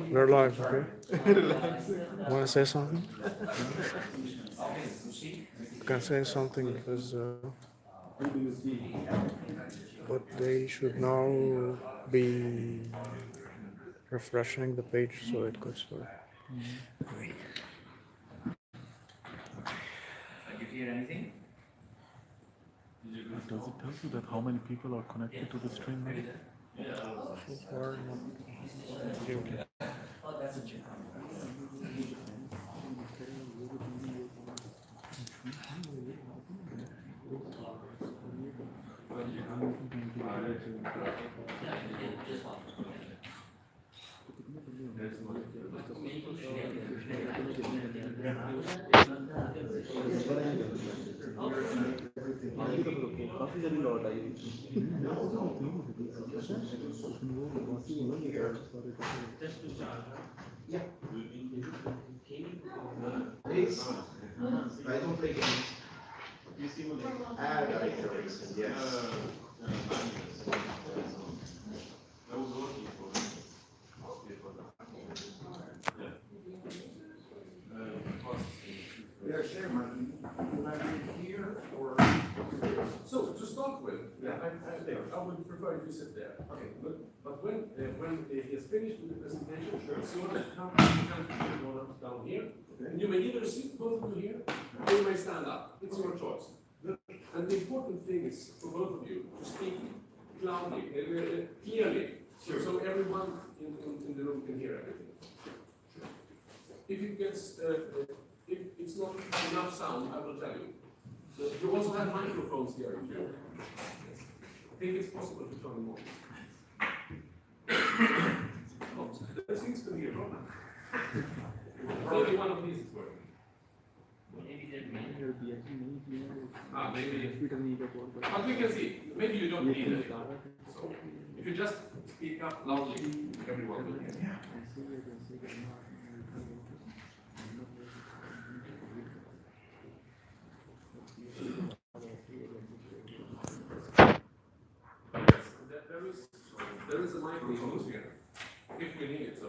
We're live, okay? Want to say something? You can say something because, but they should now be refreshing the page so it could start. Did you hear anything? Does it tell you that how many people are connected to the stream now? So far, not. Okay. I don't take it. That makes a reason, yes. Yeah, Chairman, would I be here or? So to start with, I'm there. I would prefer if you sit there. Okay. But when he has finished with the presentation, sure. So you want to come down here. Okay. And you may either sit both of you here, or you may stand up. It's your choice. And the important thing is for both of you to speak loudly, clearly, so everyone in the room can hear everything. If it gets, if it's not enough sound, I will tell you. You also have microphones here. If you I think it's possible to turn them on. There seems to be a problem. Maybe one of these is working. Maybe. But we can see. Maybe you don't need it. So if you just speak up loudly, everyone will hear. There is a microphone here, if we need it, so.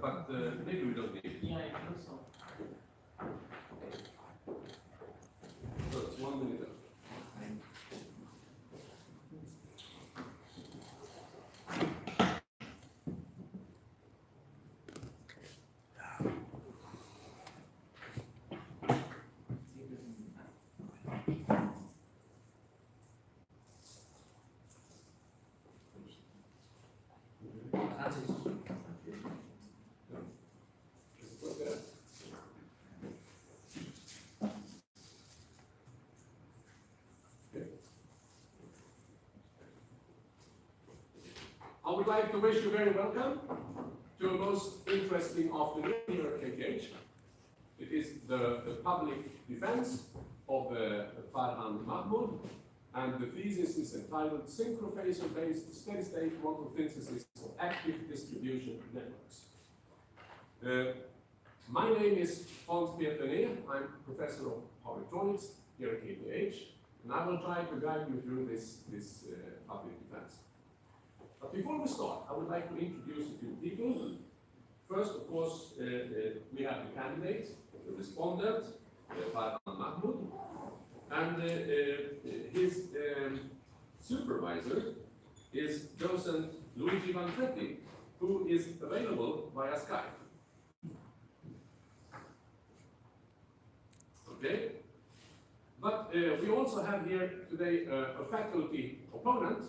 But maybe we don't need it. Yeah, I think so. So it's 1 minute. I would like to wish you very welcome to a most interesting afternoon here at KTH. It is the public defense of Farhan Mahmoud, and the thesis is entitled Synchrophaser-based steady-state quantum synthesis of active distribution networks. My name is Hans Peter Neer. I'm professor of power electronics here at KTH, and I will try to guide you through this public defense. But before we start, I would like to introduce a few people. First, of course, we have the candidate, the respondent, Farhan Mahmoud, and his supervisor is docent Luigi Manfretti, who is available via Skype. Okay? But we also have here today a faculty opponent.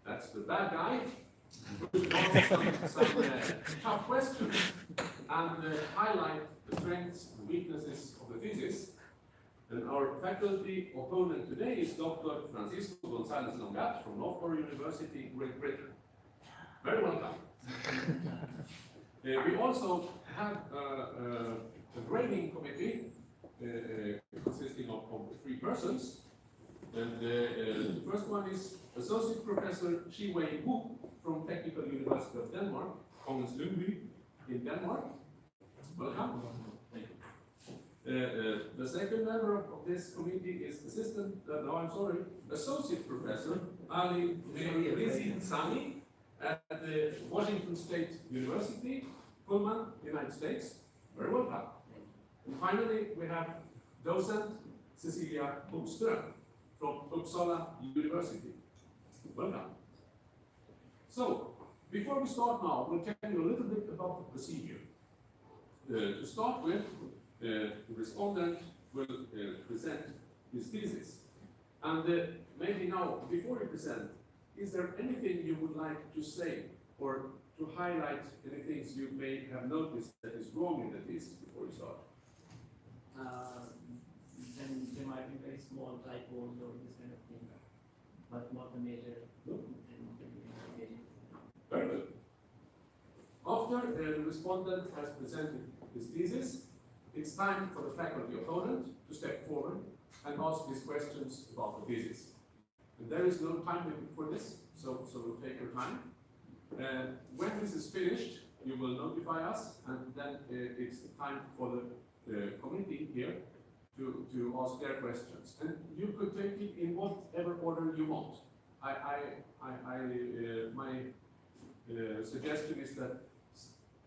That's the bad guy, who will ask some tough questions and highlight the strengths and weaknesses of the thesis. And our faculty opponent today is Dr. Francisco González Longat from Loughborough University, Great Britain. Very welcome. We also have a grading committee consisting of 3 persons. And the first one is Associate Professor Shi-Wei Wu from Technical University of Denmark, Kongens Lyngby in Denmark. Welcome. Thank you. The second member of this committee is Associate Professor Ali Rizi Sami at the Washington State University, Pullman, United States. Very welcome. And finally, we have docent Cecilia Bokström from Uppsala University. Welcome. So, before we start now, we'll tell you a little bit about the procedure. To start with, the respondent will present his thesis. And maybe now, before you present, is there anything you would like to say or to highlight any things you may have noticed that is wrong in the thesis before you start? Then there might be very small typos or this kind of thing, but not a major. Very good. After the respondent has presented his thesis, it's time for the faculty opponent to step forward and ask his questions about the thesis. And there is no time limit for this, so we'll take your time. When this is finished, you will notify us, and then it's time for the committee here to ask their questions. And you could take it in whatever order you want. My suggestion is that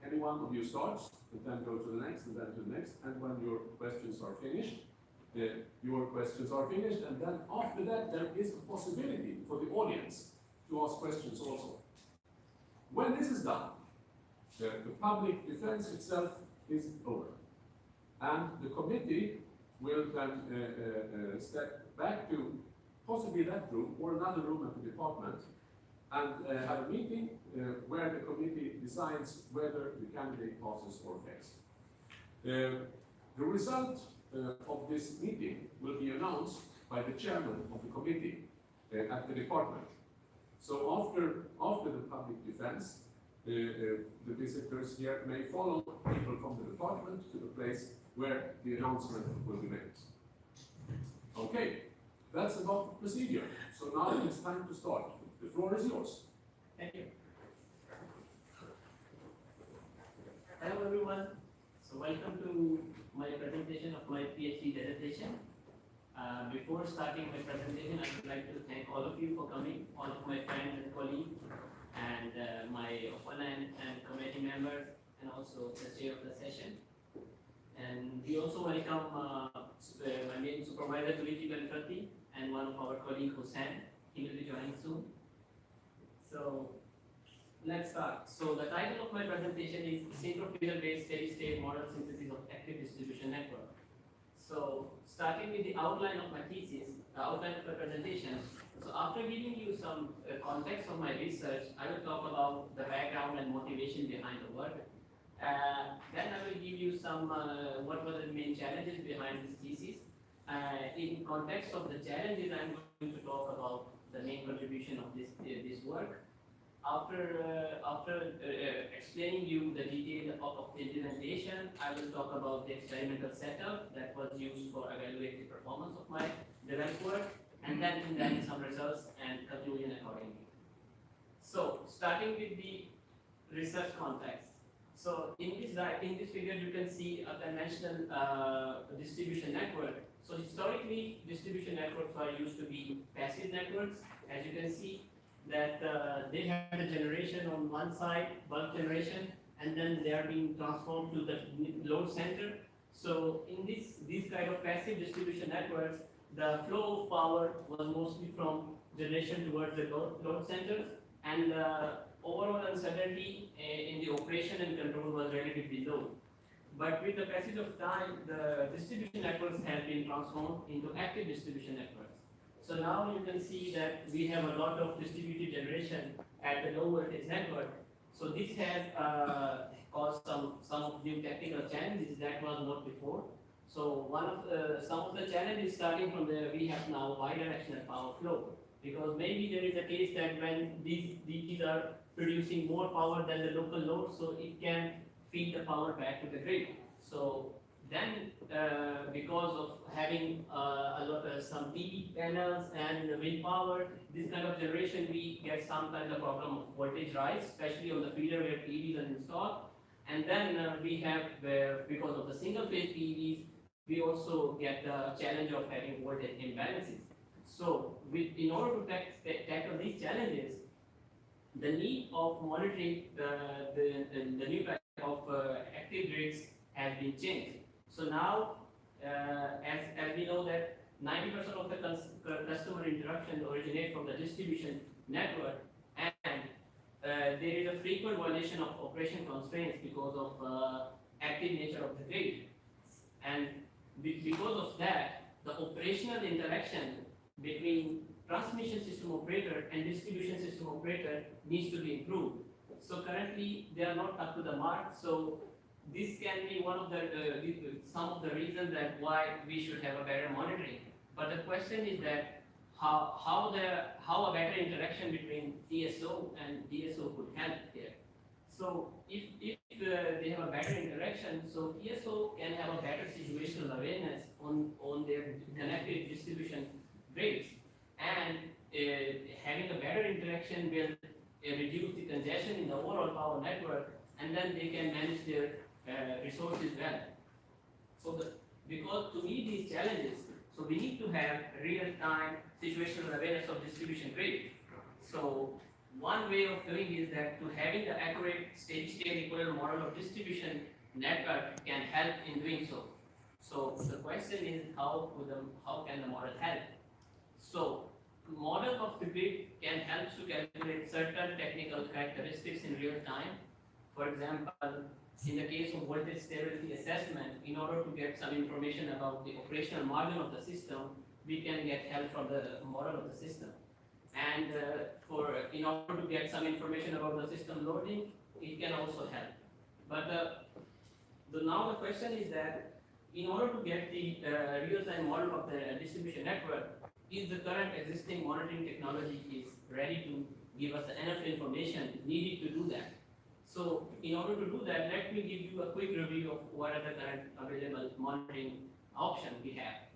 any one of you starts, and then go to the next, and then to the next, and when your questions are finished, and then after that, there is a possibility for the audience to ask questions also. When this is done, the public defense itself is over. And the committee will then step back to possibly that room or another room at the department and have a meeting where the committee decides whether the candidate passes or fails. The result of this meeting will be announced by the chairman of the committee at the department. So after the public defense, the visitors here may follow people from the department to the place where the announcement will be made. Okay, that's about the procedure. So now it's time to start. The floor is yours. Thank you. Hello everyone. So welcome to my presentation of my PhD dissertation. Before starting my presentation, I would like to thank all of you for coming, all of my friends and colleagues, and my opponent and committee members, and also the chair of the session. And we also welcome my main supervisor, Luigi Belfatti, and one of our colleagues, Hussein. He will be joining soon. So let's start. So the title of my presentation is Synchrophysical-based steady-state model synthesis of active distribution network. So starting with the outline of my thesis, the outline of my presentation. So after giving you some context of my research, I will talk about the background and motivation behind the work. Then I will give you some what were the main challenges behind this thesis. In context of the challenges, I'm going to talk about the main contribution of this work. After explaining you the detail of the implementation, I will talk about the experimental setup that was used for evaluating the performance of my developed work, and then some results and conclusion accordingly. So starting with the research context. So in this figure, you can see a conventional distribution network. So historically, distribution networks are used to be passive networks. As you can see, that they have a generation on one side, bulk generation, and then they are being transformed to the load center. So in these kind of passive distribution networks, the flow of power was mostly from generation towards the load centers, and overall uncertainty in the operation and control was relatively low. But with the passage of time, the distribution networks have been transformed into active distribution networks. So now you can see that we have a lot of distributed generation at the low voltage network. So this has caused some of new technical challenges that was not before. So some of the challenges starting from there, we have now bidirectional power flow, because maybe there is a case that when these DGs are producing more power than the local load, so it can feed the power back to the grid. So Then, because of having some PV panels and wind power, this kind of generation, we get some kind of problem of voltage rise, especially on the feeder where PVs are installed. And then we have, because of the single phase PVs, we also get the challenge of having voltage imbalances. So, in order to tackle these challenges, the need of monitoring the new type of active grids has been changed. So now, as we know that 90% of the customer interruptions originate from the distribution network, and there is a frequent violation of operation constraints because of active nature of the grid. And because of that, the operational interaction between transmission system operator and distribution system operator needs to be improved. So currently they are not up to the mark. So this can be one of the some of the reasons that why we should have a better monitoring. But the question is that how a better interaction between TSO and DSO could help here. So if they have a better interaction, so TSO can have a better situational awareness on their connected distribution grids, and having a better interaction will reduce the congestion in the overall power network, and then they can manage their resources well. So because to meet these challenges, so we need to have real-time situational awareness of distribution grid. So one way of doing is that to having the accurate steady-state equivalent model of distribution network can help in doing so. So the question is how can the model help? So model of the grid can help to calculate certain technical characteristics in real time. For example, in the case of voltage stability assessment, in order to get some information about the operational margin of the system, we can get help from the model of the system. And in order to get some information about the system loading, it can also help. But now the question is that in order to get the real-time model of the distribution network, is the current existing monitoring technology is ready to give us enough information needed to do that? So in order to do that, let me give you a quick review of what are the current available monitoring options we have.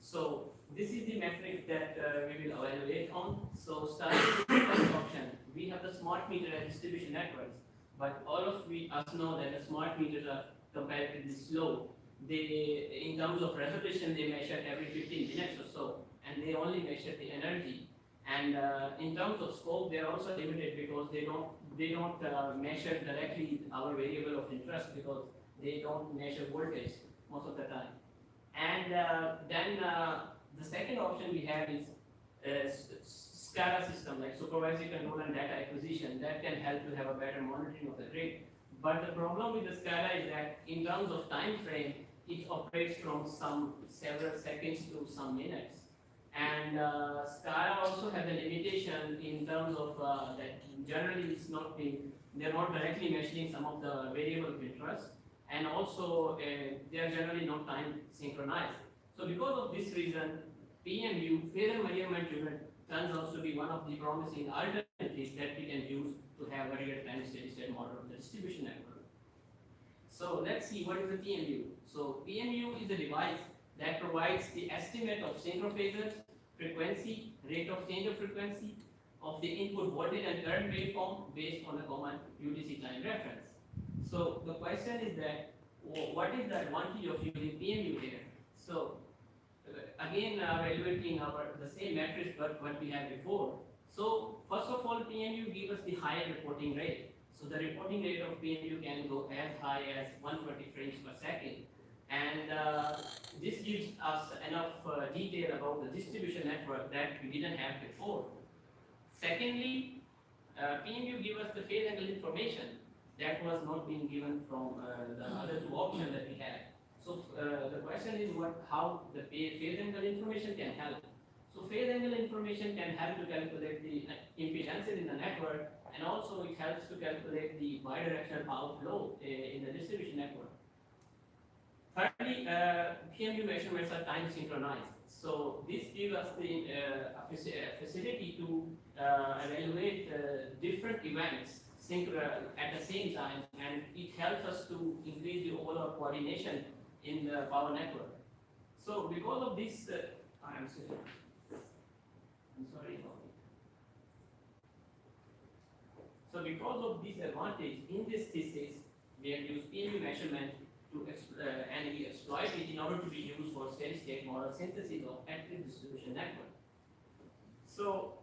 So this is the metric that we will evaluate on. So starting with the first option, we have the smart meter and distribution networks, but all of us know that the smart meters are comparatively slow. They, in terms of resolution, they measure every 15 minutes or so, and they only measure the energy. And in terms of scope, they are also limited because they don't measure directly our variable of interest because they don't measure voltage most of the time. And then the second option we have is SCADA system, like supervisory control and data acquisition, that can help to have a better monitoring of the grid. But the problem with the SCADA is that in terms of time frame, it operates from several seconds to some minutes. And SCADA also has a limitation in terms of that generally they're not directly measuring some of the variable of interest, and also they are generally not time synchronized. So because of this reason, PMU, phasor measurement unit, turns out to be one of the promising alternatives that we can use to have a real-time steady-state model of the distribution network. So let's see what is the PMU. So PMU is a device that provides the estimate of synchrophasors, frequency, rate of change of frequency, of the input voltage and current waveform based on a common UTC time reference. So the question is that what is the advantage of using PMU here? So again, evaluating the same metrics but what we had before. So first of all, PMU gives us the higher reporting rate. So the reporting rate of PMU can go as high as 120 frames per second. And this gives us enough detail about the distribution network that we didn't have before. Secondly, PMU gives us the phase angle information that was not being given from the other two options that we had. So the question is how the phase angle information can help. So phase angle information can help to calculate the impedances in the network, and also it helps to calculate the bidirectional power flow in the distribution network. Thirdly, PMU measurements are time synchronized. So this gives us the facility to evaluate different events at the same time, and it helps us to increase the overall coordination in the power network. So because of this, I'm sorry. I'm sorry about it. So because of this advantage, in this thesis, we have used PMU measurement to and we exploit it in order to be used for steady-state model synthesis of active distribution network. So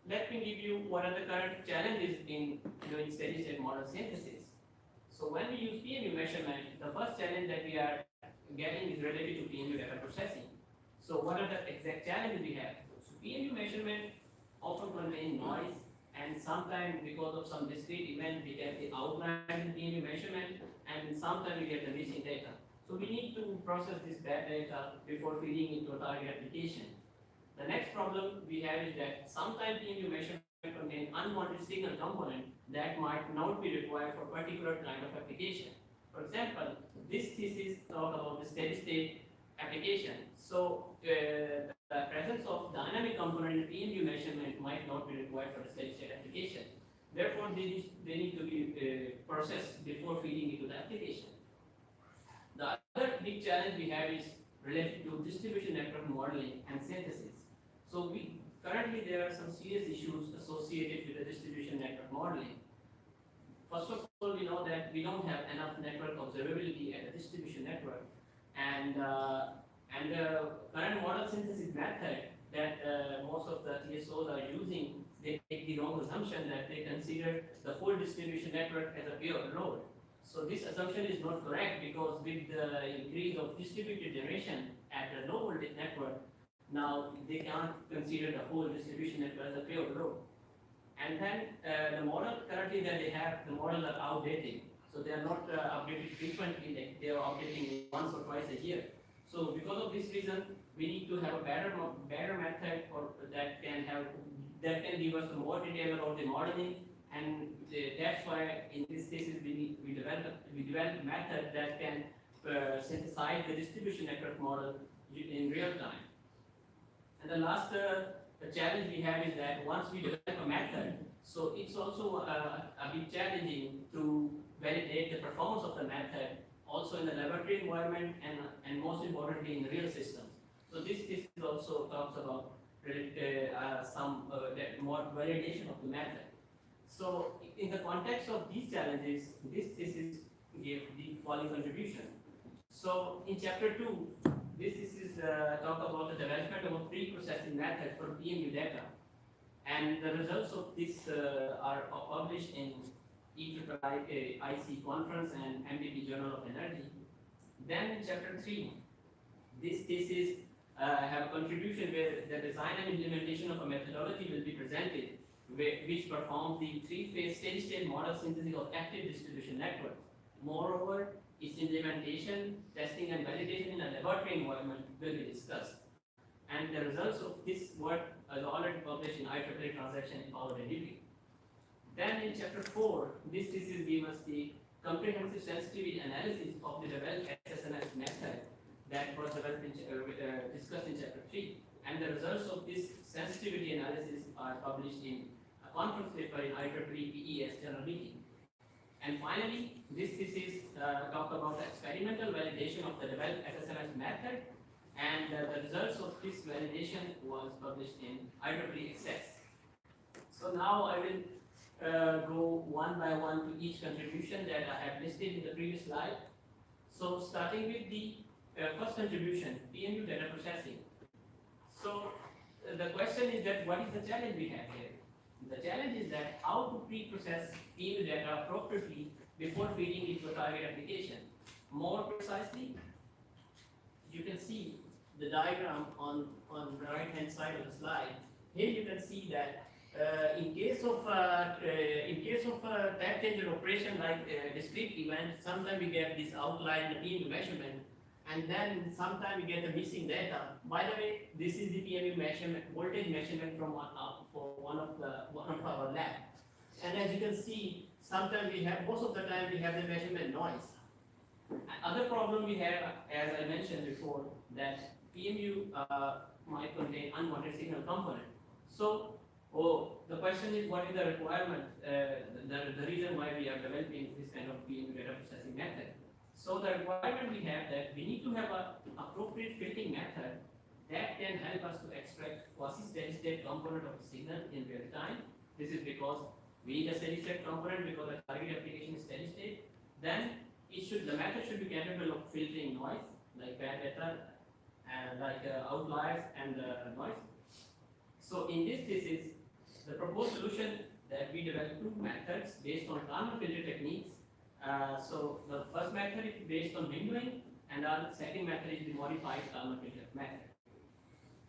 let me give you what are the current challenges in doing steady-state model synthesis. So when we use PMU measurement, the first challenge that we are getting is related to PMU data processing. So what are the exact challenges we have? So PMU measurement often contain noise, and sometimes because of some discrete event, we get the outline in PMU measurement, and sometimes we get the missing data. So we need to process this bad data before feeding into a target application. The next problem we have is that sometimes PMU measurement contain unwanted signal component that might not be required for particular kind of application. For example, this thesis talk about the steady-state application. So the presence of dynamic component in PMU measurement might not be required for a steady-state application. Therefore, they need to be processed before feeding into the application. The other big challenge we have is related to distribution network modeling and synthesis. So currently there are some serious issues associated with the distribution network modeling. First of all, we know that we don't have enough network observability at the distribution network, and the current model synthesis method that most of the TSOs are using, they take the wrong assumption that they consider the whole distribution network as a pure load. So this assumption is not correct, because with the increase of distributed generation at the low voltage network, now they cannot consider the whole distribution network as a pure load. And then the model currently that they have, the models are outdated. So they are not updated frequently, like they are updating once or twice a year. So because of this reason, we need to have a better method that can give us more detail about the modeling, and that's why in this case we develop a method that can synthesize the distribution network model in real time. And the last challenge we have is that once we develop a method, so it's also a bit challenging to validate the performance of the method also in the laboratory environment, and most importantly in real systems. So this also talks about some more validation of the method. So in the context of these challenges, this thesis gave the following contribution. So in chapter 2, this is talk about the development of a pre-processing method for PMU data, and the results of this are published in IEEE conference and MDP Journal of Energy. Then in chapter 3, this thesis have a contribution where the design and implementation of a methodology will be presented, which performs the three-phase steady-state model synthesis of active distribution networks. Moreover, its implementation, testing, and validation in a laboratory environment will be discussed. And the results of this work are already published in IEEE transaction in power delivery. Then in chapter 4, this thesis gives us the comprehensive sensitivity analysis of the developed SSNS method that was discussed in chapter 3. And the results of this sensitivity analysis are published in a conference paper in IEEE PES journal meeting. And finally, this thesis talked about the experimental validation of the developed SSNS method, and the results of this validation was published in IEEE Access. So now I will go one by one to each contribution that I have listed in the previous slide. So starting with the first contribution, PMU data processing. So the question is that what is the challenge we have here? The challenge is that how to pre-process PMU data appropriately before feeding it to a target application. More precisely, you can see the diagram on the right hand side of the slide. Here you can see that in case of tap changer operation like discrete event, sometimes we get this outline PMU measurement, and then sometimes we get the missing data. By the way, this is the PMU measurement, voltage measurement from one of our lab. And as you can see, sometimes most of the time we have the measurement noise. Other problem we have, as I mentioned before, that PMU might contain unwanted signal component. So, the question is, what is the requirement, the reason why we are developing this kind of PMU data processing method? So the requirement we have that we need to have a appropriate filtering method that can help us to extract quasi-steady state component of the signal in real time. This is because we need a steady state component because the target application is steady state. Then the method should be capable of filtering noise like band data and outliers and noise. So in this thesis, the proposed solution that we developed two methods based on Kalman filter techniques. So the first method is based on windowing, and the second method is the modified Kalman filter method.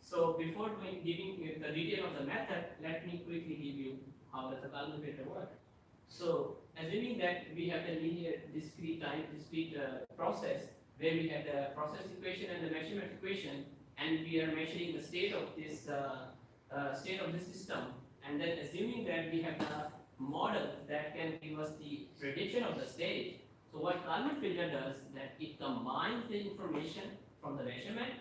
So before giving the detail of the method, let me quickly give you how does the Kalman filter work. So assuming that we have a linear discrete process where we have the process equation and the measurement equation, and we are measuring the state of this system, and then assuming that we have the model that can give us the prediction of the state. So what Kalman filter does that it combines the information from the measurement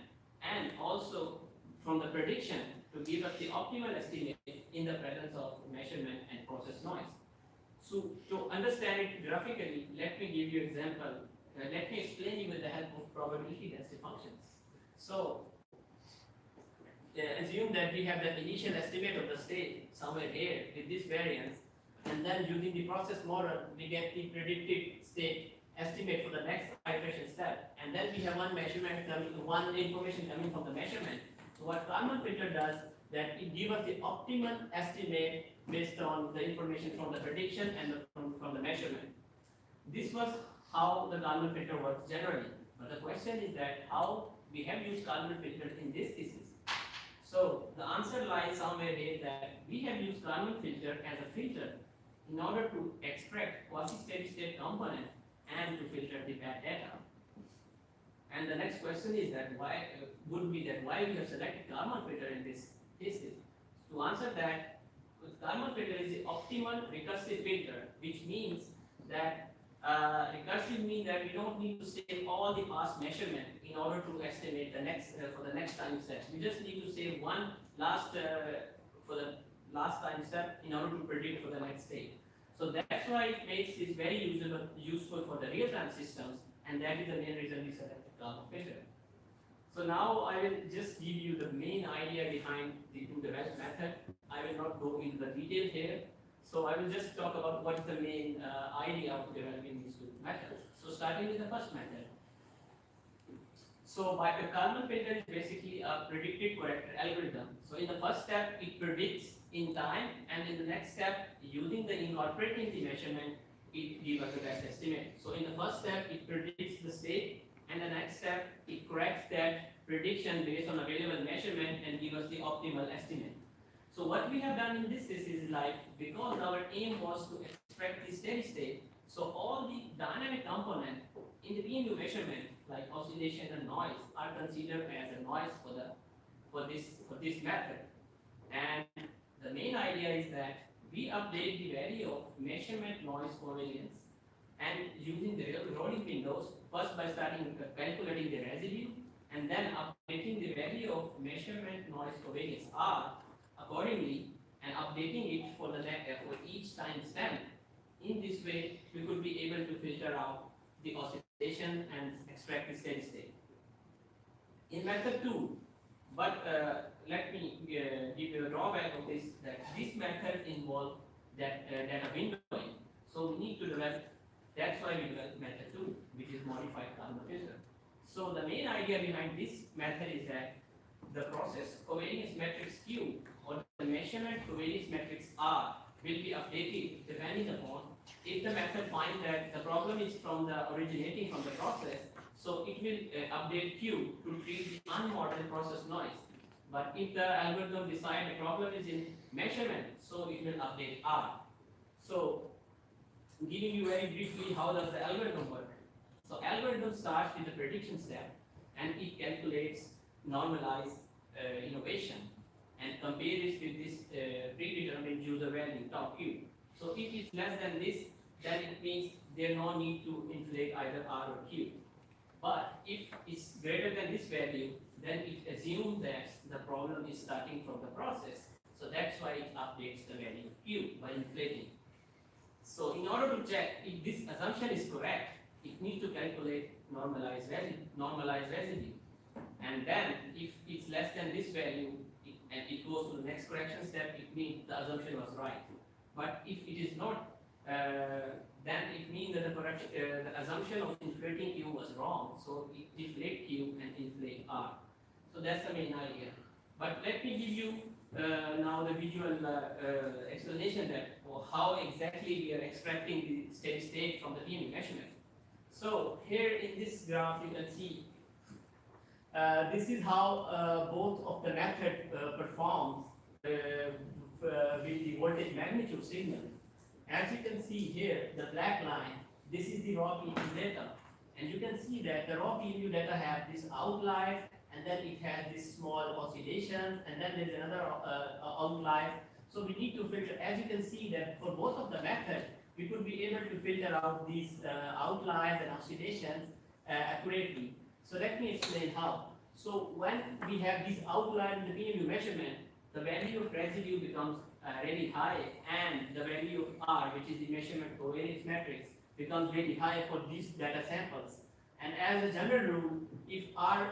and also from the prediction to give us the optimal estimate in the presence of measurement and process noise. So to understand it graphically, let me give you example. Let me explain you with the help of probability density functions. So assume that we have the initial estimate of the state somewhere here with this variance, and then using the process model, we get the predicted state estimate for the next iteration step, and then we have one information coming from the measurement. So what Kalman filter does, that it gives us the optimal estimate based on the information from the prediction and from the measurement. This was how the Kalman filter works generally. But the question is that how we have used Kalman filter in this thesis. So the answer lies somewhere here that we have used Kalman filter as a filter in order to extract quasi-steady state component and to filter the bad data. And the next question is that why we have selected Kalman filter in this thesis. To answer that, Kalman filter is the optimal recursive filter, which means that recursive means that we don't need to save all the past measurement in order to estimate the next for the next time step. We just need to save one last for the last time step in order to predict for the next state. So that's why it makes it very useful for the real-time systems, and that is the main reason we selected Kalman filter. So now I will just give you the main idea behind the two developed method. I will not go into the detail here. So I will just talk about what is the main idea of developing these two methods. So starting with the first method. So by a Kalman filter is basically a predicted corrector algorithm. So in the first step, it predicts in time, and in the next step, using the incorporating the measurement, it gives us the best estimate. So in the first step, it predicts the state, and the next step, it corrects that prediction based on available measurement and gives us the optimal estimate. So what we have done in this is like, because our aim was to extract the steady state, so all the dynamic component in the PMU measurement, like oscillation and noise, are considered as a noise for this method. And the main idea is that we update the value of measurement noise covariance and using the rolling windows, first by starting calculating the residue and then updating the value of measurement noise covariance R accordingly and updating it for for each time stamp. In this way, we could be able to filter out the oscillation and extract the steady state. In method 2, but let me give you a drawback of this, that this method involves data windowing. So we need to develop, that's why we developed method 2, which is modified Kalman filter. So the main idea behind this method is that the process covariance matrix Q or the measurement covariance matrix R will be updated depending upon if the method finds that the problem is originating from the process, so it will update Q to treat the unmodeled process noise. But if the algorithm decides the problem is in measurement, so it will update R. So giving you very briefly how does the algorithm work. So algorithm starts with the prediction step and it calculates normalized innovation and compares it with this predetermined user value tau Q. So if it's less than this, then it means there's no need to inflate either R or Q. But if it's greater than this value, then it assumes that the problem is starting from the process. So that's why it updates the value of Q by inflating. So in order to check if this assumption is correct, it needs to calculate normalized residue. And then if it's less than this value, and it goes to the next correction step, it means the assumption was right. But if it is not, then it means that the assumption of inflating Q was wrong. So it deflate Q and inflate R. So that's the main idea. But let me give you now the visual explanation that how exactly we are extracting the steady state from the PMU measurement. So here in this graph you can see this is how both of the method performs with the voltage magnitude signal. As you can see here, the black line, this is the raw PMU data. And you can see that the raw PMU data have this outlier, and then it has this small oscillation, and then there's another outlier. So we need to filter, as you can see that for both of the methods, we could be able to filter out these outliers and oscillations accurately. So let me explain how. So when we have these outliers in the PMU measurement, the value of residue becomes really high, and the value of R, which is the measurement covariance matrix, becomes really high for these data samples. And as a general rule, if R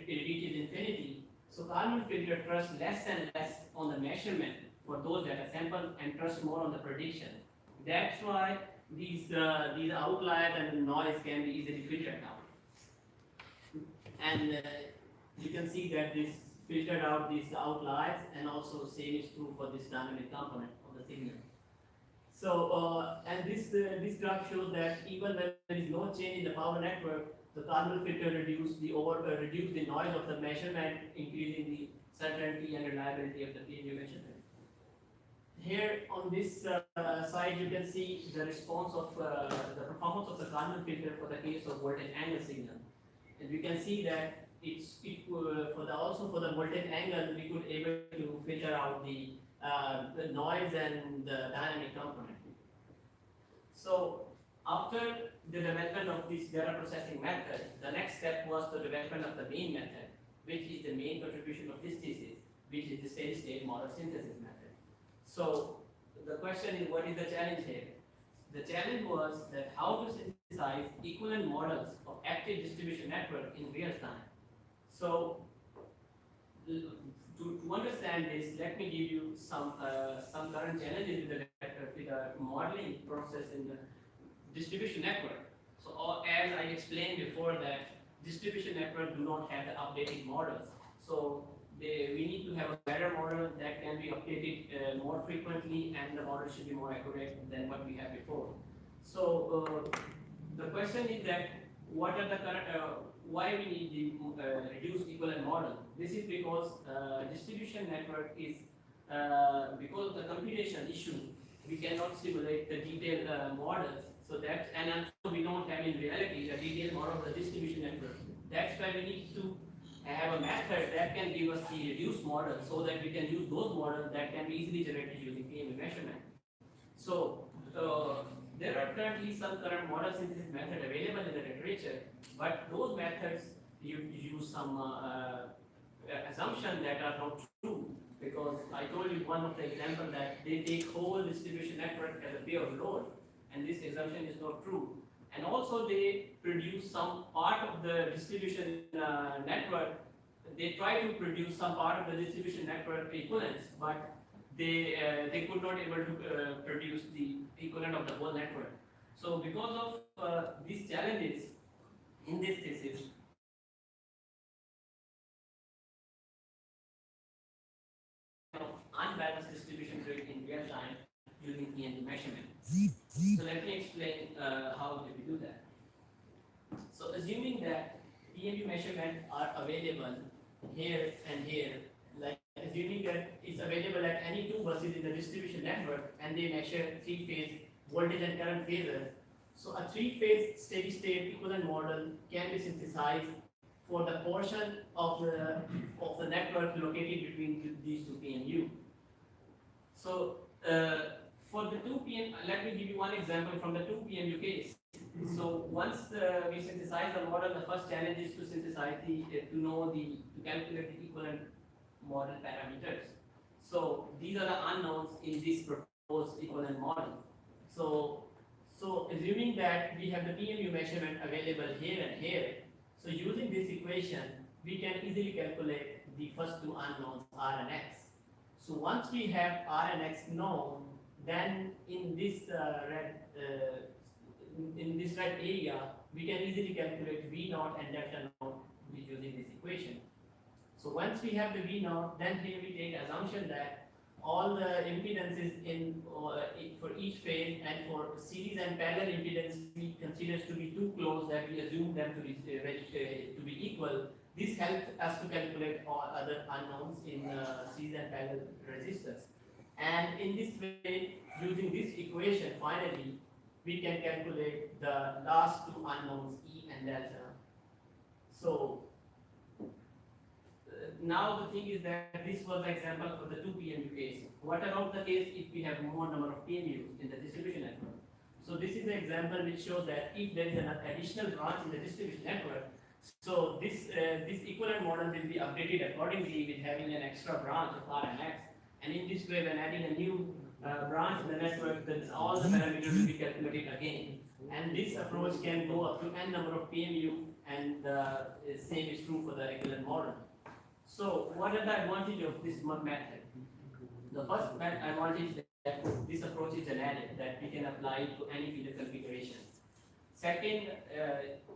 reaches infinity, so Kalman filter trusts less and less on the measurement for those data samples and trusts more on the prediction. That's why these outliers and noise can be easily filtered out. And you can see that this filtered out these outliers, and also same is true for this dynamic component of the signal. So, and this graph shows that even when there is no change in the power network, the Kalman filter reduce the noise of the measurement, increasing the certainty and reliability of the PMU measurement. Here on this side, you can see the response of the performance of the Kalman filter for the case of voltage angle signal. And we can see that also for the voltage angle, we could able to filter out the noise and the dynamic component. So after the development of this data processing method, the next step was the development of the main method, which is the main contribution of this thesis, which is the steady state model synthesis method. So the question is, what is the challenge here? The challenge was that how to synthesize equivalent models of active distribution network in real time. So to understand this, let me give you some current challenges with the modeling process in the distribution network. So as I explained before, that distribution network do not have the updated models. So we need to have a better model that can be updated more frequently, and the model should be more accurate than what we had before. So the question is that what are the current, why we need the reduced equivalent model? This is because distribution network is because of the computation issue, we cannot simulate the detailed models. So that, and also we don't have in reality a detailed model of the distribution network. That's why we need to have a method that can give us the reduced model, so that we can use those models that can be easily generated using PMU measurement. So there are currently some current model synthesis method available in the literature, but those methods use some assumptions that are not true, because I told you one of the examples that they take whole distribution network as a pure load, and this assumption is not true. And also they produce some part of the distribution network. They try to produce some part of the distribution network equivalence, but they could not able to produce the equivalent of the whole network. So because of these challenges in this thesis, unbalanced distribution rate in real time using PMU measurement. So let me explain how we do that. So assuming that PMU measurement are available here and here, like assuming that it's available at any two buses in the distribution network, and they measure three-phase voltage and current phases. So a three-phase steady-state equivalent model can be synthesized for the portion of the network located between these two PMU. So for the two PM, let me give you one example from the two PMU case. So once we synthesize the model, the first challenge is to synthesize to calculate the equivalent model parameters. So these are the unknowns in this proposed equivalent model. So So assuming that we have the PMU measurement available here and here, so using this equation, we can easily calculate the first two unknowns R and X. So once we have R and X known, then in this red area, we can easily calculate V naught and delta naught using this equation. So once we have the V naught, then here we take assumption that all the impedances for each phase and for series and parallel impedance we consider to be too close that we assume them to be equal. This helps us to calculate all other unknowns in series and parallel resistors. And in this way, using this equation, finally, we can calculate the last two unknowns E and delta. So now the thing is that this was the example for the two PMU case. What about the case if we have more number of PMUs in the distribution network? So this is an example which shows that if there is an additional branch in the distribution network, so this equivalent model will be updated accordingly with having an extra branch of R and X. And in this way, when adding a new branch in the network, then all the parameters will be calculated again. And this approach can go up to n number of PMU, and same is true for the equivalent model. So what are the advantages of this method? The first advantage is that this approach is generic, that we can apply to any feeder configuration. Second,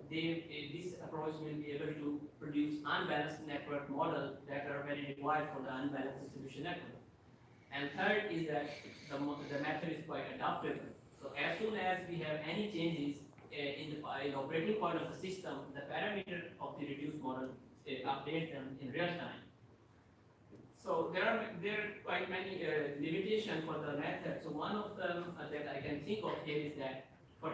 this approach will be able to produce unbalanced network model that are very required for the unbalanced distribution network. And third is that the method is quite adaptable. So as soon as we have any changes in the operating point of the system, the parameter of the reduced model update them in real time. So there are quite many limitations for the method. So one of them that I can think of here is that for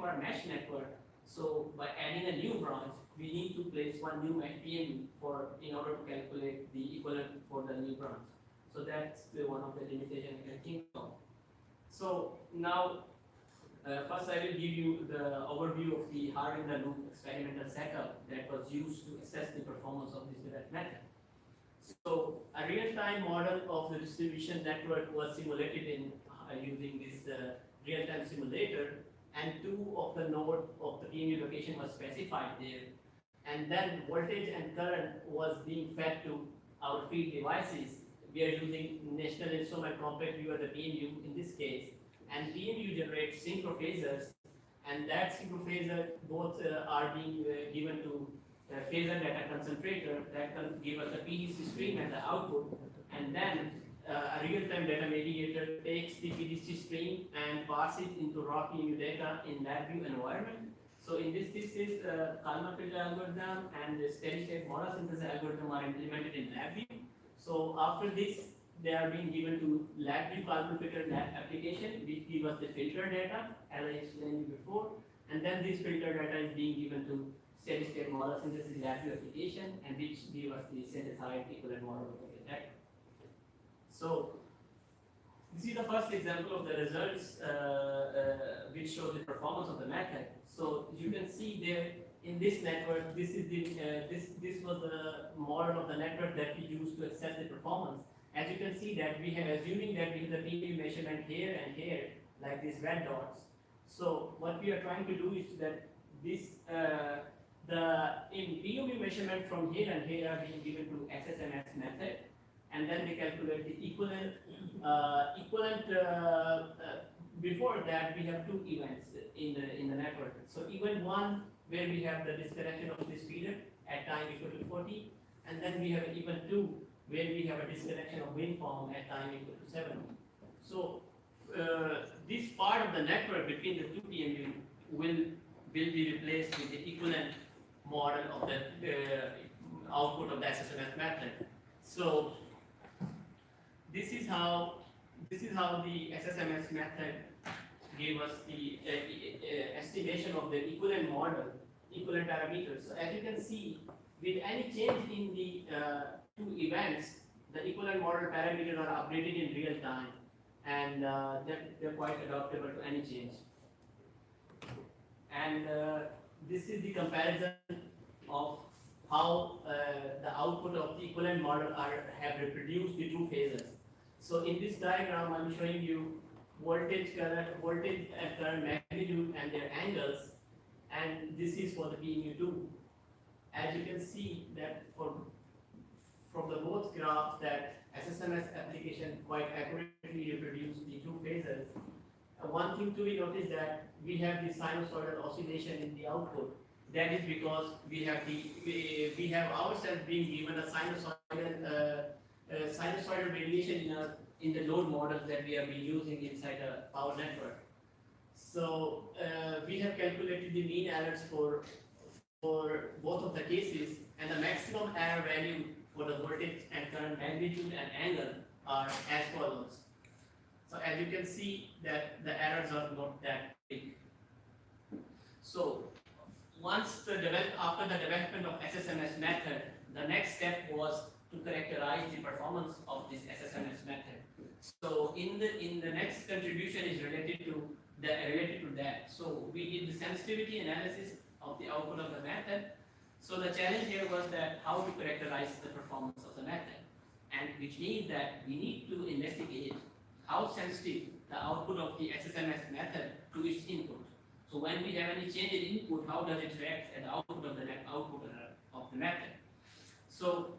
a mesh network, so by adding a new branch, we need to place one new mesh PMU in order to calculate the equivalent for the new branch. So that's one of the limitations I can think of. So now, first I will give you the overview of the hard-in-the-loop experimental setup that was used to assess the performance of this direct method. So a real-time model of the distribution network was simulated in using this real-time simulator, and two of the nodes of the PMU location was specified there. And then voltage and current was being fed to our field devices. We are using National Instrument Compact Viewer, the PMU in this case, and PMU generates synchrophasors, and that synchrophasor both are being given to phasor data concentrator that can give us the PDC stream and the output, and then a real-time data mediator takes the PDC stream and passes it into raw PMU data in LabVIEW environment. So in this is Kalman filter algorithm and the steady-state model synthesis algorithm are implemented in LabVIEW. So after this, they are being given to LabVIEW Kalman filter application, which give us the filter data, as I explained before, and then this filter data is being given to steady-state model synthesis LabVIEW application, and which give us the synthesized equivalent model of the data. So this is the first example of the results which show the performance of the method. So you can see there in this network, this is the this was the model of the network that we used to assess the performance. As you can see that we have assuming that we have the PMU measurement here and here, like these red dots. So what we are trying to do is that this in PMU measurement from here and here are being given to SSMS method, and then they calculate the equivalent. Before that, we have two events in the network. So event one, where we have the disconnection of this feeder at time equal to 40, and then we have event two, where we have a disconnection of waveform at time equal to 70. So this part of the network between the two PMU will be replaced with the equivalent model of the output of the SSMS method. So this is how the SSMS method gave us the estimation of the equivalent model, equivalent parameters. So as you can see, with any change in the two events, the equivalent model parameters are updated in real time, and they're quite adaptable to any change. And this is the comparison of how the output of the equivalent model have reproduced the two phases. So in this diagram, I'm showing you voltage and current magnitude magnitude and their angles, and this is for the PMU2. As you can see that from the both graphs that SSMS application quite accurately reproduce the two phases. One thing to be noticed that we have the sinusoidal oscillation in the output. That is because we have ourselves being given a sinusoidal variation in the load models that we have been using inside a power network. So we have calculated the mean errors for both of the cases, and the maximum error value for the voltage and current magnitude and angle are as follows. So as you can see that the errors are not that big. So after the development of SSMS method, the next step was to characterize the performance of this SSMS method. So in the next contribution is related to that. So we did the sensitivity analysis of the output of the method. So the challenge here was that how to characterize the performance of the method, and which means that we need to investigate how sensitive the output of the SSMS method to its input. So when we have any change in input, how does it react at the output of the method? So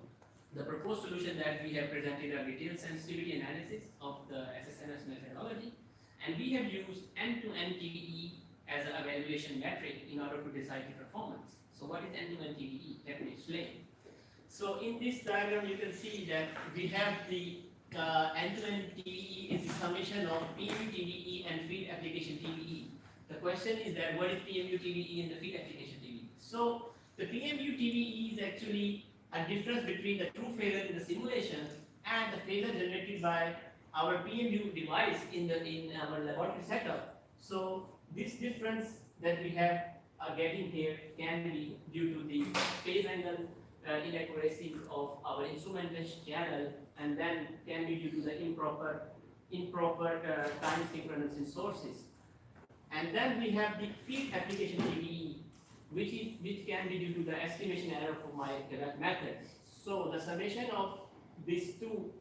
the proposed solution that we have presented a detailed sensitivity analysis of the SSMS methodology, and we have used end-to-end TDE as an evaluation metric in order to decide the performance. So what is end-to-end TDE? Let me explain. So in this diagram, you can see that we have the end-to-end TDE is the summation of PMU TDE and field application TDE. The question is that what is PMU TDE and the field application TDE? So the PMU TDE is actually a difference between the true phasor in the simulation and the phasor generated by our PMU device in our laboratory setup. So this difference that we have getting here can be due to the phase angle inaccuracies of our instrumentation channel, and then can be due to the improper time synchronous in sources. And then we have the field application TDE, which can be due to the estimation error for my direct method. So the summation of these two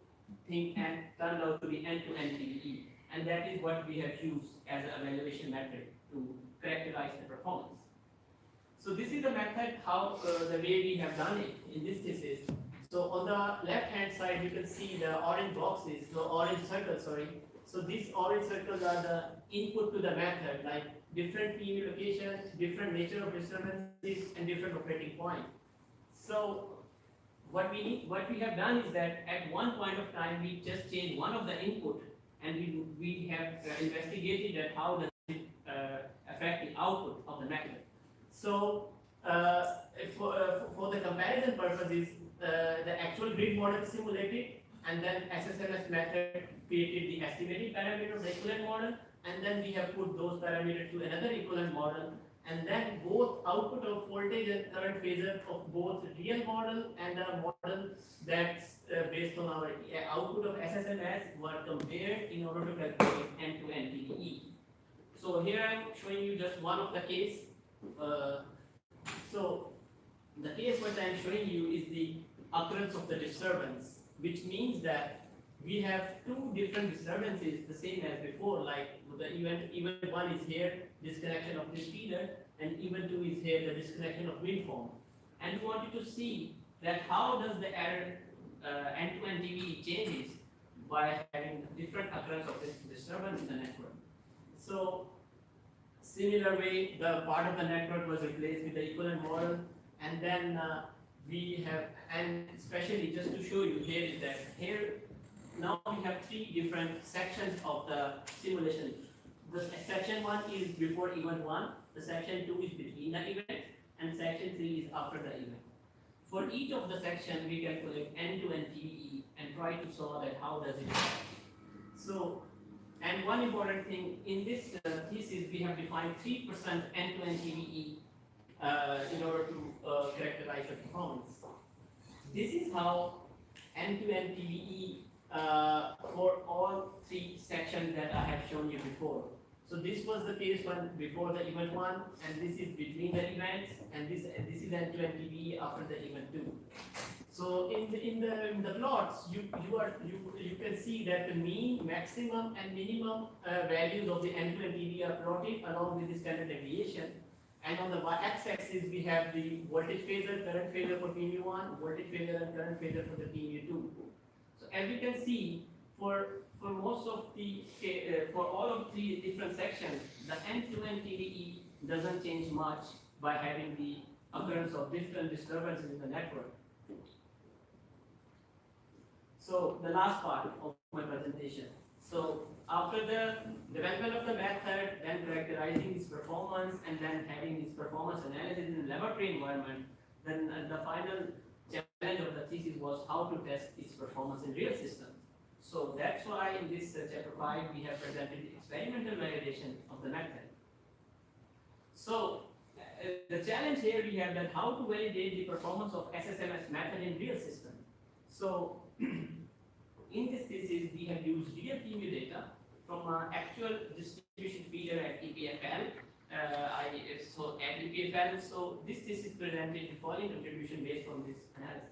things turned out to be end-to-end TDE, and that is what we have used as an evaluation method to characterize the performance. So this is the method how the way we have done it in this thesis. So on the left hand side you can see the orange boxes, the orange circles, sorry. So these orange circles are the input to the method, like different PMU locations, different nature of disturbances, and different operating point. So what we have done is that at one point of time we just change one of the input, and we have investigated that how does it affect the output of the method. So for the comparison purposes, the actual grid model is simulated, and then SSMS method created the estimated parameter of the equivalent model, and then we have put those parameters to another equivalent model, and then both output of voltage and current phasor of both real model and a model that's based on our output of SSMS were compared in order to calculate end-to-end TDE. So here I'm showing you just one of the case. So the case what I'm showing you is the occurrence of the disturbance, which means that we have two different disturbances, the same as before, like the event 1 is here, disconnection of this feeder, and event 2 is here, the disconnection of windform. And we wanted to see that how does the error end-to-end TDE changes by having different occurrence of this disturbance in the network. So similar way, the part of the network was replaced with the equivalent model, and then we have, and especially just to show you here is that here now we have three different sections of the simulation. The section 1 is before event 1, the section 2 is between the event, and section 3 is after the event. For each of the section, we calculate end-to-end TDE and try to solve that how does it work. So, and one important thing in this thesis, we have defined 3% end-to-end TDE in order to characterize the performance. This is how end-to-end TDE for all three sections that I have shown you before. So this was the case one before the event 1, and this is between the events, and this is end-to-end TDE after the event 2. So in in the plots, you can see that the mean, maximum, and minimum values of the end-to-end PV are plotted along with the standard deviation. And on the y-axis, we have the voltage phasor, current phasor for PV1, voltage phasor and current phasor for the PV2. So as you can see, for most of the for all of the different sections, the end-to-end PVE doesn't change much by having the occurrence of different disturbances in the network. So the last part of my presentation. So after the development of the method, then characterizing its performance, and then having its performance analysis in the laboratory environment, then the final challenge of the thesis was how to test its performance in real systems. So that's why in this chapter 5 we have presented the experimental validation of the method. So the challenge here we have that how to validate the performance of SSMS method in real system. So in this thesis we have used real PMU data from actual distribution feeder at EPFL. So at EPFL, so this thesis presented the following contribution based on this analysis.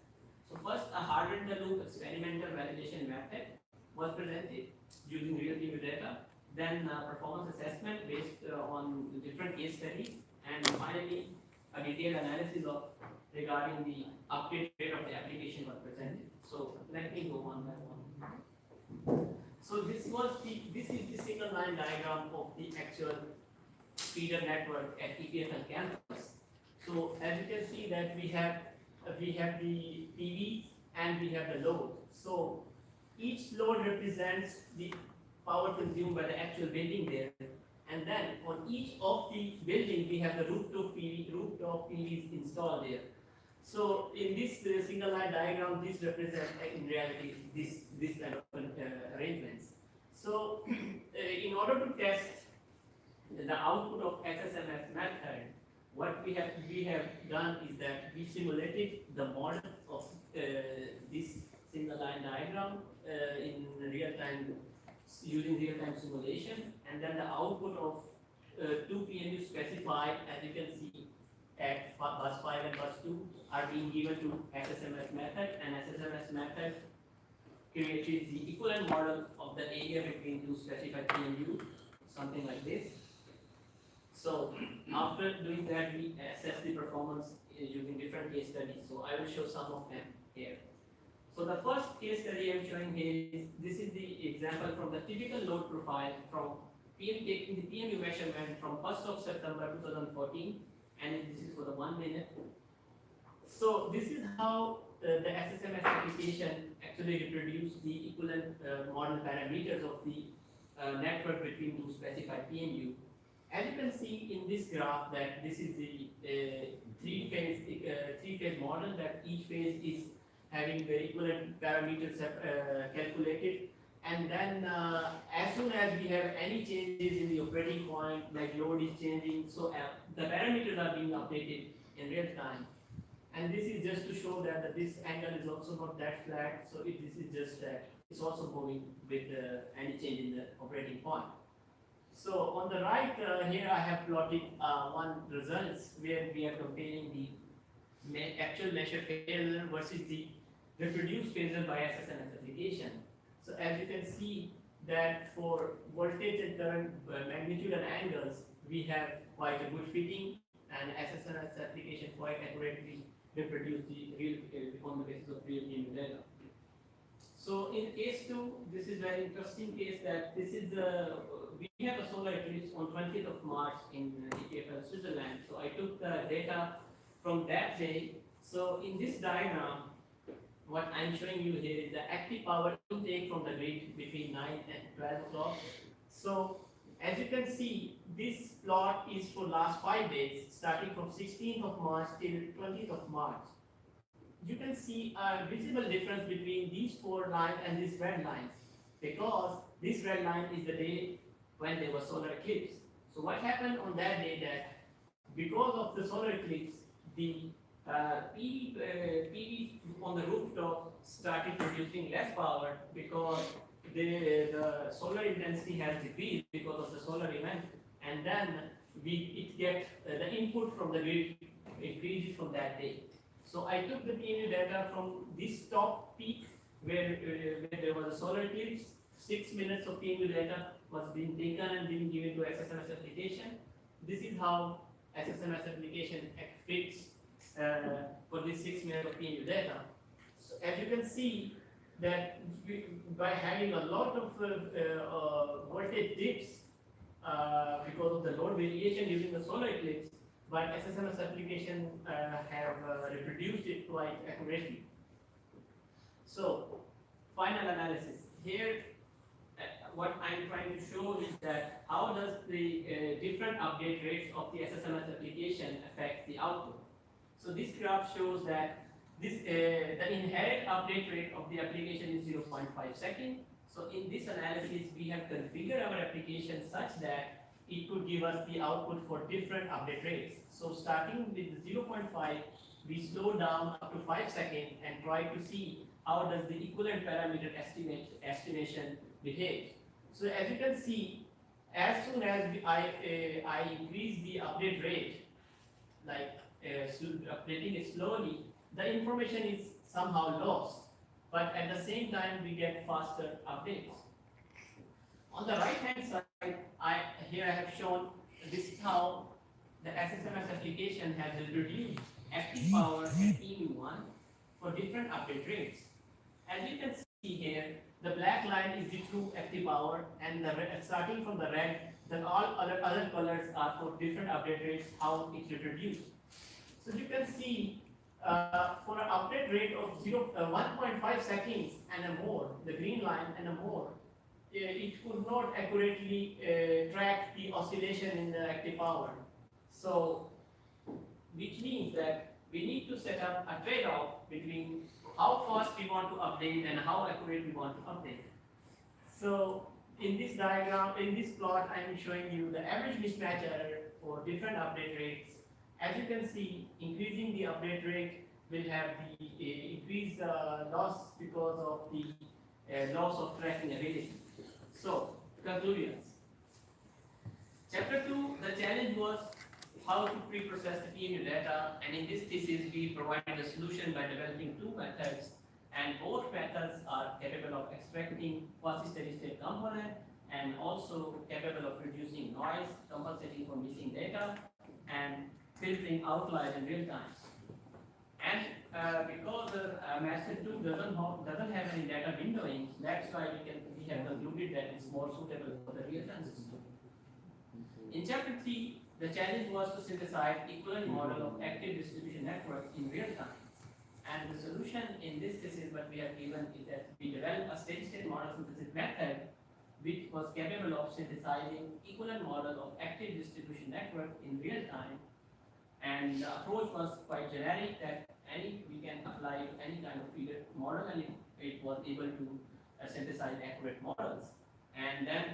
So first, a hardened the loop experimental validation method was presented using real PMU data. Then performance assessment based on different case studies, and finally a detailed analysis of regarding the update rate of the application was presented. So let me go one by one. So this is the single line diagram of the actual feeder network at EPFL campus. So as you can see that we have the PVs and we have the load. So each load represents the power consumed by the actual building there, and then on each of the building we have the rooftop PVs installed there. So in this single line diagram, this represents in reality this kind of arrangements. So in order to test the output of SSMS method, what we have done is that we simulated the model of this single line diagram in real time using real time simulation, and then the output of two PMU specified, as you can see at bus 5 and bus 2, are being given to SSMS method, and SSMS method creates the equivalent model of the area between two specified PMU, something like this. So after doing that, we assess the performance using different case studies. So I will show some of them here. So the first case study I'm showing here is, this is the example from the typical load profile from taking the PMU measurement from 1st of September 2014, and this is for the 1 minute. So this is how the SSMS application actually reproduced the equivalent model parameters of the network between two specified PMU. As you can see in this graph that this is the three-phase model, that each phase is having the equivalent parameters calculated, and then as soon as we have any changes in the operating point, like load is changing, so the parameters are being updated in real time. And this is just to show that this angle is also not that flat, so this is just that it's also moving with any change in the operating point. So on the right here I have plotted one results where we are comparing the actual measured phasor versus the reproduced phasor by SSMS application. So as you can see that for voltage and current magnitude and angles, we have quite a good fitting, and SSMS application quite accurately reproduce the real on the basis of real PMU data. So in case 2, this is very interesting case that this is the we have a solar eclipse on 20th of March in EPFL, Switzerland. So I took the data from that day. So in this diagram, what I'm showing you here is the active power intake from the grid between 9 and 12 o'clock. So as you can see, this plot is for last 5 days, starting from 16th of March till 20th of March. You can see a visible difference between these 4 lines and this red line, because this red line is the day when there was solar eclipse. So what happened on that day, that because of the solar eclipse, the PV on the rooftop started producing less power because the solar intensity has decreased because of the solar event, and then the input from the grid increases from that day. So I took the PMU data from this top peak where there was a solar eclipse. 6 minutes of PMU data was being taken and being given to SSMS application. This is how SSMS application fits for this 6 minutes of PMU data. So as you can see that by having a lot of voltage dips because of the load variation during the solar eclipse, but SSMS application have reproduced it quite accurately. So, final analysis. Here, what I'm trying to show is that how does the different update rates of the SSMS application affect the output. So this graph shows that the inherent update rate of the application is 0.5 seconds. So in this analysis, we have configured our application such that it could give us the output for different update rates. So starting with 0.5, we slow down up to 5 seconds and try to see how does the equivalent parameter estimation behave. So as you can see, as soon as I increase the update rate, like updating it slowly, the information is somehow lost. But at the same time, we get faster updates. On the right hand side, here I have shown this is how the SSMS application has reduced active power at EMU1 for different update rates. As you can see here, the black line is the true active power, and the starting from the red, then all other colors are for different update rates, how it reproduced. So you can see for an update rate of 1.5 seconds and more, the green line and more, it could not accurately track the oscillation in the active power. So, which means that we need to set up a trade-off between how fast we want to update and how accurate we want to update. So, in this diagram, in this plot, I am showing you the average mismatch error for different update rates. As you can see, increasing the update rate will have the increased loss because of the loss of tracking ability. So, conclusions. Chapter 2, the challenge was how to pre-process the PMU data, and in this thesis we provided a solution by developing two methods, and both methods are capable of extracting quasi-steady-state component and also capable of reducing noise, compensating for missing data, and filtering outliers in real time. And because method 2 doesn't have any data windowing, that's why we have concluded that it's more suitable for the real-time system. In chapter 3, the challenge was to synthesize equivalent model of active distribution network in real time. And the solution in this thesis what we have given is that we developed a steady-state model synthesis method which was capable of synthesizing equivalent model of active distribution network in real time. And the approach was quite generic that we can apply to any kind of feeder model, and it was able to synthesize accurate models. And then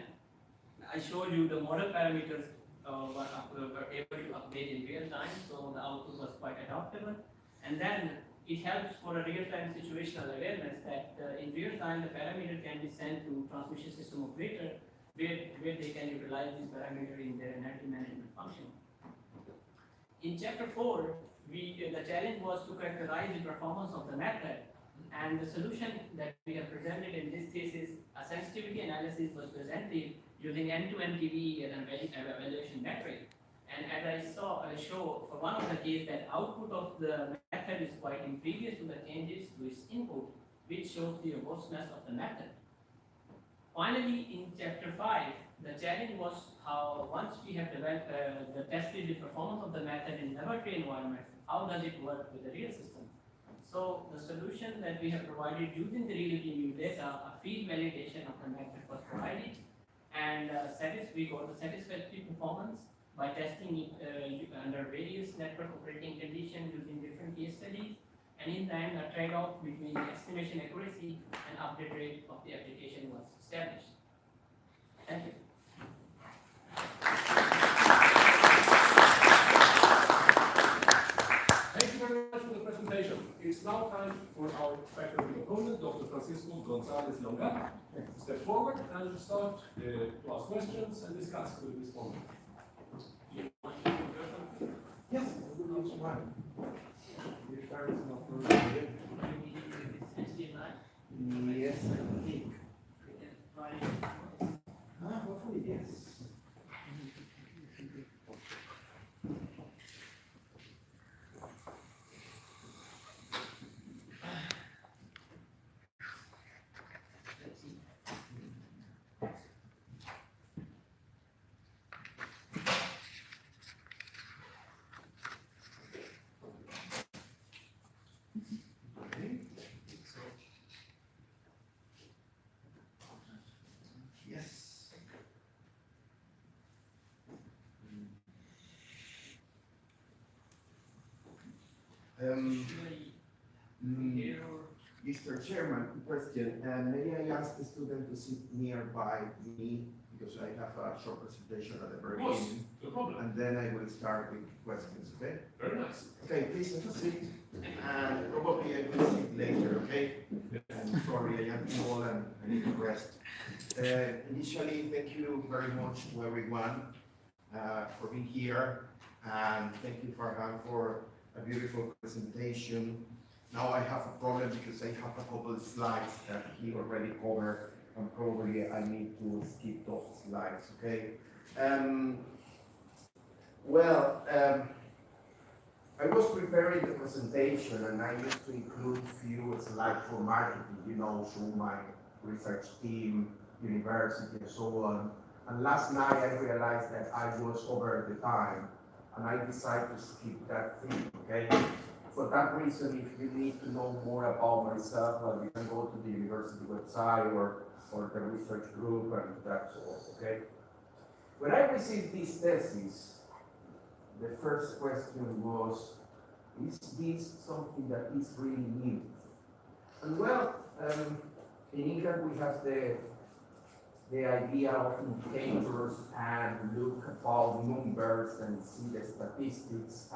I showed you the model parameters were able to update in real time, so the output was quite adaptable. And then it helps for a real-time situational awareness that in real time the parameter can be sent to transmission system operator where they can utilize this parameter in their energy management function. In chapter 4, the challenge was to characterize the performance of the method, and the solution that we have presented in this thesis, a sensitivity analysis was presented using end-to-end TVE and evaluation metric. And as I show for one of the cases that output of the method is quite impervious to the changes to its input, which shows the robustness of the method. Finally, in chapter 5, the challenge was how once we have developed tested the performance of the method in laboratory environment, how does it work with the real system? So the solution that we have provided using the real PMU data, a field validation of the method was provided, and we got the satisfactory performance by testing it under various network operating conditions using different case studies, and in the end a trade-off between estimation accuracy and update rate of the application was established. Thank you. Thank you very much for the presentation. It's now time for our faculty opponent, Dr. Francisco Gonzalez Longa, to step forward and start to ask questions and discuss with this moment. Yes, one. HDMI. Yes, I think. We can try it. Hopefully, yes. Let's see. Yes. Um, Here or Mr. Chairman, question. Maybe I ask the student to sit nearby me because I have a short presentation at the Of very course, beginning. no problem. And then I will start with questions, okay? Very nice. Okay, please have a seat. And probably I will sit later, okay? I'm sorry, I am small and I need to rest. Initially, thank you very much to everyone for being here. And thank you, Farhan, for a beautiful presentation. Now I have a problem because I have a couple of slides that he already covered, and probably I need to skip those slides, okay? Well, I was preparing the presentation and I used to include few slides for marketing, you know, show my research team, university and so on. And last night I realized that I was over the time and I decided to skip that thing, okay? For that reason, if you need to know more about myself, well, you can go to the university website or the research group and that's all, okay? When I received this thesis, the first question was, is this something that is really new? And well, in England we have the idea of indicators and look about numbers and see the statistics.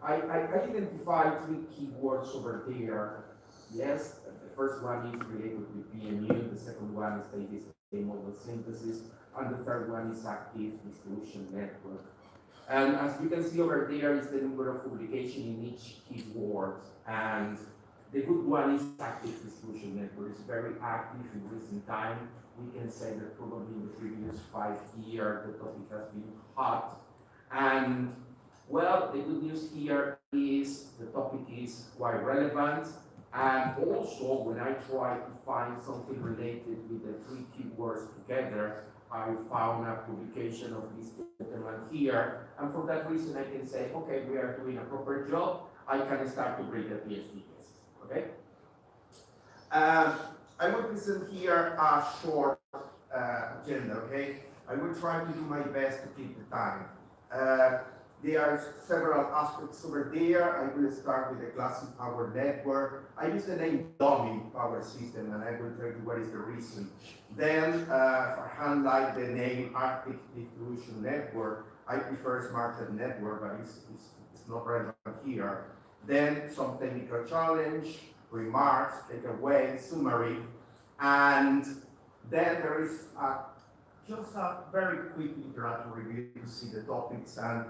I identified three keywords over there. Yes, the first one is related with BMU, the second one is data model synthesis, and the third one is active distribution network. And as you can see over there is the number of publication in each keyword. And the good one is active distribution network. It's very active in recent time. We can say that probably in the previous 5 years, the topic has been hot. And well, the good news here is the topic is quite relevant. And also, when I try to find something related with the three keywords together, I found a publication of this gentleman here. And for that reason, I can say, okay, we are doing a proper job. I can start to grade the PhD test, okay? I will present here a short agenda, okay? I will try to do my best to keep the time. There are several aspects over there. I will start with the classic power network. I use the name dummy power system, and I will tell you what is the reason. Then, Farhan liked the name active distribution network. I prefer smarter network, but it's not relevant here. Then, some technical challenge, remarks, takeaway, summary, and then there is just a very quick interactive review to see the topics and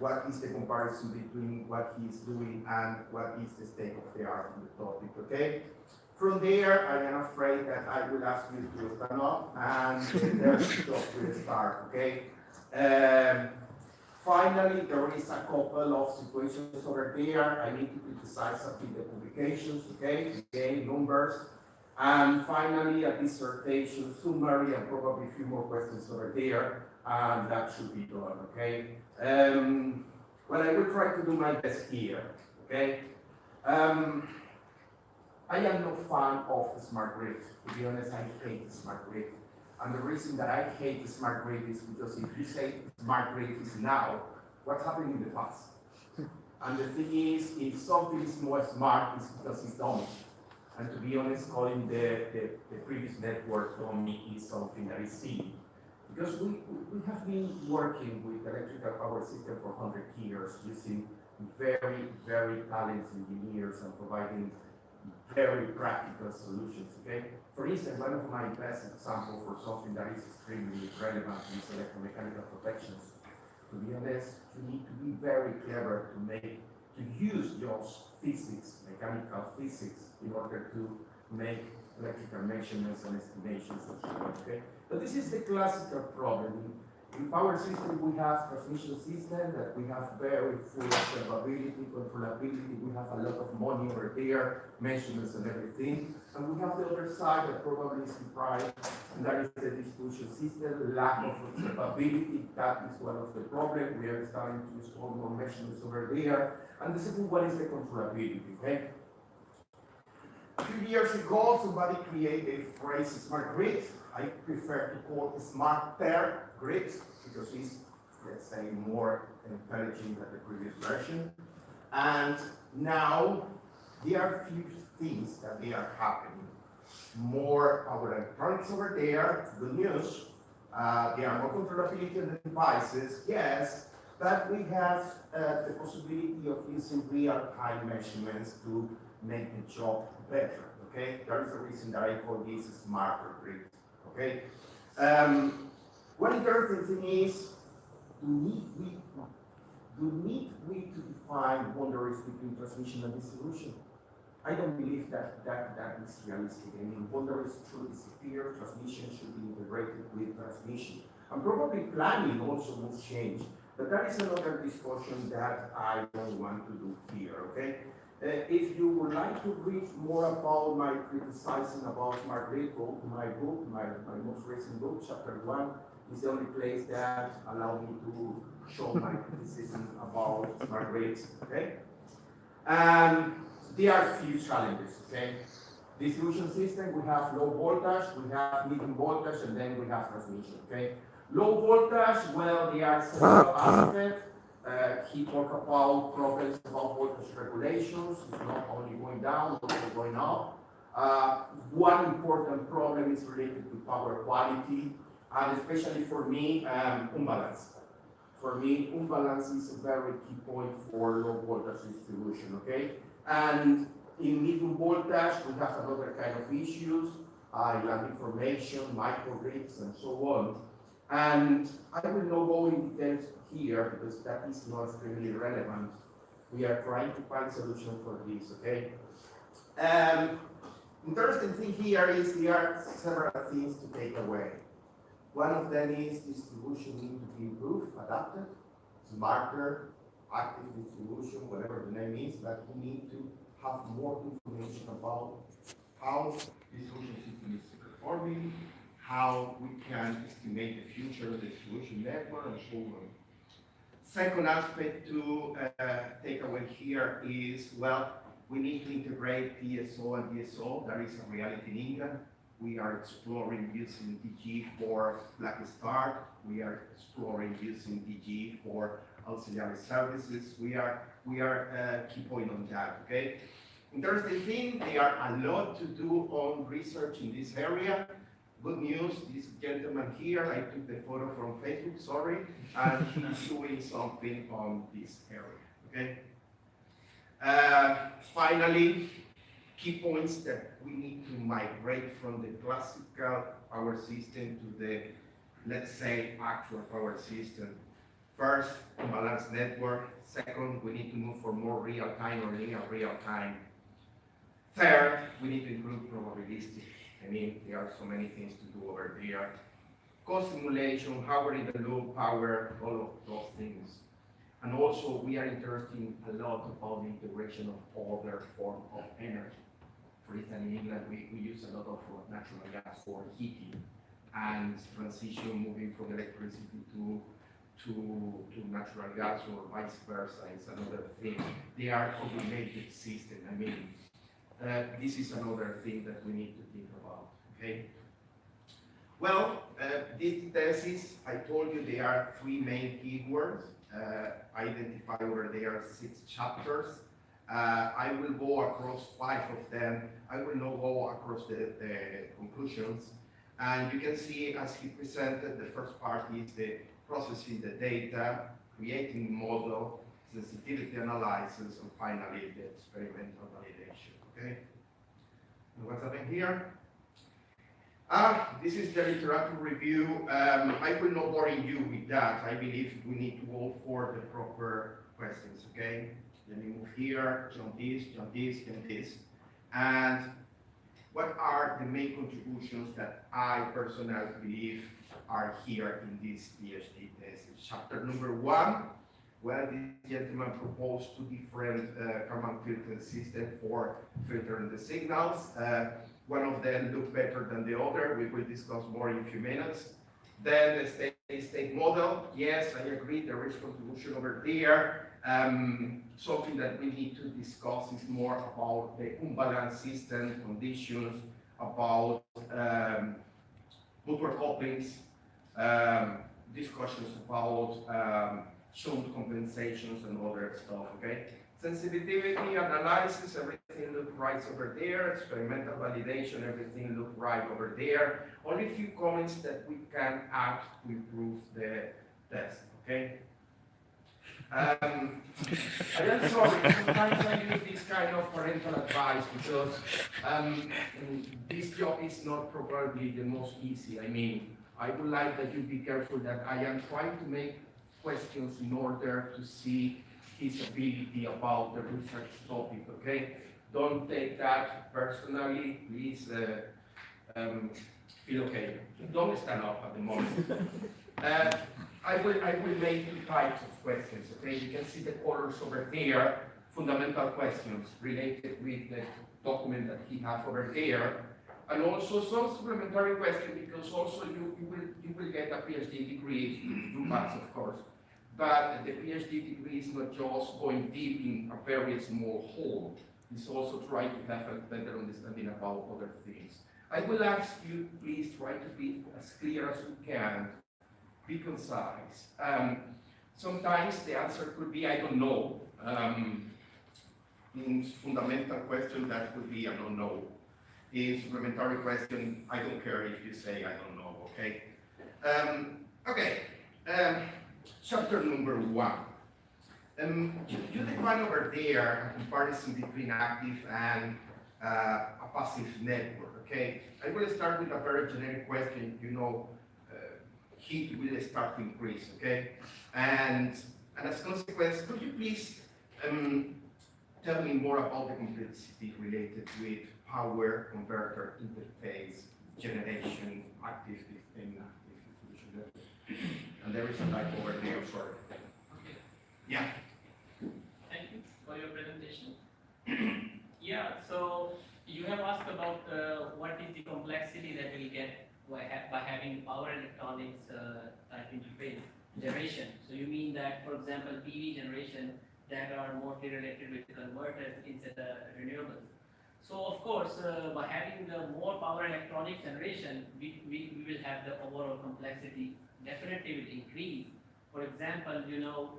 what is the comparison between what he's doing and what is the state of the art in the topic, okay? From there, I am afraid that I will ask you to stand up and there's the talk will start, okay? Finally, there is a couple of situations over there. I need to criticize something the publications, okay, numbers. And finally, a dissertation summary and probably a few more questions over there, and that should be done, okay? Well, I will try to do my best here, okay? I am no fan of the smart grid. To be honest, I hate the smart grid. And the reason that I hate the smart grid is because if you say smart grid is now, what happened in the past? And the thing is, if something is more smart, it's because it's dummy. And to be honest, calling the previous network dummy is something that is silly. Because we have been working with electrical power system for 100 years, using very, very talented engineers and providing very practical solutions, okay? For instance, one of my best examples for something that is extremely relevant is electromechanical protections. To be honest, you need to be very clever to make to use just physics, mechanical physics, in order to make electrical measurements and estimations and so on, okay? But this is the classical problem. In power system, we have transmission system that we have very full observability, controllability, we have a lot of money over there, measurements and everything. And we have the other side that probably is deprived, and that is the distribution system, lack of observability, that is one of the problems. We are starting to install more measurements over there. And the second one is the controllability, okay? A few years ago, somebody created a phrase, smart grid. I prefer to call it smarter grid because it's, let's say, more intelligent than the previous version. And now there are few things that they are happening. More our electronics over there, good news. There are more controllability on the devices, yes, but we have the possibility of using real-time measurements to make the job better, okay? That is the reason that I call this smarter grid, okay? One interesting thing is, do need we to define boundaries between transmission and distribution? I don't believe that is realistic. I mean, boundaries should disappear, transmission should be integrated with transmission. And probably planning also must change. But that is another discussion that I don't want to do here, okay? If you would like to read more about my criticizing about smart grid, go to my book, my most recent book, chapter 1, is the only place that allowed me to show my criticism about smart grids, okay? There are few challenges, okay? Distribution system, we have low voltage, we have medium voltage, and then we have transmission, okay? Low voltage, well, there are several aspects. He talked about problems about voltage regulations. It's not only going down, but also going up. One important problem is related to power quality, and especially for me, imbalance. For me, imbalance is a very key point for low voltage distribution, okay? And in medium voltage, we have another kind of issues, land information, microgrids, and so on. And I will not go in details here because that is not extremely relevant. We are trying to find solution for this, okay? Interesting thing here is there are several things to take away. One of them is distribution need to be improved, adapted, smarter, active distribution, whatever the name is, but we need to have more information about how distribution system is performing, how we can estimate the future of the distribution network, and so on. Second aspect to take away here is, well, we need to integrate DSO and DSO. That is a reality in England. We are exploring using DG for Black Start. We are exploring using DG for auxiliary services. We are key point on that, okay? Interesting thing, there are a lot to do on research in this area. Good news, this gentleman here, I took the photo from Facebook, sorry, and he's doing something on this area, okay? Finally, key points that we need to migrate from the classical power system to the, let's say, actual power system. First, balanced network. Second, we need to move for more real-time or near real-time. Third, we need to improve probabilistic. I mean, there are so many things to do over there. Cost simulation, power in the low power, all of those things. And also, we are interested a lot about the integration of other forms of energy. For instance, in England, we use a lot of natural gas for heating and transition moving from electricity to natural gas or vice versa is another thing. They are combinated systems. I mean, this is another thing that we need to think about, okay? Well, this thesis, I told you there are three main keywords. Identify over there 6 chapters. I will go across 5 of them. I will not go across the conclusions. And you can see, as he presented, the first part is the processing the data, creating model, sensitivity analysis, and finally the experimental validation, okay? And what's happening here? This is the literature review. I will not bore you with that. I believe we need to go for the proper questions, okay? let me move here, jump this, jump this, jump this. And what are the main contributions that I personally believe are here in this PhD thesis? Chapter number 1, well, this gentleman proposed two different Kalman filter systems for filtering the signals. One of them looked better than the other. We will discuss more in a few minutes. Then the steady-state model. Yes, I agree, there is contribution over there. Something that we need to discuss is more about the unbalanced system conditions, about mutual couplings, discussions about shunt compensations and other stuff, okay? Sensitivity analysis, everything looked right over there. Experimental validation, everything looked right over there. Only a few comments that we can add to improve the test, okay? I am sorry, sometimes I use this kind of parental advice because this job is not probably the most easy. I mean, I would like that you be careful that I am trying to make questions in order to see his ability about the research topic, okay? Don't take that personally, please feel okay. Don't stand up at the moment. I will make two types of questions, okay? You can see the colors over there, fundamental questions related with the document that he has over there, and also some supplementary questions because also you will get a PhD degree, you pass of course, but the PhD degree is not just going deep in a very small hole, it's also trying to have a better understanding about other things. I will ask you, please try to be as clear as you can. Be concise. Sometimes the answer could be, I don't know. In fundamental question, that could be, I don't know. In supplementary question, I don't care if you say, I don't know, okay? Chapter number 1. You define over there a comparison between active and a passive network, okay? I will start with a very generic question, you know, heat will start to increase, okay? And as a consequence, could you please tell me more about the complexity related with power converter interface generation, active and inactive diffusion? And there is a type over there, sorry. Okay. Yeah. Thank you for your presentation. Yeah, so you have asked about what is the complexity that we get by having power electronics type interface generation. So you mean that, for example, PV generation that are mostly related with converters instead of renewables. So of course, by having the more power electronics generation, we will have the overall complexity definitely will increase. For example, you know,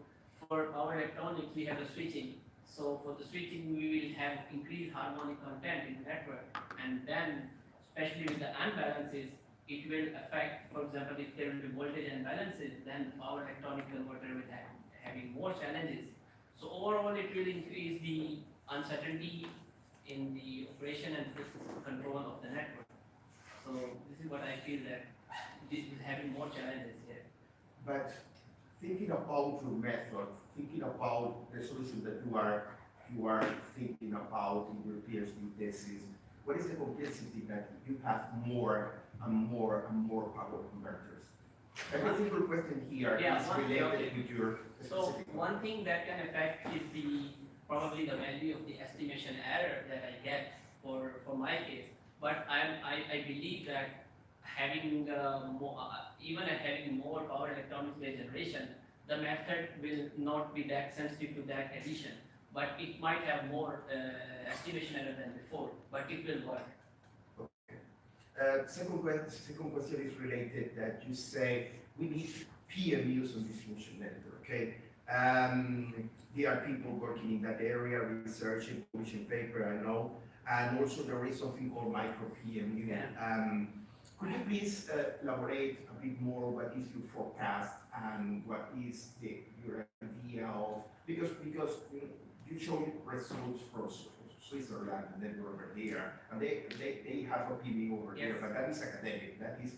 for power electronics, we have the switching. So for the switching, we will have increased harmonic content in the network. And then, especially with the unbalances, it will affect, for example, if there will be voltage imbalances, then our electronic converter will have having more challenges. So overall, it will increase the uncertainty in the operation and control of the network. So this is what I feel that this is having more challenges here. But thinking about your method, thinking about the solution that you are thinking about in your PhD thesis, what is the complexity that you have more and more and more power converters? Every single question here is related with your specific. So one thing that can affect is probably the value of the estimation error that I get for my case. But I believe that having even having more power electronics based generation, the method will not be that sensitive to that addition. But it might have more estimation error than before, but it will work. Second question is related that you say we need PMUs on distribution network, okay? There are people working in that area, researching, publishing paper, I know, and also there is something called micro PMU. Yeah. Could you please elaborate a bit more what is your forecast and what is your idea of, because you showed results from Switzerland and then you're over there, and they have a PV over there, but that is academic. That is,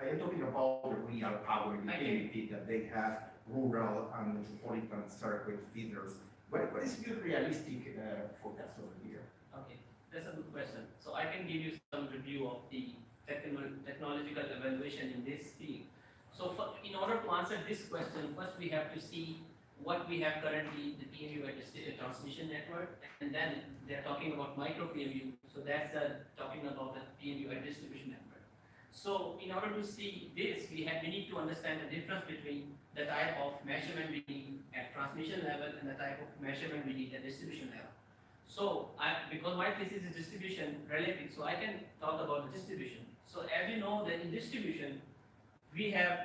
I am talking about the real power utility that they have rural and metropolitan circuit feeders what is your realistic forecast over here? Okay, that's a good question. So I can give you some review of the technological evaluation in this field. So in order to answer this question, first we have to see what we have currently, the PMU at the transmission network, and then they're talking about micro PMU. So that's talking about the PMU at distribution network. So in order to see this, we need to understand the difference between the type of measurement we need at transmission level and the type of measurement we need at distribution level. So because my thesis is distribution related, so I can talk about the distribution. So as you know that in distribution, we have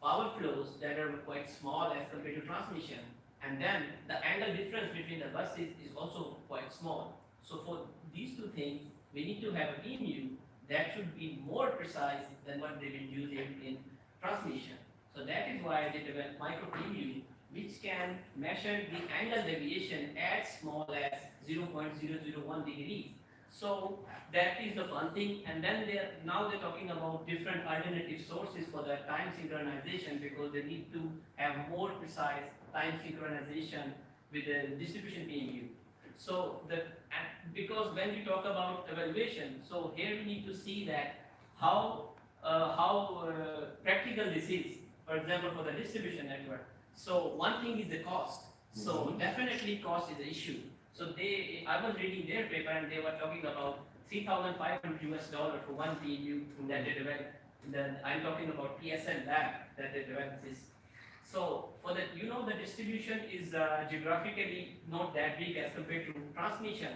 power flows that are quite small as compared to transmission, and then the angle difference between the buses is also quite small. So for these two things, we need to have a PMU that should be more precise than what they've been using in transmission. So that is why they developed micro PMU, which can measure the angle deviation as small as 0.001 degrees. So that is the one thing, and then now they're talking about different alternative sources for the time synchronization because they need to have more precise time synchronization with the distribution PMU. So because when we talk about evaluation, so here we need to see that how practical this is. For example, for the distribution network. So one thing is the cost. So definitely cost is an issue. So I was reading their paper and they were talking about $3,500 for one PMU that they developed. Then I'm talking about PSL lab that they developed this. So for the the distribution is geographically not that big as compared to transmission.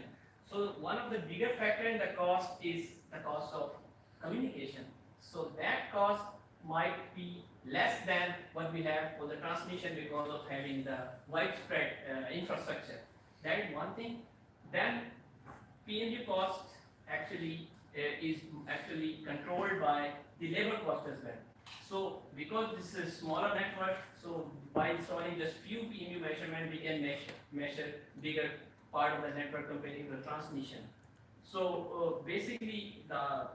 So one of the bigger factor in the cost is the cost of communication. So that cost might be less than what we have for the transmission because of having the widespread infrastructure. That is one thing. Then PMU cost actually is actually controlled by the labor cost as well. So because this is a smaller network, so by installing just few PMU measurement, we can measure bigger part of the network compared to the transmission. So basically, the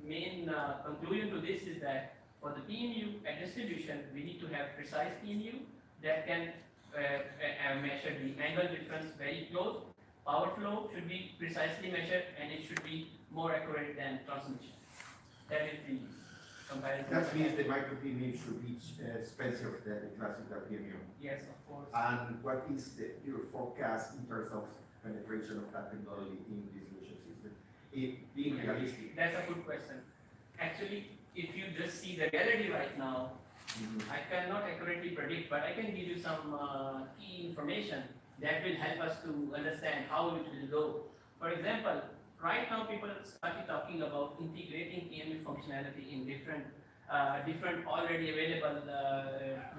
main conclusion to this is that for the PMU at distribution, we need to have precise PMU that can measure the angle difference very close. Power flow should be precisely measured and it should be more accurate than transmission. That is the comparison. That means the micro PMU should be expensive than the classical PMU. Yes, of course. And what is your forecast in terms of penetration of that technology in the distribution system? It being realistic. That's a good question. Actually, if you just see the reality right now, I cannot accurately predict, but I can give you some key information that will help us to understand how it will go. For example, right now people started talking about integrating PMU functionality in different already available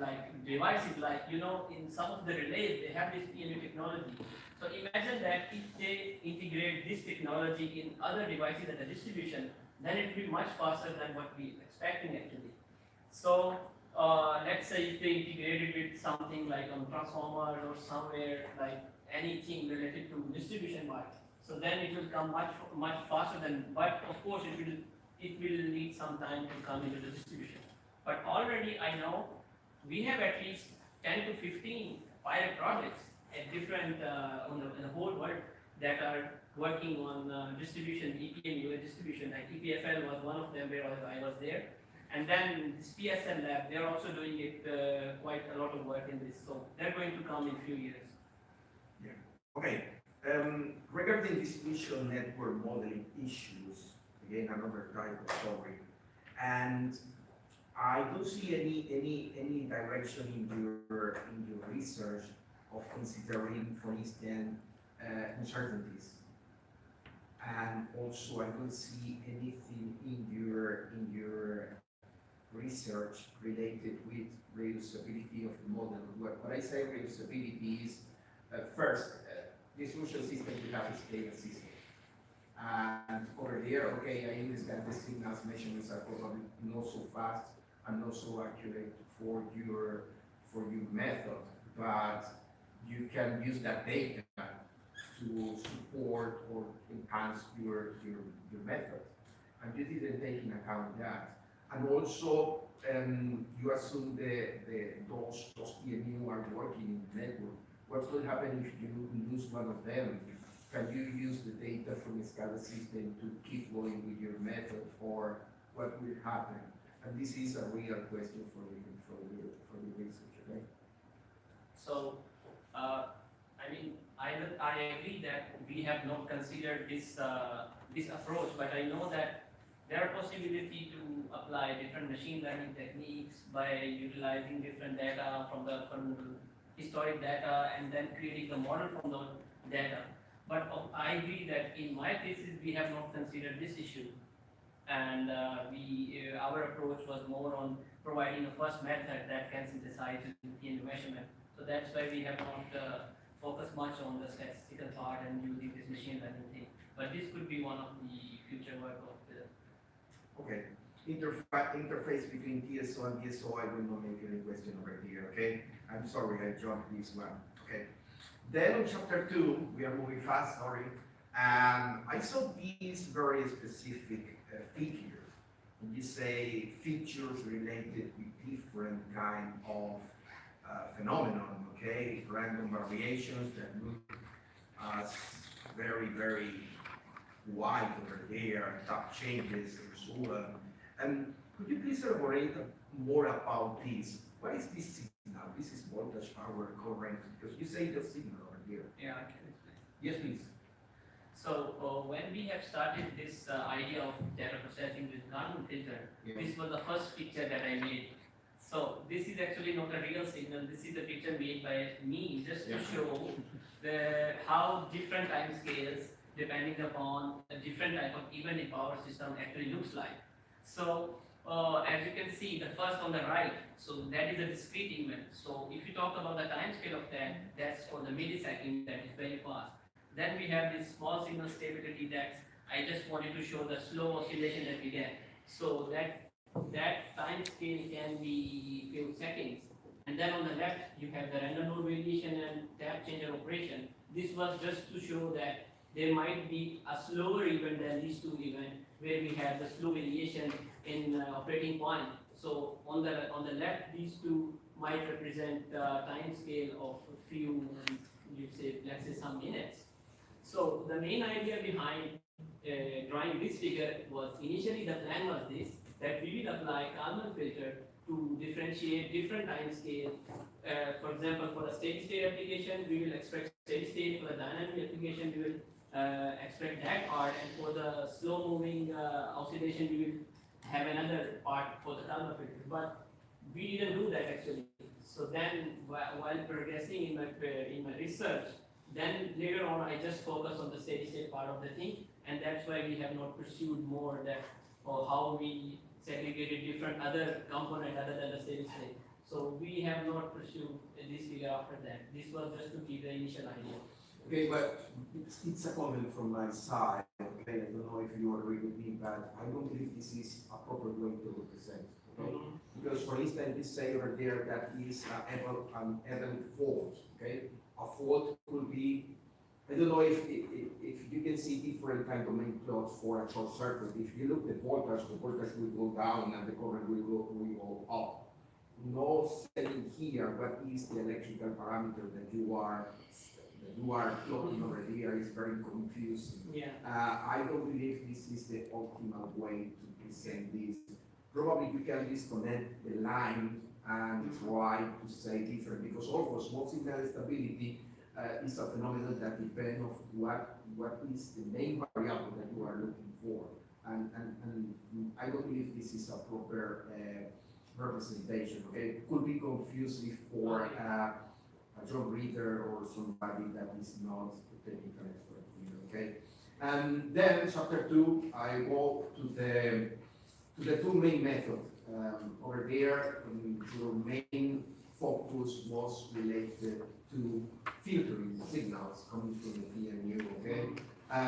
like devices, like in some of the relays they have this PMU technology. So imagine that if they integrate this technology in other devices at the distribution, then it will be much faster than what we expecting actually. So let's say if they integrate it with something like on transformer or somewhere like anything related to distribution wire, so then it will come much faster than. But of course it will need some time to come into the distribution. But already I know we have at least 10 to 15 pilot projects at different in the whole world that are working on distribution, EPMU distribution. Like EPFL was one of them where I was there. And then this PSL lab, they're also doing it quite a lot of work in this. So they're going to come in a few years. Yeah. Okay. Regarding distribution network modeling issues, again another type of story, and I don't see any direction in your research of considering, for instance, uncertainties. And also, I don't see anything in your research related with reusability of the model. What I say reusability is, first, distribution system will have a stable system. And over there, okay, I understand the signals measurements are probably not so fast and not so accurate for your method, but you can use that data to support or enhance your method. And you didn't take in account that. And also, you assume those PMU are working in the network what will happen if you lose one of them? Can you use the data from the SCADA system to keep going with your method, or what will happen? And this is a real question for the research, okay? So, I mean, I agree that we have not considered this approach, but I know that there are possibility to apply different machine learning techniques by utilizing different data from historic data and then creating the model from the data. But I agree that in my thesis we have not considered this issue, and our approach was more on providing a first method that can synthesize in the measurement. So that's why we have not focused much on the statistical part and using this machine learning thing. But this could be one of the future work of the. Okay. Interface between TSO and DSO, I will not make any question over here, okay? I'm sorry, I jumped this one, okay? Then on chapter 2, we are moving fast, sorry. I saw these very specific figures. When you say features related with different kind of phenomenon, okay? Random variations that look as very, very wide over there, top changes, and so on. And could you please elaborate more about this? What is this signal? This is voltage, power, current, because you say the signal over here. Yeah, I can explain. Yes, please. So when we have started this idea of data processing with Kalman filter, Yeah. this was the first picture that I made. So this is actually not a real signal. This is a picture made by me just to Yeah. show how different time scales, depending upon a different type of event in power system, actually looks like. So as you can see, the first on the right, so that is a discrete event. So if you talk about the time scale of that, that's for the millisecond, that is very fast. Then we have this small signal stability that I just wanted to show the slow oscillation that we get. So that time scale can be few seconds. And then on the left, you have the random node variation and tap changer operation. This was just to show that there might be a slower event than these two events, where we have the slow variation in operating point. So on the left, these two might represent time scale of a few, let's say some minutes. So the main idea behind drawing this figure was, initially the plan was this, that we will apply Kalman filter to differentiate different time scale. For example, for a steady state application, we will expect steady state. For a dynamic application, we will extract that part, and for the slow moving oscillation, we will have another part for the Kalman filter. But we didn't do that actually. So then, while progressing in my research, then later on, I just focus on the steady state part of the thing, and that's why we have not pursued more that, or how we segregated different other component other than the steady state. So we have not pursued this figure after that. This was just to give the initial idea. Okay, but it's a comment from my side, okay? I don't know if you agree with me, but I don't believe this is a proper way to represent, okay? Because for instance, you say over there that is an event fault, okay? A fault could be, I don't know if you can see different kind of main plots for a short circuit. If you look at voltage, the voltage will go down and the current will go up. No saying here what is the electrical parameter that you are plotting over here is very confusing. Yeah. I don't believe this is the optimal way to present this. Probably you can disconnect the line and try to say different, because also small signal stability is a phenomenon that depends on what is the main variable that you are looking for. And I don't believe this is a proper representation, okay? It could be confusing for a job reader or somebody that is not a technical expert here, okay? And then chapter 2, I go to the two main methods. Over there, your main focus was related to filtering signals coming from the PMU, okay? I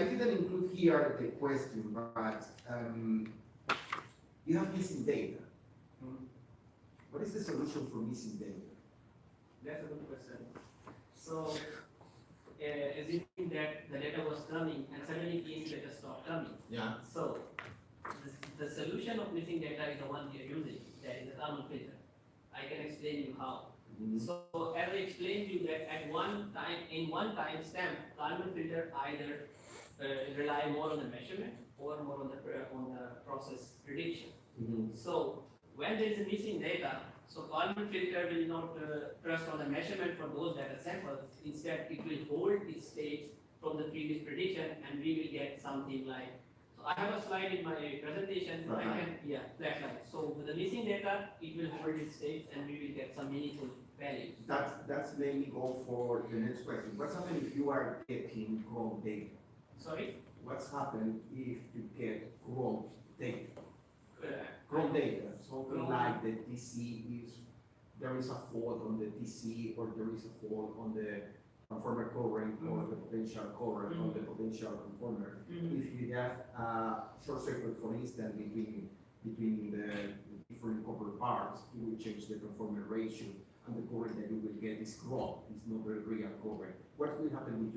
didn't include here the question, but you have missing data. What is the solution for missing data? That's a good question. So, assuming that the data was coming and suddenly data stopped coming. Yeah. So, the solution of missing data is the one we are using, that is the Kalman filter. I can explain you how. So as I explained to you that at one time, in one time stamp, carbon filter either rely more on the measurement or more on the process prediction. So when there is a missing data, so carbon filter will not trust on the measurement for those data samples. Instead, it will hold its states from the previous prediction, and we will get something like. So I have a slide in my presentation. I can, yeah, flat line. So with the missing data, it will hold its states, and we will get some meaningful values. That's maybe go for the next question. What's happening if you are getting wrong data? Sorry. What's happened if you get wrong data? Uh, Wrong data, something Wrong. like the DC is, there is a fault on the DC or there is a fault on the conformer current or the potential current on the potential conformer. If you have a short circuit, for instance, between the different copper parts, you will change the conformer ratio and the current that you will get is wrong, it's not a real current. What will happen with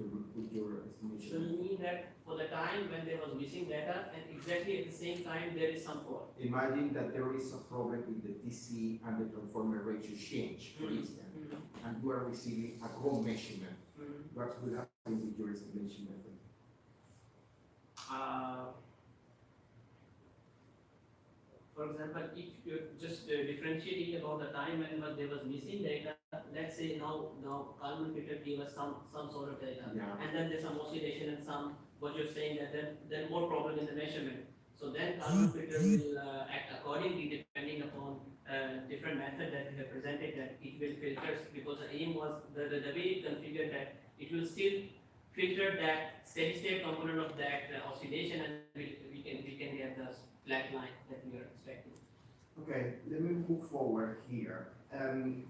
your So estimation? you mean that for the time when there was missing data, and exactly at the same time there is some fault. Imagine that there is a problem with the DC and the conformer ratio change, for instance, and you are receiving a wrong measurement. What will happen with your estimation method? For example, if you're just differentiating about the time when there was missing data, let's say now Kalman filter gave us some sort of data, Yeah. and then there's some oscillation and some what you're saying that then more problem in the measurement. So then Kalman filter will act accordingly depending upon different method that we have presented that it will filter because the aim was the way it configured that it will still filter that steady state component of that oscillation and we can get the flat line that we are expecting. Okay, let me move forward here.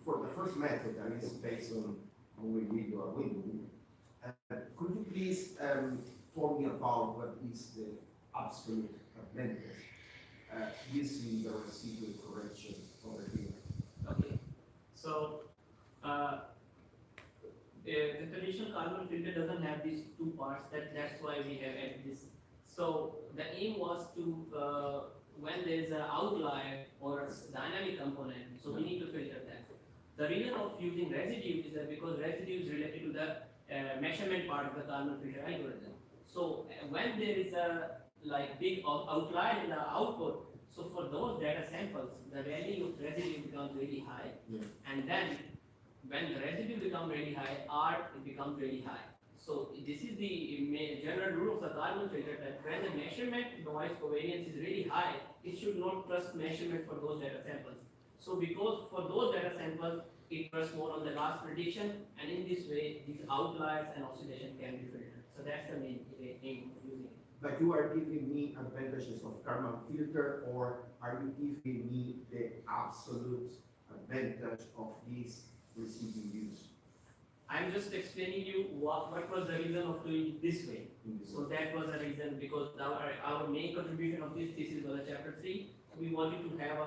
For the first method that is based on window or window, could you please tell me about what is the absolute advantage using the residual correction over here? Okay, so the traditional carbon filter doesn't have these two parts. That's why we have added this. So the aim was to when there is an outlier or a dynamic component, so we need to filter that. The reason of using residue is that because residue is related to the measurement part of the carbon filter algorithm. So when there is a like big outlier in the output, so for those data samples, the value of residue becomes really high, and then when the residue becomes really high, R becomes really high. So this is the general rule of the carbon filter that when the measurement noise covariance is really high, it should not trust measurement for those data samples. So because for those data samples, it trusts more on the last prediction, and in this way, these outliers and oscillation can be filtered. So that's the main aim of using it. But you are giving me advantages of Karman filter, or are you giving me the absolute advantage of this receiving use? I'm just explaining you what was the reason of doing it this way. So that was the reason because our main contribution of this thesis was a chapter 3. We wanted to have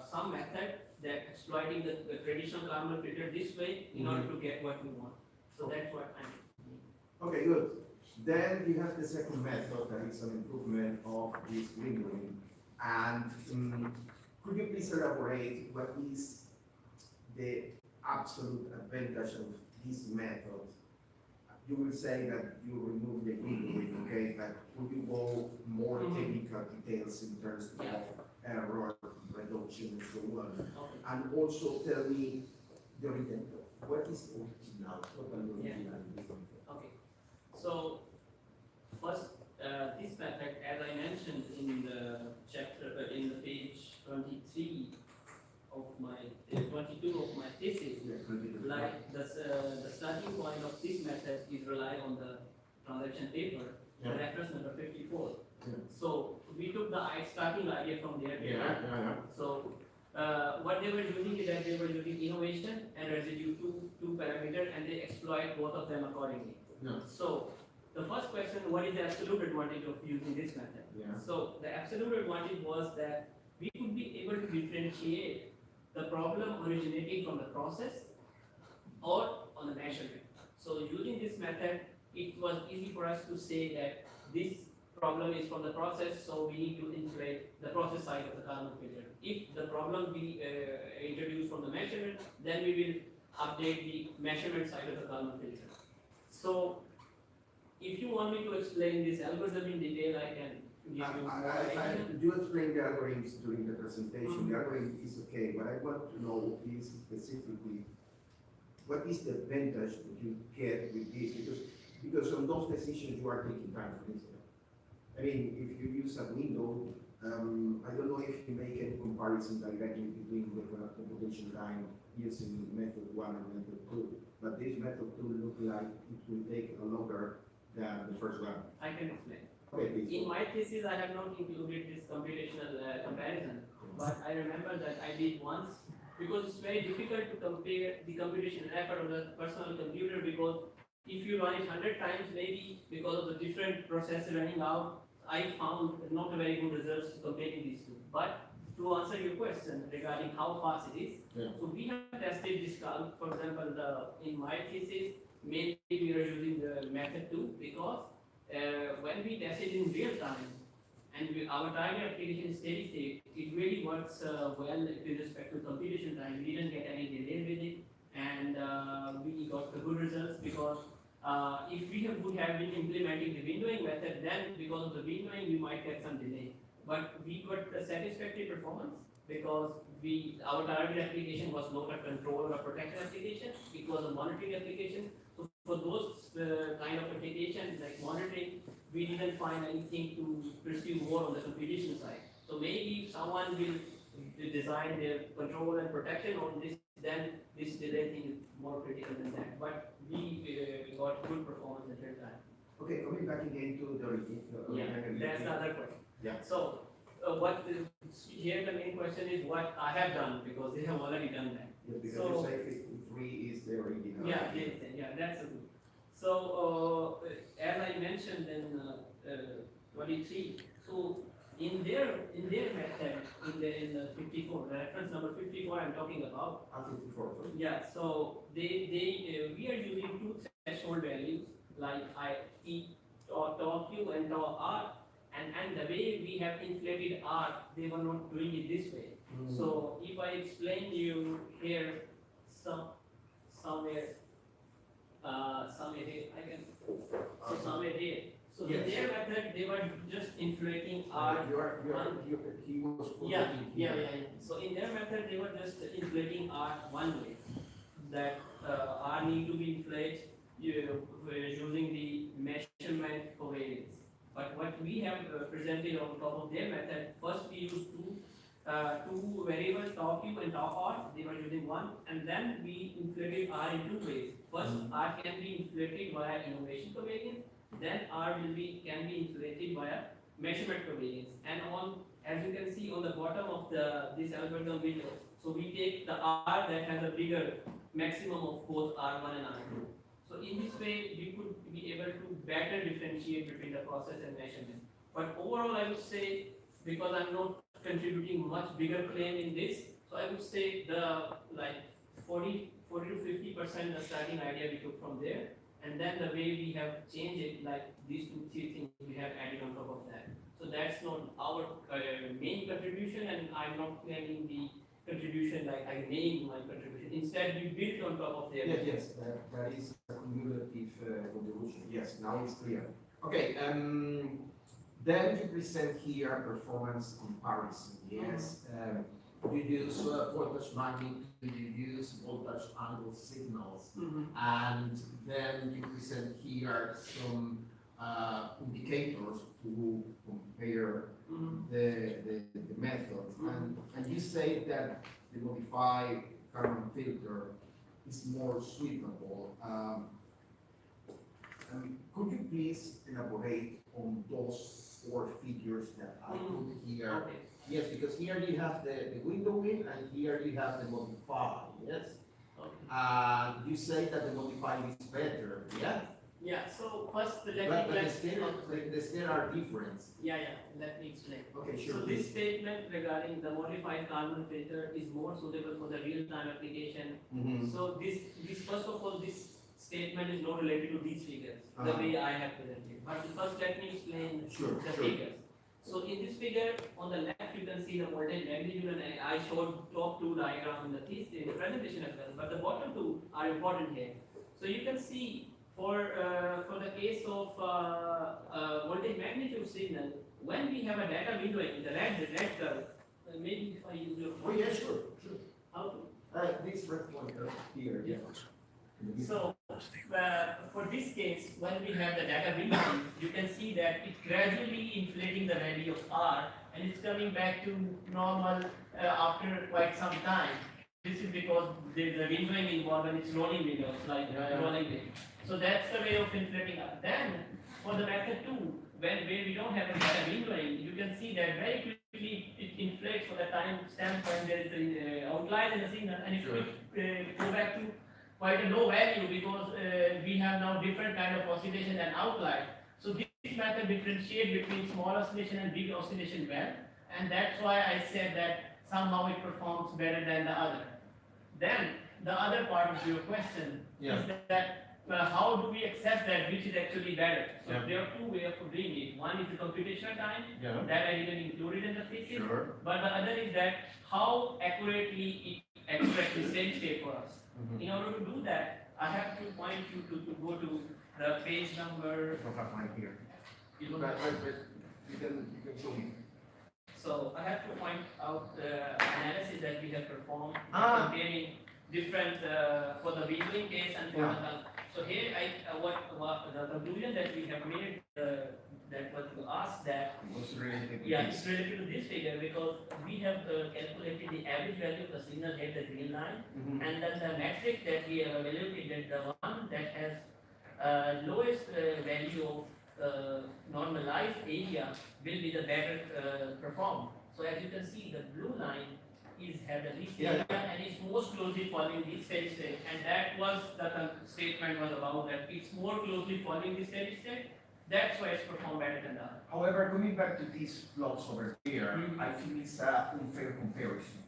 some method that exploiting the traditional Kalman filter this way in order to get what we want. So that's what I'm. Okay, good. Then you have the second method that is an improvement of this windowing. And could you please elaborate what is the absolute advantage of this method? You will say that you remove the windowing, okay, but could you go more technical details in terms of error reduction and so on? Okay. And also tell me the original, what is original, total original? Okay. So first, this method, as I mentioned in the chapter, in the page 23 of my 22 of my thesis, like the starting point of this method is rely on the transaction paper, the reference number 54. So we took the starting idea from there. So what they were using is that they were using innovation and residue two parameters, and they exploit both of them accordingly. So the first question, what is the absolute advantage of using this method? So the absolute advantage was that we could be able to differentiate the problem originating from the process or on the measurement. So using this method, it was easy for us to say that this problem is from the process, so we need to integrate the process side of the Kalman filter. If the problem we introduce from the measurement, then we will update the measurement side of the Kalman filter. So if you want me to explain this algorithm in detail, I can give you more idea. You explained the algorithms during the presentation. The algorithm is okay. What I want to know is specifically what is the advantage that you get with this? Because on those decisions you are taking time, for instance. I mean, if you use a window, I don't know if you make any comparison directly between the computation time using method 1 and method 2, but this method 2 look like it will take longer than the first one. I can explain. Okay, please. In my thesis, I have not included this computational comparison, but I remember that I did once because it's very difficult to compare the computation effort of the personal computer because if you run it 100 times, maybe because of the different process running out, I found not a very good results comparing these two. But to answer your question regarding how fast it is, so we have tested this calc. For example, in my thesis, mainly we are using the method 2 because when we test it in real time and our target application is steady state, it really works well with respect to computation time. We didn't get any delay with it, and we got the good results because if we would have been implementing the windowing method, then because of the windowing, we might get some delay. But we got a satisfactory performance because our target application was not a control or a protection application, it was a monitoring application. So for those kind of applications like monitoring, we didn't find anything to pursue more on the computation side. So maybe if someone will design their control and protection on this, then this delay thing is more critical than that. But we got good performance at that time. Okay, coming back again to the Yeah, that's the other question. Yeah. So here the main question is what I have done because they have already done that. Yeah, because So- you say 53 is the original. Yeah, that's a good. So as I mentioned in 23, so in their method in the 54, the reference number 54 I'm talking about. 54. Sorry. Yeah, so we are using two threshold values like tau q and tau r, and the way we have inflated r, they were not doing it this way. So if I explain you here somewhere here, I can somewhere here. So Yes. in their method, they were just inflating r. He was Yeah. here. So in their method, they were just inflating R one way. That R need to be inflated using the measurement covariance. But what we have presented on top of their method, first we used two variables, tau q and tau r. They were using one, and then we inflated R in two ways. First, R can be inflated via innovation covariance. Then R can be inflated via measurement covariance. And as you can see on the bottom of this algorithm window, so we take the R that has a bigger maximum of both R1 and R2. So in this way, we could be able to better differentiate between the process and measurement. But overall, I would say, because I'm not contributing much bigger claim in this, so I would say the like 40 to 50% the starting idea we took from there. And then the way we have changed it, like these three things we have added on top of that. So that's not our main contribution, and I'm not claiming the contribution like I named my contribution. Instead, we built on top of their. Yes, that is a cumulative contribution. Yes, now it's clear. Okay, then you present here performance comparison. Yes, you use voltage magnitude, you use voltage angle signals, and then you present here some indicators to compare the methods. And you say that the modified Kalman filter is more suitable. Could you please elaborate on those 4 figures that I put here? Okay. Yes, because here you have the windowing and here you have the modify, yes? Okay. You say that the modify is better, yeah? Yeah. So first, But there are different. Yeah. Let me explain. Okay, sure. So this statement regarding the modified Kalman filter is more suitable for the real-time application. Mhm. So this first of all, this statement is not related to these figures, the Uh-huh. way I have presented. But first, let me explain Sure, the sure. figures. So in this figure, on the left, you can see the voltage magnitude, and I showed top two diagram in the presentation as well, but the bottom two are important here. So you can see for the case of voltage magnitude signal, when we have a data windowing, the red curve, maybe if I use your Oh, yeah, sure, sure. how to This red pointer here, yeah. so, for this case, when we have the data windowing, you can see that it's gradually inflating the value of R, and it's coming back to normal after quite some time. This is because there's a windowing involved and it's rolling windows, like rolling window. So that's the way of inflating R. Then, for the method 2, where we don't have a data windowing, you can see that very quickly it inflates for the time stamp when there is an outlier in the signal, and it will go back to quite a low value because we have now different kind of oscillation and outlier. So this method differentiates between small oscillation and big oscillation well, and that's why I said that somehow it performs better than the other. Then the other part of your question is that how do we access that which is actually better? So there are two ways of doing it. One is the computational time that I didn't include it in the thesis, but the other is that how accurately it extracts the same state for us. In order to do that, I have to point you to go to the page number. I don't have mine here. You know, But you can show me. so I have to point out the analysis that we have performed comparing different for the windowing case and for the. So here what the conclusion that we have made that what you asked that. What's related? It's related to this figure because we have calculated the average value of the signal at the green line, and then the metric that we have evaluated, the one that has lowest value of normalized area will be the better performed. So as you can see, the blue line have the least area and is most closely following this steady state, and that was the statement was about that it's more closely following this steady state. That's why it's performed better than the other. However, coming back to these plots over here, I feel it's an unfair comparison.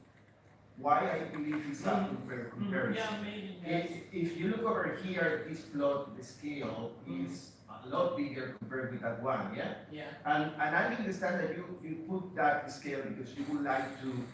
Why I believe it's an unfair comparison? Yeah, maybe. Yes. If you look over here, this plot, the scale is a lot bigger compared with that one, yeah? Yeah. And I understand that you put that scale because you would like to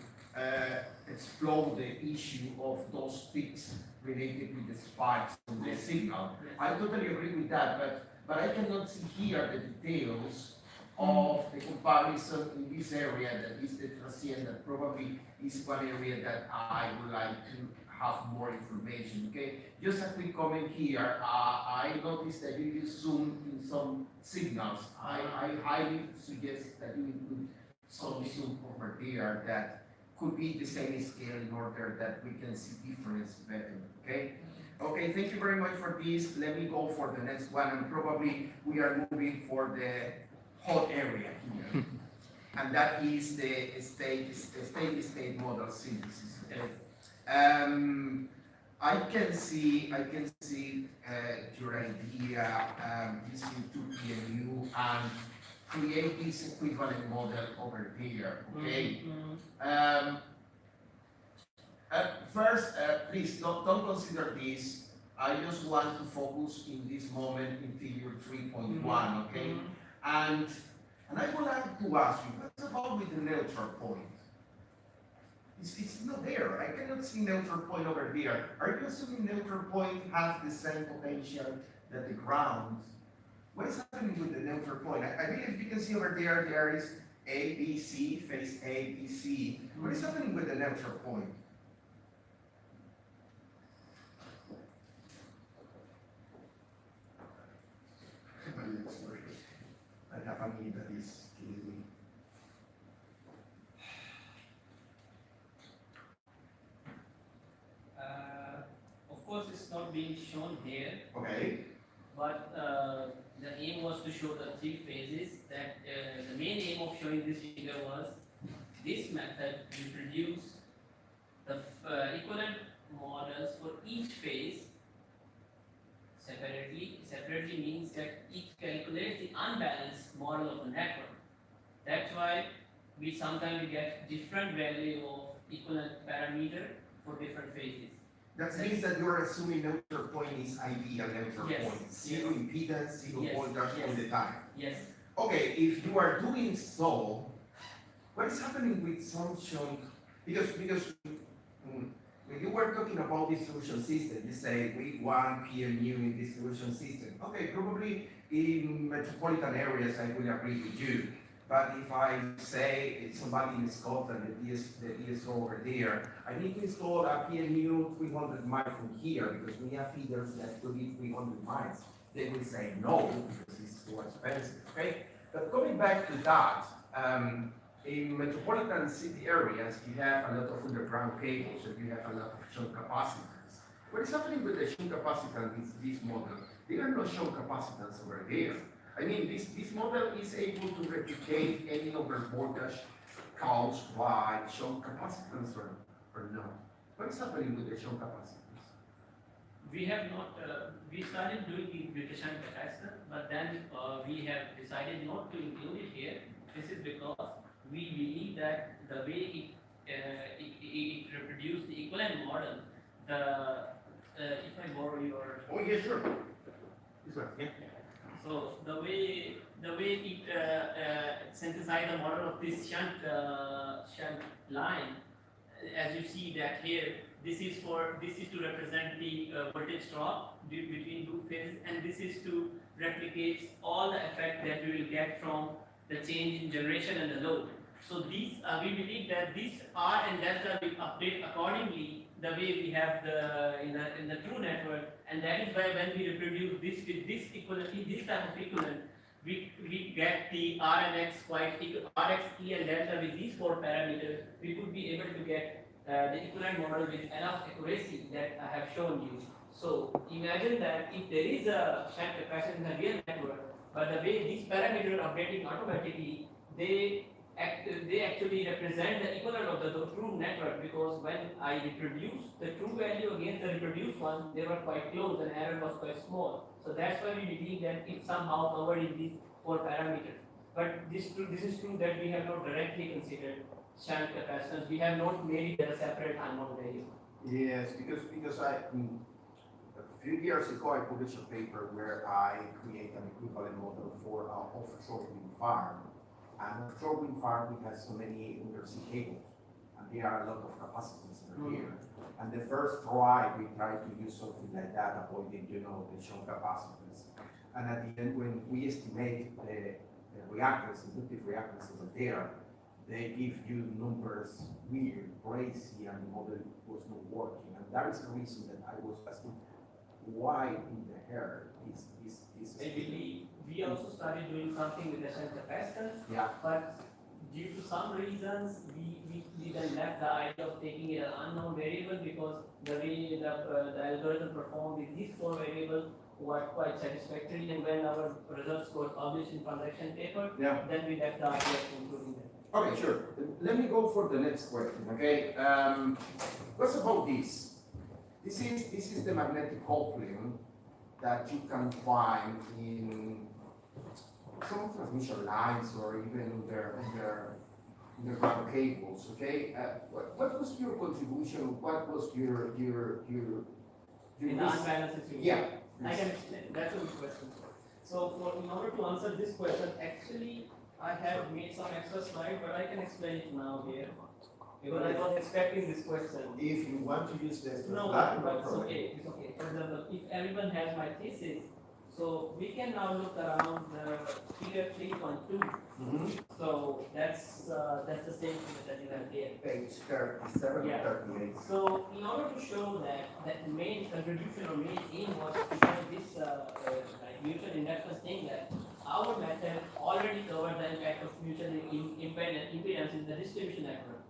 explore the issue of those peaks related with the spikes in the signal. I totally agree with that, but I cannot see here the details of the comparison in this area that is the transient, that probably is one area that I would like to have more information, okay? Just a quick comment here, I noticed that you use zoom in some signals. I highly suggest that you include some zoom over there that could be the same scale in order that we can see difference better, okay? Okay, thank you very much for this. Let me go for the next one, and probably we are moving for the hot area here. And that is the state model synthesis, okay? I can see your idea using 2PNU and create this equivalent model over here, okay? First, please don't consider this. I just want to focus in this moment in figure 3.1, okay? And I would like to ask you, what's about with the neutral point? It's not there. I cannot see neutral point over there. Are you assuming neutral point has the same potential that the ground? What is happening with the neutral point? I believe you can see over there, there is A, B, C, phase A, B, C. What is happening with the neutral point? I have a minute that is killing me. Of course, it's not being shown here, Okay. but the aim was to show the three phases. That the main aim of showing this figure was this method will produce the equivalent models for each phase separately. Separately means that it calculates the unbalanced model of the network. That's why we sometimes get different value of equivalent parameter for different phases. That means that you are assuming neutral point is ideal neutral Yes. point. Zero impedance, zero Yes. voltage all the time. Yes. Okay, if you are doing so, what is happening with some chunk? Because when you were talking about distribution system, you say we want PMU in distribution system. Okay, probably in metropolitan areas I will agree with you. But if I say it's somebody in Scotland, the DSO over there, I need to install a PMU 300 miles from here because we have feeders that could be 300 miles. They will say no because it's too expensive. Okay, but coming back to that, in metropolitan city areas, you have a lot of underground cables and you have a lot of shunt capacitors. What is happening with the shunt capacitance is this model. There are no shunt capacitance over there. I mean, this model is able to replicate any overvoltage caused by shunt capacitance or not. What is happening with the shunt capacitance? We have not, we started doing the mutation capacitor, but then we have decided not to include it here. This is because we believe that the way it reproduced the equivalent model, if I borrow your. Oh, yeah, sure. This one, yeah. So the way it synthesized the model of this shunt line, as you see that here, this is to represent the voltage drop between two phases, and this is to replicate all the effect that we will get from the change in generation and the load. So these, we believe that this R and delta will update accordingly the way we have in the true network, and that is why when we reproduce this with this equality, this type of equivalent, we get the R and X quite equal, Rx, E and delta with these four parameters, we could be able to get the equivalent model with enough accuracy that I have shown you. So imagine that if there is a shunt capacitor in the real network, but the way these parameters are updating automatically, they actually represent the equivalent of the true network, because when I reproduce the true value against the reproduced one, they were quite close and error was quite small. So that's why we believe that it's somehow covered in these four parameters. But this is true that we have not directly considered shunt capacitance. We have not made it as a separate unknown variable. Yes, because a few years ago I published a paper where I create an equivalent model for an offshore wind farm. And offshore wind farm has so many undersea cables, and there are a lot of capacities in here. And the first try, we tried to use something like that, avoiding, the shunt capacitance. And at the end, when we estimate the reactors, inductive reactors over there, they give you numbers weird, crazy, and the model was not working. And that is the reason that I was asking, why in the hair is Maybe we also started doing something with the shunt capacitance, yeah. but due to some reasons, we then left the idea of taking it an unknown variable, because the way the algorithm performed with these four variables were quite satisfactory, and when our results got published in transaction paper, Yeah. then we left the idea of including them. Okay, sure. Let me go for the next question, okay? What's about this? This is the magnetic coupling that you can find in some transmission lines or even underground cables, okay? What was your contribution? What was your In the unbalanced situation. Yeah. I can explain. That's a good question. So in order to answer this question, actually, I have made some extra slide, but I can explain it now here. Because I was expecting this question. If you want to use this, No, but it's okay. It's okay. For example, if everyone has my thesis, so we can now look around the figure 3.2. So that's the same thing that you have there. Page 37 Yeah. 38. So in order to show that the main contribution or main aim was to show this like mutual inductance thing, that our method already covered the impact of mutual impedance in the distribution network.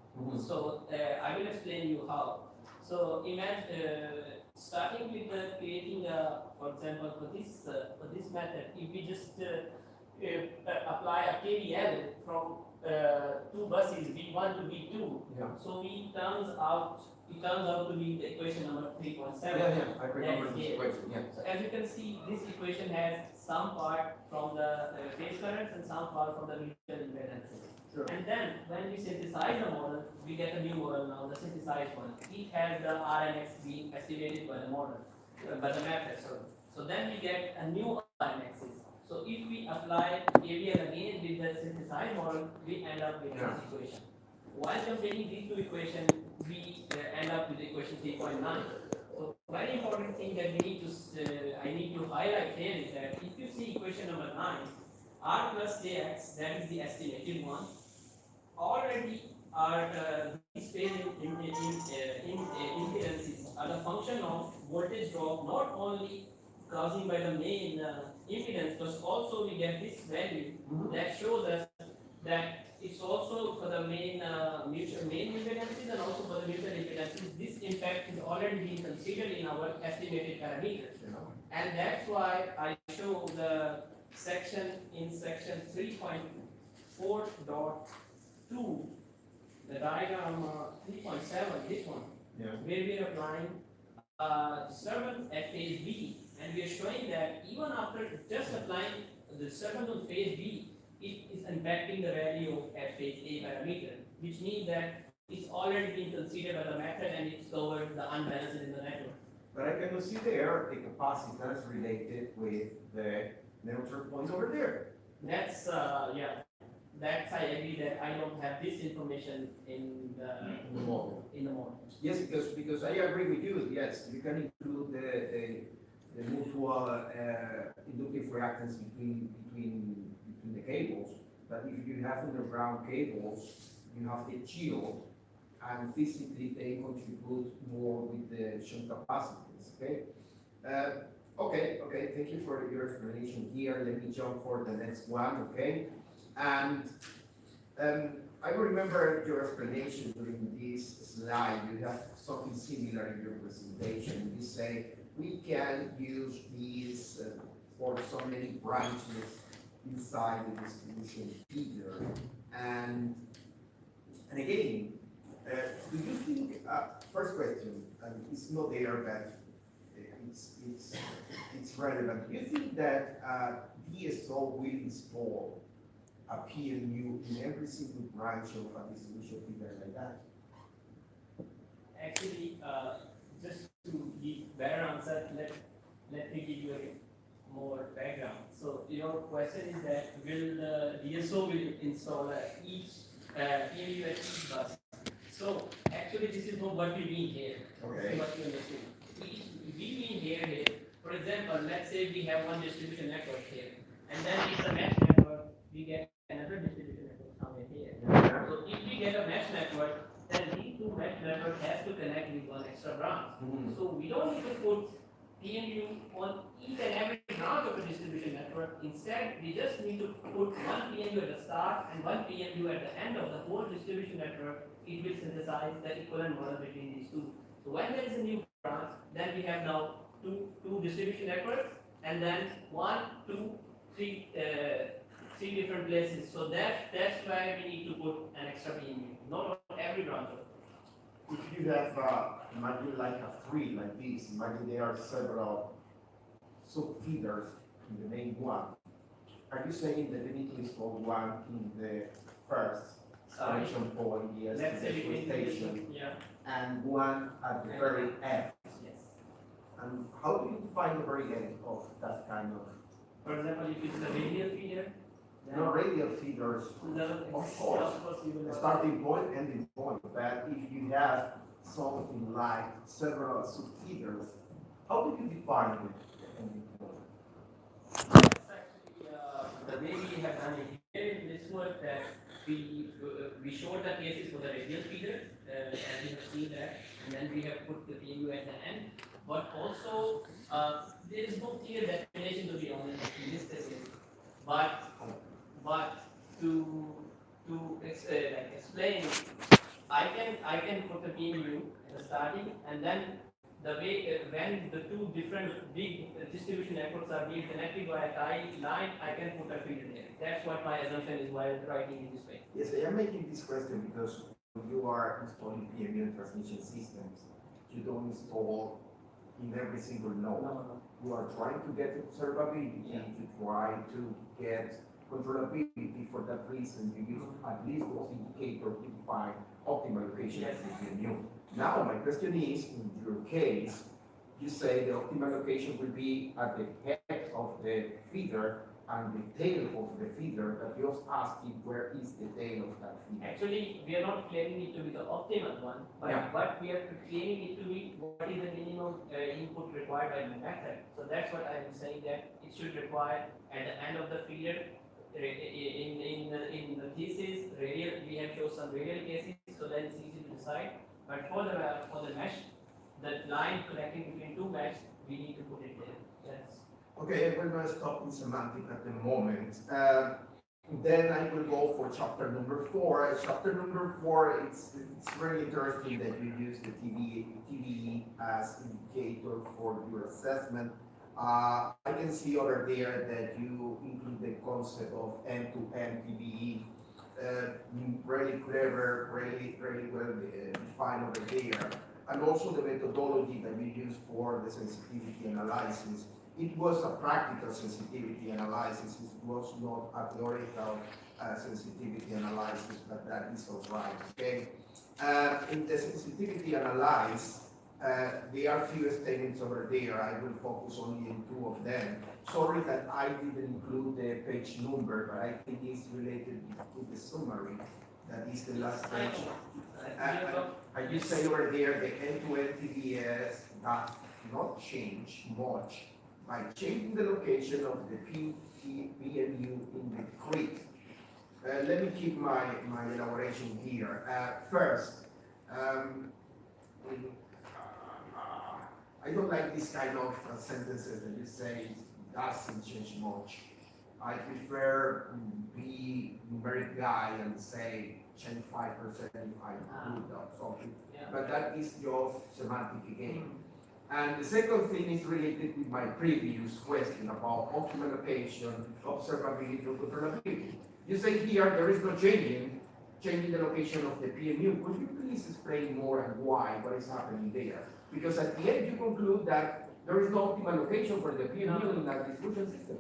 So I will explain you how. So imagine starting with creating for example for this method, if we just apply a KVL from two buses V1 to V2, Yeah. so it turns out to be the equation number 3.7. Yeah, I remember That's this it. question, yeah. So as you can see, this equation has some part from the phase currents and some part from the mutual impedances. Sure. And then when we synthesize the model, we get a new model now, the synthesized one. It has the R and X being estimated by the model, by the method. So then we get a new R and X's. So if we apply KVL again with the synthesized model, we end up with this equation. While comparing these two equations, we end up with equation 3.9. So very important thing that we need to I need to highlight here is that if you see equation number 9, r plus jx, that is the estimated one, already are these phase impedances are the function of voltage drop, not only causing by the main impedance, but also we get this value that shows us that it's also for the main main impedances and also for the mutual impedances. This impact is already being considered in our estimated parameters, and that's why I show the section in section 3.4.2, the diagram 3.7, this one, where we are applying disturbance at phase B, and we are showing that even after just applying the disturbance on phase B, it is impacting the value at phase A parameter, which means that it's already been considered by the method and it's covered the unbalances in the network. But I can consider the capacitance related with the neutral point over there. That's yeah. That's I agree that I don't have this information in the model. In the model. Yes, because I agree with you. Yes, you can include the mutual inductive reactance between the cables. But if you have underground cables, you have the shield, and physically they contribute more with the shunt capacitance. Okay. Okay. Thank you for your explanation here. Let me jump for the next one. Okay. And I remember your explanation during this slide. You have something similar in your presentation. You say we can use these for so many branches inside the distribution feeder. And again, do you think? First question, and it's not there, but it's relevant. Do you think that DSO will install a PMU in every single branch of a distribution feeder like that? Actually, just to give better answer, let me give you a more background. So your question is that will the DSO will install each PMU at each bus? So actually, this is not what we mean here. Okay. What you understand. We mean here, for example, let's say we have one distribution network here, and then it's a mesh network. We get another distribution network somewhere here. Yeah. So if we get a mesh network, then these two mesh networks has to connect with one extra branch. So we don't need to put PMU on each and every branch of a distribution network. Instead, we just need to put one PMU at the start and one PMU at the end of the whole distribution network. It will synthesize the equivalent model between these two. So when there is a new branch, then we have now two distribution networks, and then three different places. So that's why we need to put an extra PMU, not on every branch. If you have, imagine like a tree like this, imagine there are several sub-feeders in the main one. Are you saying that they need to install one in the first connection point, yes, Let's say the between station, yeah. and one at the very end? Yes. And how do you define the very end of that kind of? For example, if it's a radial feeder, then No radial feeders, of course, you will have starting point, ending point. But if you have something like several sub-feeders, how do you define the ending point? That's actually the way we have done it here in this work, that we showed the cases for the radial feeder, as you have seen that, and then we have put the PMU at the end. But also, there is no clear definition, to be honest, in this case. But to like explain, I can put the PMU at the starting, and then the way when the two different big distribution networks are being connected by a tie line, I can put a feeder there. That's what my assumption is while writing in this way. Yes, I am making this question because when you are installing PMU transmission systems, you don't install in every single node. No. You are trying to get observability, to try to get controllability. For that reason, you use at least those indicators to define optimal location of the PMU. Now, my question is, in your case, you say the optimal location will be at the head of the feeder, and the tail of the feeder, but just asking where is the tail of that feeder. Actually, we are not claiming it to be the optimal one, but Yeah. what we are claiming it to be, what is the minimum input required by the method. So that's what I am saying, that it should require at the end of the feeder. In the thesis, radial, we have shown some radial cases, so then it's easy to decide. But for the mesh, the line connecting between two mesh, we need to put it there. That's Okay, we're going to stop in semantic at the moment. Then I will go for chapter number 4. Chapter number 4, it's very interesting that you use the TVE as indicator for your assessment. I can see over there that you include the concept of end-to-end TVE. Really clever, really well defined over there. And also the methodology that you use for the sensitivity analysis. It was a practical sensitivity analysis. It was not a theoretical sensitivity analysis, but that is all right, okay? In the sensitivity analysis, there are few statements over there. I will focus only on 2 of them. Sorry that I didn't include the page number, but I think it's related to the summary. That is the last page. And you say over there, the end-to-end TDS does not change much by changing the location of the PMU in the creek. Let me keep my elaboration here. First, I don't like this kind of sentences that you say doesn't change much. I prefer be numeric guy and say change 5% if I include that something. yeah. But that is just semantic again. And the second thing is related with my previous question about optimal location, observability, or controllability. You say here there is no changing the location of the PMU. Could you please explain more and why, what is happening there? Because at the end you conclude that there is no optimal location for the PMU in that distribution system.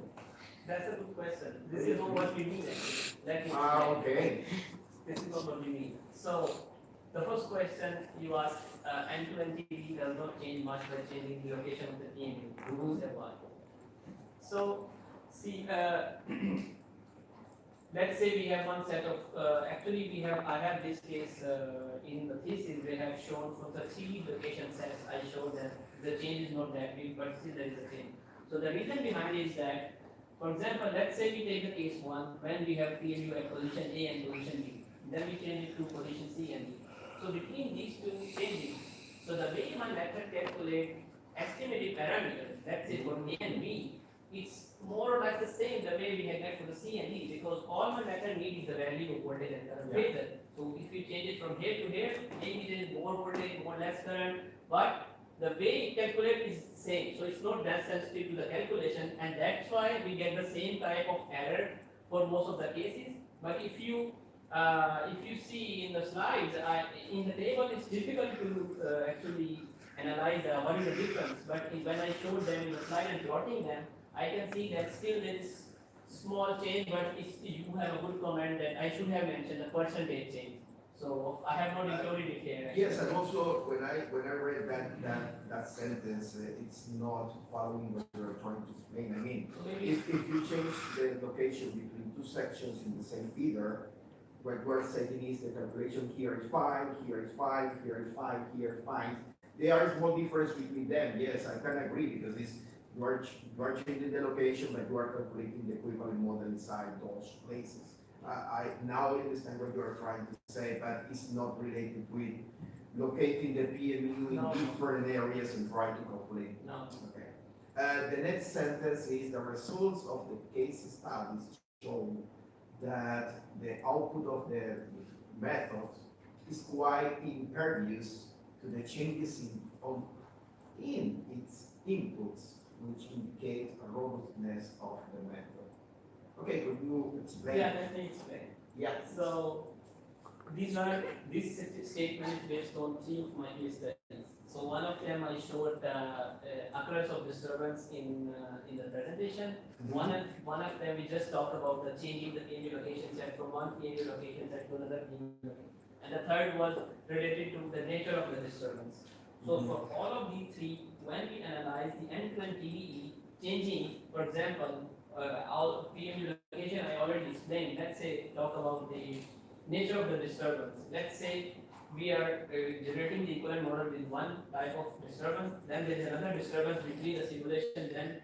That's a good question. This is not what we mean actually. Let me explain. Okay. This is not what we mean. So, the first question you asked, end-to-end TV does not change much by changing the location of the PMU. Step 1. So, see, let's say we have one set of, actually I have this case in the thesis, we have shown for the 3 location sets, I showed that the change is not that big, but still there is a change. So the reason behind it is that, for example, let's say we take the case 1, when we have PMU at position A and position B, then we change it to position C and D. So between these 2 changes, so the way my method calculates estimated parameters, let's say for A and B, it's more or less the same the way we had got for the C and D, because all my method needs is the value of voltage and current phasor. So if you change it from here to here, maybe there is more voltage, more less current, but the way it calculates is the same. So it's not that sensitive to the calculation, and that's why we get the same type of error for most of the cases. But if you see in the slides, in the table, it's difficult to actually analyze what is the difference. But when I showed them in the slide and plotting them, I can see that still there is small change, but you have a good comment that I should have mentioned the percentage change. So I have not included it here. Yes, and also when I read that sentence, it's not following what you're trying to explain. I mean, if you change the location between 2 sections in the same feeder, what we're saying is the calculation here is fine, here is fine, here is fine, here is fine. There is more difference between them. Yes, I can agree because you are changing the location, but you are calculating the equivalent model inside those places. I now understand what you are trying to say, but it's not related with locating the PMU in different areas and trying to calculate. No. Okay. The next sentence is the results of the case studies show that the output of the method is quite impervious to the changes in its inputs, which indicate a robustness of the method. Okay, could you explain? Yeah, let me explain. Yeah. So this statement is based on 3 of my case studies. So one of them I showed the occurrence of disturbance in the presentation. One of them we just talked about the changing the PMU location set from one PMU location set to another PMU location. And the third was related to the nature of the disturbance. So for all of these 3, when we analyze the end-to-end TDE, changing, for example, all PMU location I already explained. Let's say talk about the nature of the disturbance. Let's say we are generating the equivalent model with one type of disturbance, then there is another disturbance between the simulation, then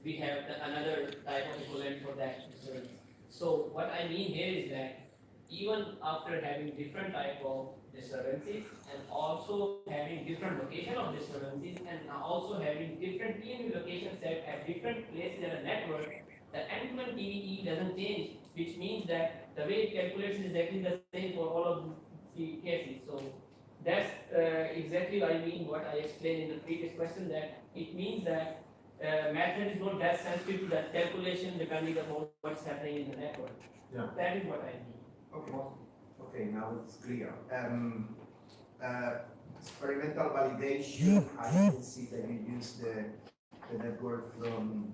we have another type of equivalent for that disturbance. So what I mean here is that even after having different type of disturbances and also having different location of disturbances and also having different PMU location set at different places in a network, the end-to-end TDE doesn't change, which means that the way it calculates is exactly the same for all of the cases. So that's exactly what I mean, what I explained in the previous question, that it means that method is not that sensitive to that calculation depending upon what's happening in the network. Yeah. That is what I mean. Okay. Okay, now it's clear. Experimental validation, I can see that you use the network from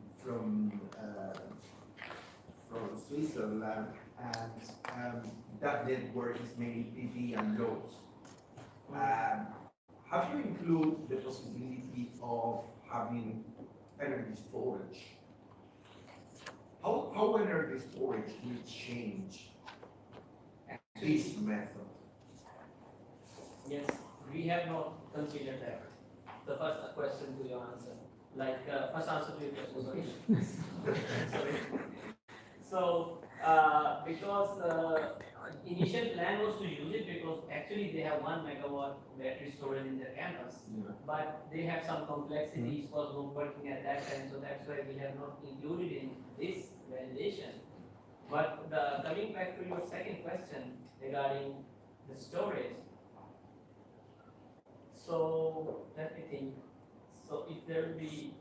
Switzerland, and that network is mainly PD and loads. Have you included the possibility of having energy storage? How energy storage will change this method? Yes, we have not considered that. The first question to your answer, like first answer to your question. Sorry. So because initial plan was to use it because actually they have 1 megawatt battery storage in their campus, but they have some complexities was not working at that time, so that's why we have not included in this validation. But coming back to your second question regarding the storage, so let me think. So if there will be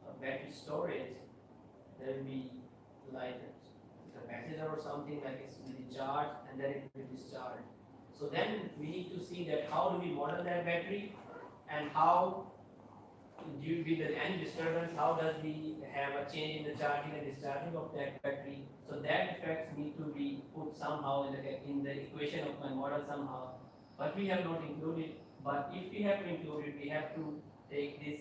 a battery storage, there will be like a capacitor or something like it's will be charged and then it will discharge. So then we need to see that how do we model that battery and how due with any disturbance, how does we have a change in the charging and discharging of that battery. So that effects need to be put somehow in the equation of my model somehow. But we have not included. But if we have to include it, we have to take this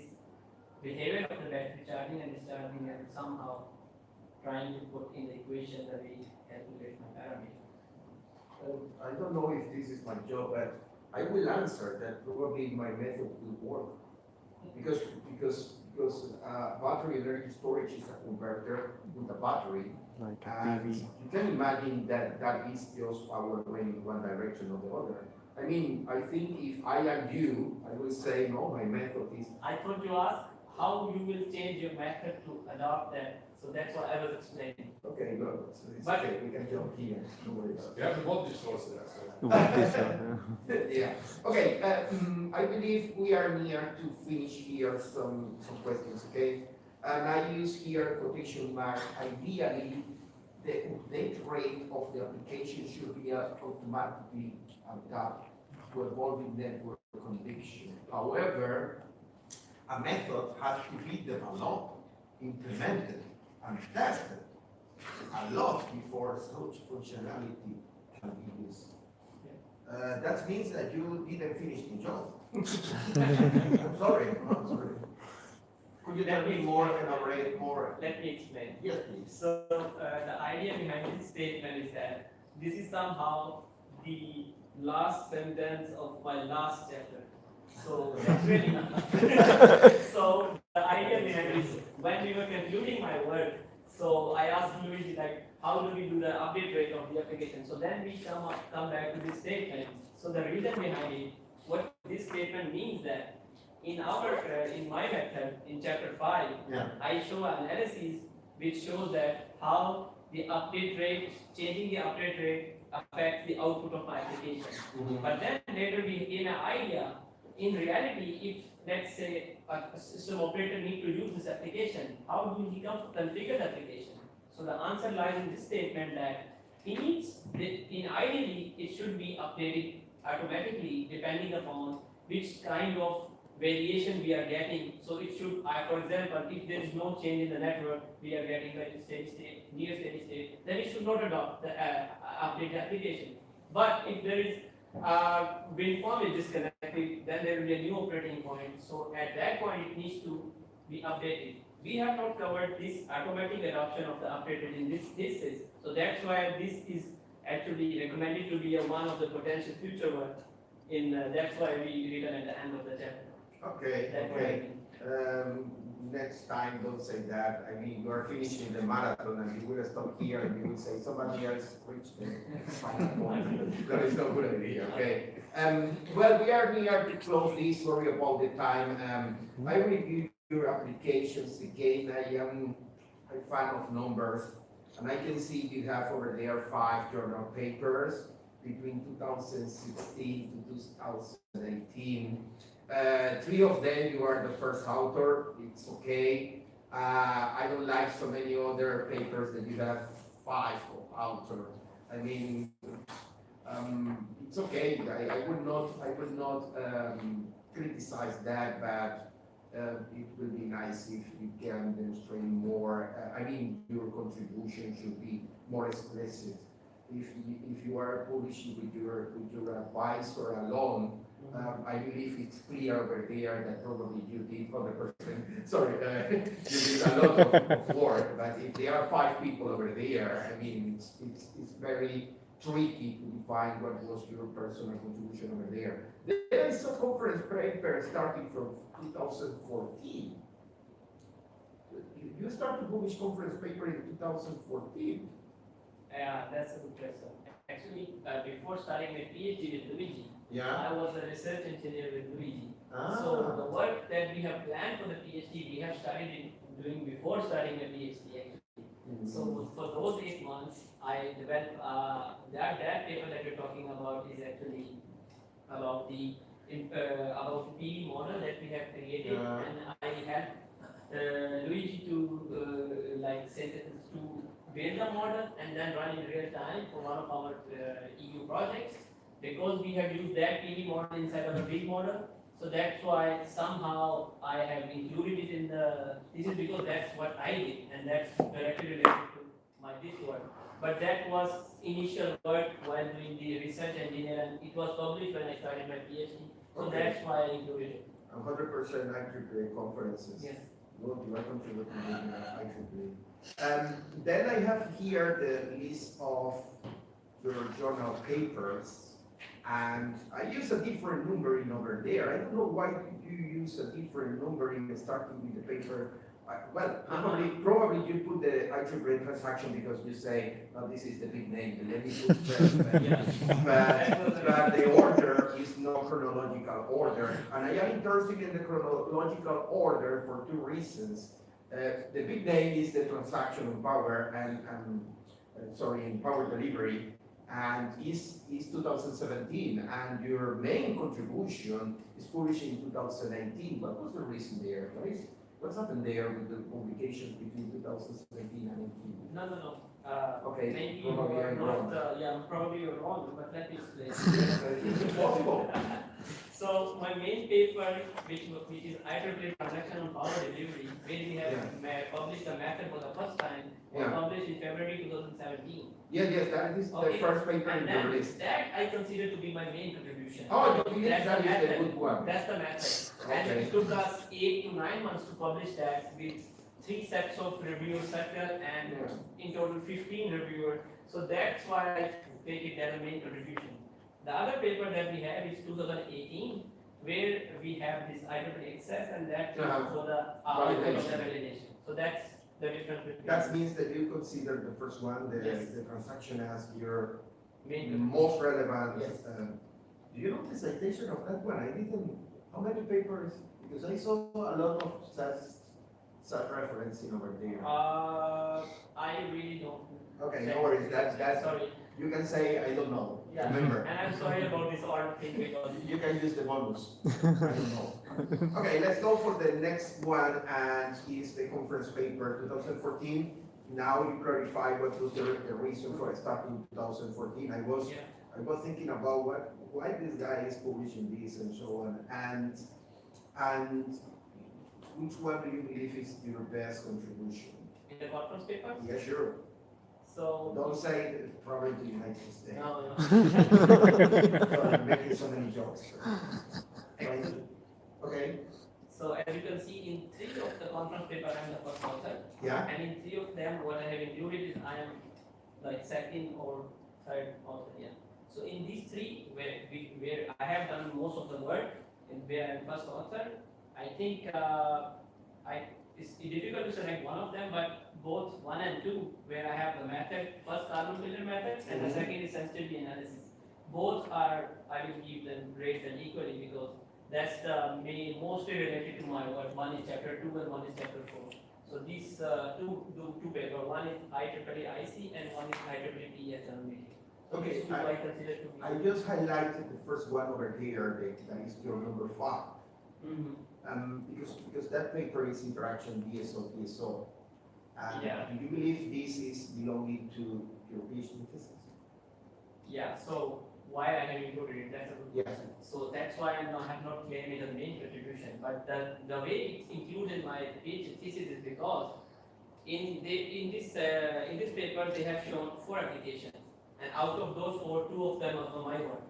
behavior of the battery charging and discharging and somehow trying to put in the equation that we calculate my parameter. I don't know if this is my job, but I will answer that probably my method will work. Because battery energy storage is a converter with a battery. Like a And PV. you can imagine that that is just power going in one direction or the other. I mean, I think if I am you, I will say, no, my method is, I thought you asked how you will change your method to adopt that. So that's what I was explaining. okay, good, so it's But- okay, we can jump here, no worries. You have the voltage source there, so. What is that? Yeah, okay, I believe we are near to finish here some questions, okay? And I use here quotation mark, ideally, the update rate of the application should be automatically adapted to evolving network condition. However, a method has to be developed, implemented, and tested a lot before such functionality can be used. That means that you didn't finish the job. I'm sorry. Could you tell me more, elaborate more? Let me explain. Yes, please. So the idea behind this statement is that this is somehow the last sentence of my last chapter. So actually, so the idea behind is when we were concluding my work, so I asked Luigi like, how do we do the update rate of the application? So then we come back to this statement. So the reason behind it, what this statement means that in my method in chapter 5, Yeah. I show analysis which shows that how the update rate, changing the update rate affects the output of my application. But then later we gain an idea. In reality, if let's say a system operator need to use this application, how do he come to configure the application? So the answer lies in this statement that ideally it should be updated automatically depending upon which kind of variation we are getting. So it should, for example, if there is no change in the network, we are getting a steady state, near steady state, then it should not adopt the update application. But if there is waveform is disconnected, then there will be a new operating point. So at that point, it needs to be updated. we have not covered this automatic adoption of the updated in this thesis. So that's why this is actually recommended to be one of the potential future work. That's why we written at the end of the chapter. Okay, That's what I okay. mean. Next time, don't say that. I mean, you are finishing the marathon and you will stop here and you will say somebody else reached the final point. That is not a good idea, okay? Well, we are near to close this. Sorry about the time. I review your applications again. I am a fan of numbers. And I can see you have over there 5 journal papers between 2016 to 2018. 3 of them you are the first author. It's okay. I don't like so many other papers that you have 5 authors. I mean, it's okay. I would not criticize that, but it will be nice if you can demonstrate more. I mean, your contribution should be more explicit. If you are publishing with your advisor alone, I believe it's clear over there that probably you did 100%. Sorry, you did a lot of work. But if there are 5 people over there, I mean, it's very tricky to define what was your personal contribution over there. There is a conference paper starting from 2014. You start to publish conference paper in 2014. Yeah, that's a good question. Actually, before starting my PhD with Luigi, Yeah. I was a research engineer with Luigi. Ah. So the work that we have planned for the PhD, we have started doing before starting the PhD actually. So for those 8 months, I developed that paper that you're talking about is actually about the PV model that we have created, and I helped Luigi to build the model and then run in real time for one of our EU projects. Because we have used that PV model inside of a big model, so that's why somehow I have included it in the. This is because that's what I did, and that's directly related to this work. But that was initial work while doing the research engineer, and it was published when I started my PhD. So Okay. that's why I included it. 100% IEEE conferences. Yes. Good, welcome to the IEEE. Then I have here the list of your journal papers, and I use a different numbering over there. I don't know why you use a different numbering starting with the paper. Probably you put the IEEE transaction because you say, oh, this is the big name, let me put first. But the order is not chronological order. And I am interested in the chronological order for 2 reasons. The big name is the transaction of power in power delivery, and is 2017, and your main contribution is published in 2019. What was the reason there? What's happened there with the publications between 2017 and 18? No. Okay, Maybe probably you are I'm not, wrong. probably you're wrong, but let me explain. It's impossible. So my main paper, which is IEEE transaction on power delivery, where we have published the method for the first time, was published in February 2017. Yes, that is the first paper in And your list. that I consider to be my main contribution. Oh, you believe That's that the is the method. good one? That's the method. Okay. And it took us 8 to 9 months to publish that with 3 sets of reviewers circle and in total 15 reviewers. So that's why I take it as a main contribution. The other paper that we have is 2018, where we have this IEEE access, and that is for the outcome of the validation. So that's the difference between. That means that you consider the first one, the transaction, as your main most relevant. Yes. Do you know the citation of that one? I didn't. How many papers? Because I saw a lot of such referencing over there. I really don't. Okay, no worries. That's Sorry. you can say I don't know. Yeah. Remember. And I'm sorry about this art thing because. You can use the bonus. I don't know. Okay, let's go for the next one, and is the conference paper 2014. Now you clarify what was the reason for starting 2014. I was thinking about why this guy is publishing this and so on, and which one do you believe is your best contribution? In the conference paper? Yeah, sure. So. Don't say probably the United States. No. I'm making so many jokes. Right? Okay. So as you can see, in 3 of the conference paper, I am the first author, Yeah. and in 3 of them, what I have included is I am like second or third author. Yeah. So in these 3, where I have done most of the work, and where I am first author, I think it's difficult to select one of them, but both 1 and 2, where I have the method, first carbon filter method, and the second is sensitivity analysis. Both are, I will give them grades and equally because that's the mostly related to my work. One is chapter 2 and one is chapter 4. So these two paper, one is IEEE IC and one is IEEE TS meeting. Okay, So I consider to be. I just highlighted the first one over here, that is your number 5. Because that paper is interaction DSO. Yeah. Do you believe this is belonging to your PhD thesis? Yeah, so why I have included it, that's a good Yes. question. So that's why I have not claimed it as main contribution, but the way it's included in my PhD thesis is because in this paper they have shown 4 applications, and out of those 4, 2 of them are from my work.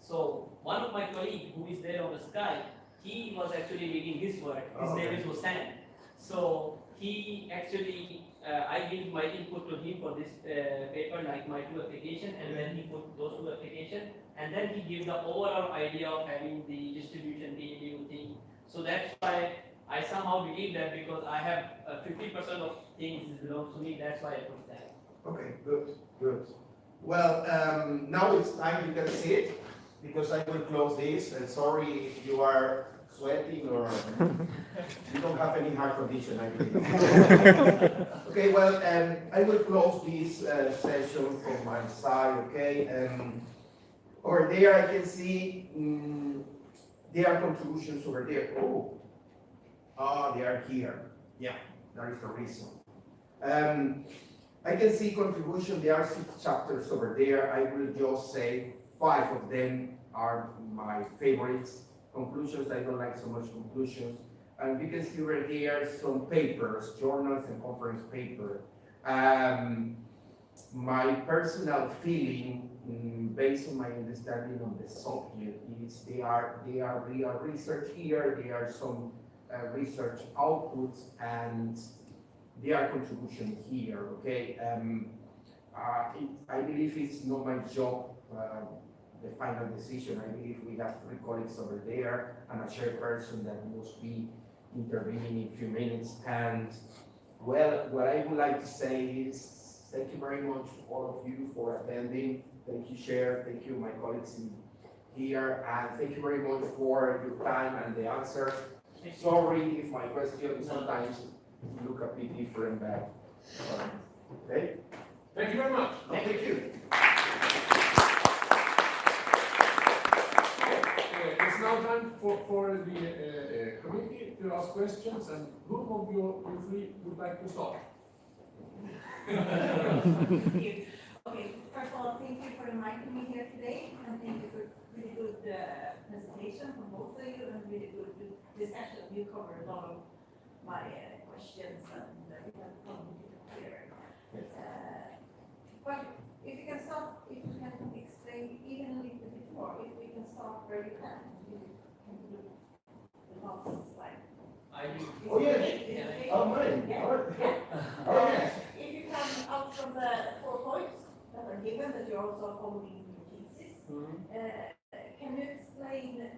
So one of my colleagues who is there on the Skype, he was actually leading this work. His name is Hussain. So he actually, I gave my input to him for this paper, like my 2 applications, and then he put those 2 applications, and then he gave the overall idea of having the distribution PLU thing. So that's why I somehow believe that because I have 50% of things belongs to me, that's why I put that. Okay, good. Well, now it's time you can sit, because I will close this, and sorry if you are sweating or you don't have any heart condition, I believe. Okay, well, I will close this session from my side, okay? Over there I can see there are contributions over there. They are here. Yeah, that is the reason. I can see contribution, there are 6 chapters over there. I will just say 5 of them are my favorites. Conclusions, I don't like so much conclusions. And you can see over there some papers, journals and conference paper. My personal feeling, based on my understanding of the subject, is they are real research here, there are some research outputs, and there are contributions here, okay? I believe it's not my job, the final decision. I believe we have 3 colleagues over there and a chairperson that must be intervening in a few minutes. And well, what I would like to say is thank you very much all of you for attending. Thank you, Chair. Thank you, my colleagues in here. And thank you very much for your time and the answers. Sorry if my questions sometimes look a bit different back. Okay? Thank you very much. Thank you. It's now time for the committee to ask questions, and who of you 3 would like to start? Thank you. Okay, first of all, thank you for inviting me here today, and thank you for really good presentation from both of you, and really good discussion. You covered a lot of my questions, and we have come clear. But if you can start, if you can explain even a little bit more, if we can start where you can do the last slide. Oh, yes. Okay? Oh, mine. Yeah. All right. Yeah. Oh, yes. If you come out from the 4 points that are given, that you're also following your thesis, can you explain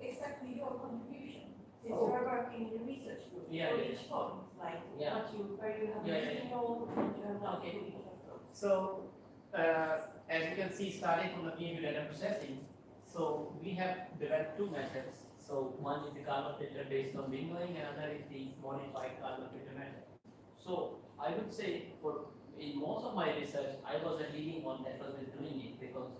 exactly your contribution? Since you are working in the research group, for each point, like where you have a role, what you have done to each of those. So, as you can see, starting from the PMU data processing, so we have developed 2 methods. So one is the carbon filter based on windowing, and another is the modified carbon filter method. So I would say in most of my research, I was the leading one that was doing it, because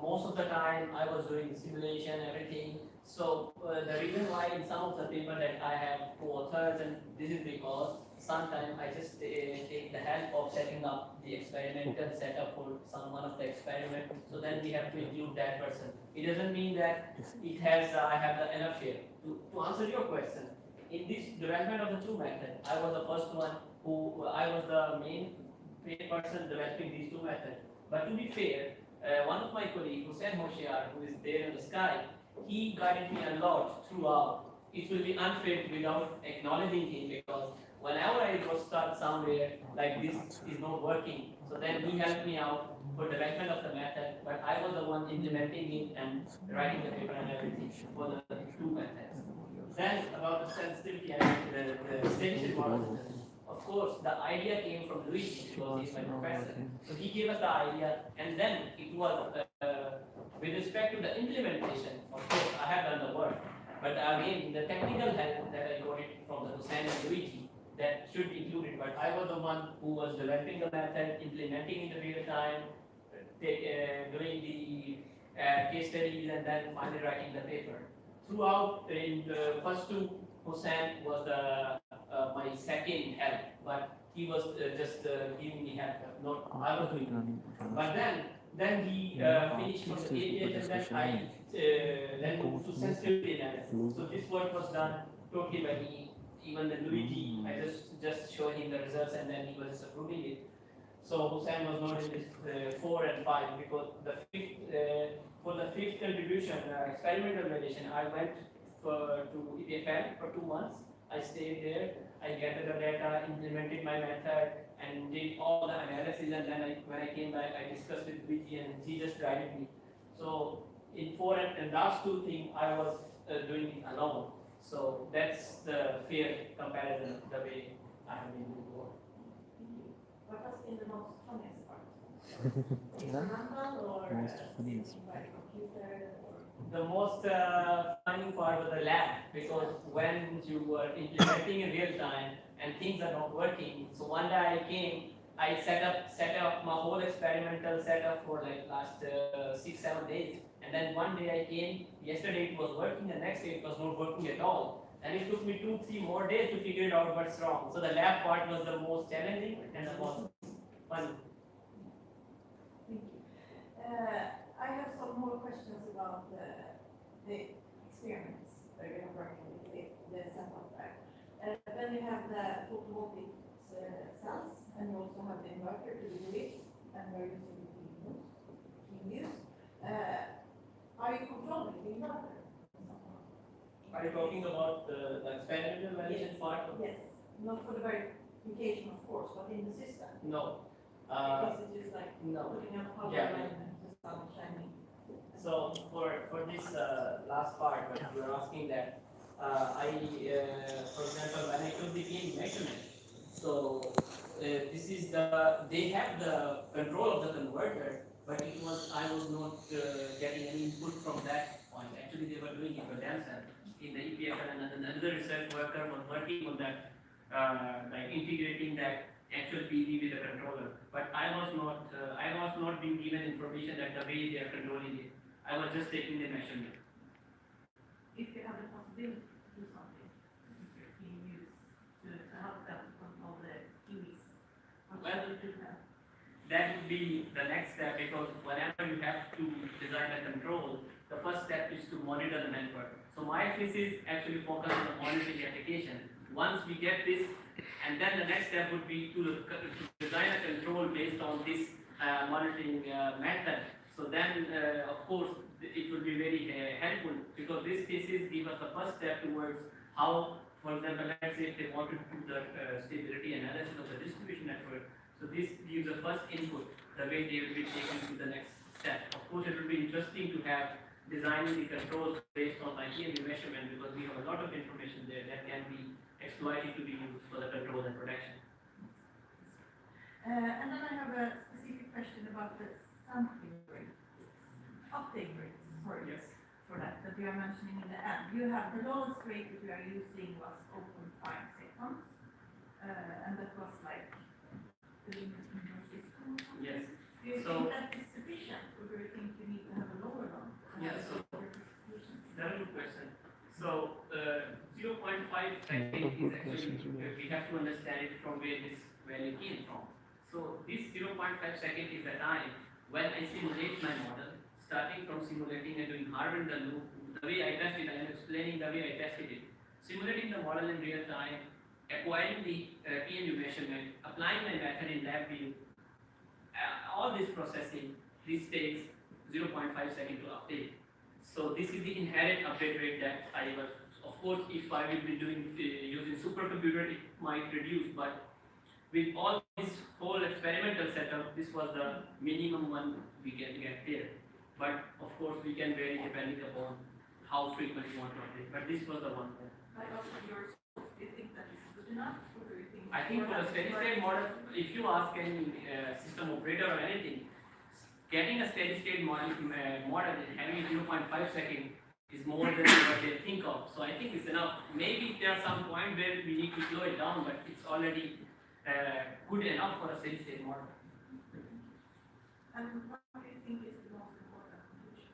most of the time I was doing simulation, everything. So the reason why in some of the paper that I have co-authored, and this is because sometimes I just take the help of setting up the experimental setup for one of the experiment. So then we have to include that person. It doesn't mean that it has I have the enough share. To answer your question, in this development of the 2 methods, I was the first one who I was the main person developing these 2 methods. But to be fair, one of my colleagues, Hussain Hoshiar, who is there in the sky, he guided me a lot throughout. it will be unfair without acknowledging him, because whenever I was start somewhere like this is not working, so then he helped me out for development of the method, but I was the one implementing it and writing the paper and everything for the two methods. Then about the sensitivity and the steady model, of course, the idea came from Luigi because he's my professor. So he gave us the idea, and then it was with respect to the implementation. Of course, I have done the work, but again, the technical help that I got it from the Hussein and Luigi that should be included. But I was the one who was developing the method, implementing in the real time, doing the case studies, and then finally writing the paper. Throughout, in the first two, Hussein was the my second help, but he was just giving me help, not I was doing it. But then he finished from the APH, and then I then moved to sensitivity analysis. So this work was done totally by me. Even the Luigi, I just showed him the results, and then he was just approving it. So Hussein was not in this 4 and 5, because the fifth, for the fifth contribution, experimental validation, I went to EPFL for 2 months. I stayed there, I gathered the data, implemented my method, and did all the analysis. And then when I came back, I discussed with Luigi, and he just guided me. So in 4 and last two things, I was doing it alone. So that's the fair comparison, the way I have been doing work. What has been the most funniest part? Example or Most funniest by computer or? The most funny part was the lab, because when you were implementing in real time and things are not working, so one day I came, I set up my whole experimental setup for like last 6-7 days, and then one day I came, yesterday it was working, the next day it was not working at all, and it took me 2-3 more days to figure it out what's wrong. So the lab part was the most challenging and the most funny. Thank you. I have some more questions about the experiments that you are working with, the setup there. Then you have the photovoltaic cells, and you also have the inverter to the grid, and we're using the PMUs. Are you controlling the inverter? Are you talking about the experimental validation part? Yes, not for the verification, of course, but in the system. No. Because it's just like No. putting up power Yeah. line and the sun shining. So for this last part, what you are asking that, for example, when I took the game measurement, so this is they have the control of the converter, but I was not getting any input from that point. Actually, they were doing it for themselves in the EPFL, and another research worker was working on that, like integrating that actual PV with the controller. But I was not being given information that the way they are controlling it. I was just taking the measurement. If you have the possibility to do something, if you're being used to help them control the EVs, what Well, should you do now? That would be the next step, because whenever you have to design a control, the first step is to monitor the network. So my thesis actually focused on the monitoring application. Once we get this, and then the next step would be to design a control based on this monitoring method. So then, of course, it will be very helpful, because this thesis gives us the first step towards how, for example, let's say if they want to do the stability analysis of the distribution network. So this gives the first input, the way they will be taken to the next step. Of course, it will be interesting to have designing the controls based on ITM measurement, because we have a lot of information there that can be exploited to be used for the control and protection. And then I have a specific question about the sampling rate, uptake rate, sorry, Yes. for that you are mentioning in the end. You have the lowest rate that you are using was 0.5 seconds, and that was like the limit in your system or something. Yes. Do you So- think that is sufficient, or do you think you need to have a lower one? Yeah, so- Very good question. So, 0.5 second is actually, we have to understand it from where this value came from. So, this 0.5 second is the time when I simulate my model, starting from simulating and doing harden the loop. The way I tested, I am explaining the way I tested it. Simulating the model in real time, acquiring the PMU measurement, applying my method in lab view, all this processing, this takes 0.5 seconds to update. So this is the inherent update rate that I was Of course, if I will be doing using supercomputer, it might reduce, but with all this whole experimental setup, this was the minimum one we can get there. But of course, we can vary depending upon how frequent you want to update. But this was the one. Like also yours, do you think that is good enough, or do you think? I think for the steady state model, if you ask any system operator or anything, getting a steady state model and having 0.5 second is more than what they think of. So I think it's enough. Maybe there are some point where we need to slow it down, but it's already good enough for a steady state model. And what do you think is the most important conclusion?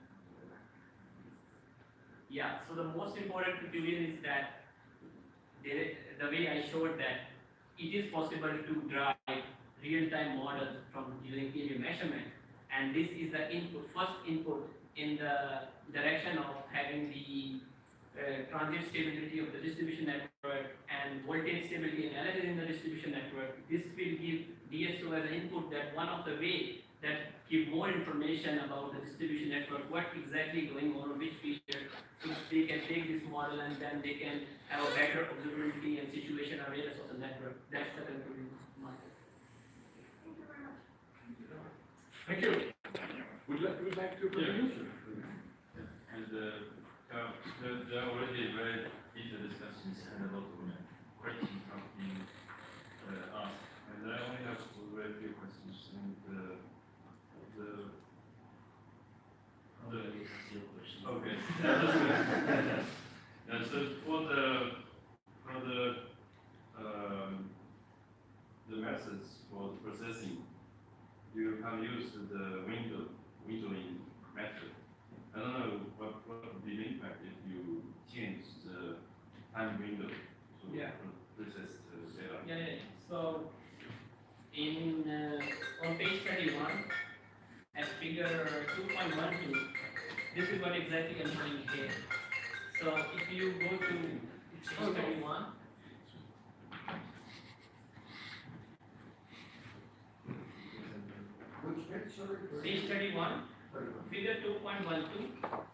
Yeah, so the most important conclusion is that the way I showed that it is possible to drive real-time models from using area measurement, and this is the first input in the direction of having the transient stability of the distribution network and voltage stability analysis in the distribution network. This will give DSO as an input that one of the way that give more information about the distribution network, what exactly going on which feature, so they can take this model and then they can have a better observability and situation awareness of the network. That's the conclusion of my. Thank you very much. Thank you. Would you like to produce? And there are already very detailed discussions and a lot of questions have been asked. And I only have very few questions. And okay. And so the methods for the processing, you can use the windowing method. I don't know what would be the impact if you change the time window to Yeah. process the data. Yeah. So in on page 31 at figure 2.12, this is what exactly I'm showing here. So if you go to page 31, Which page, sorry? page 31, figure 2.12.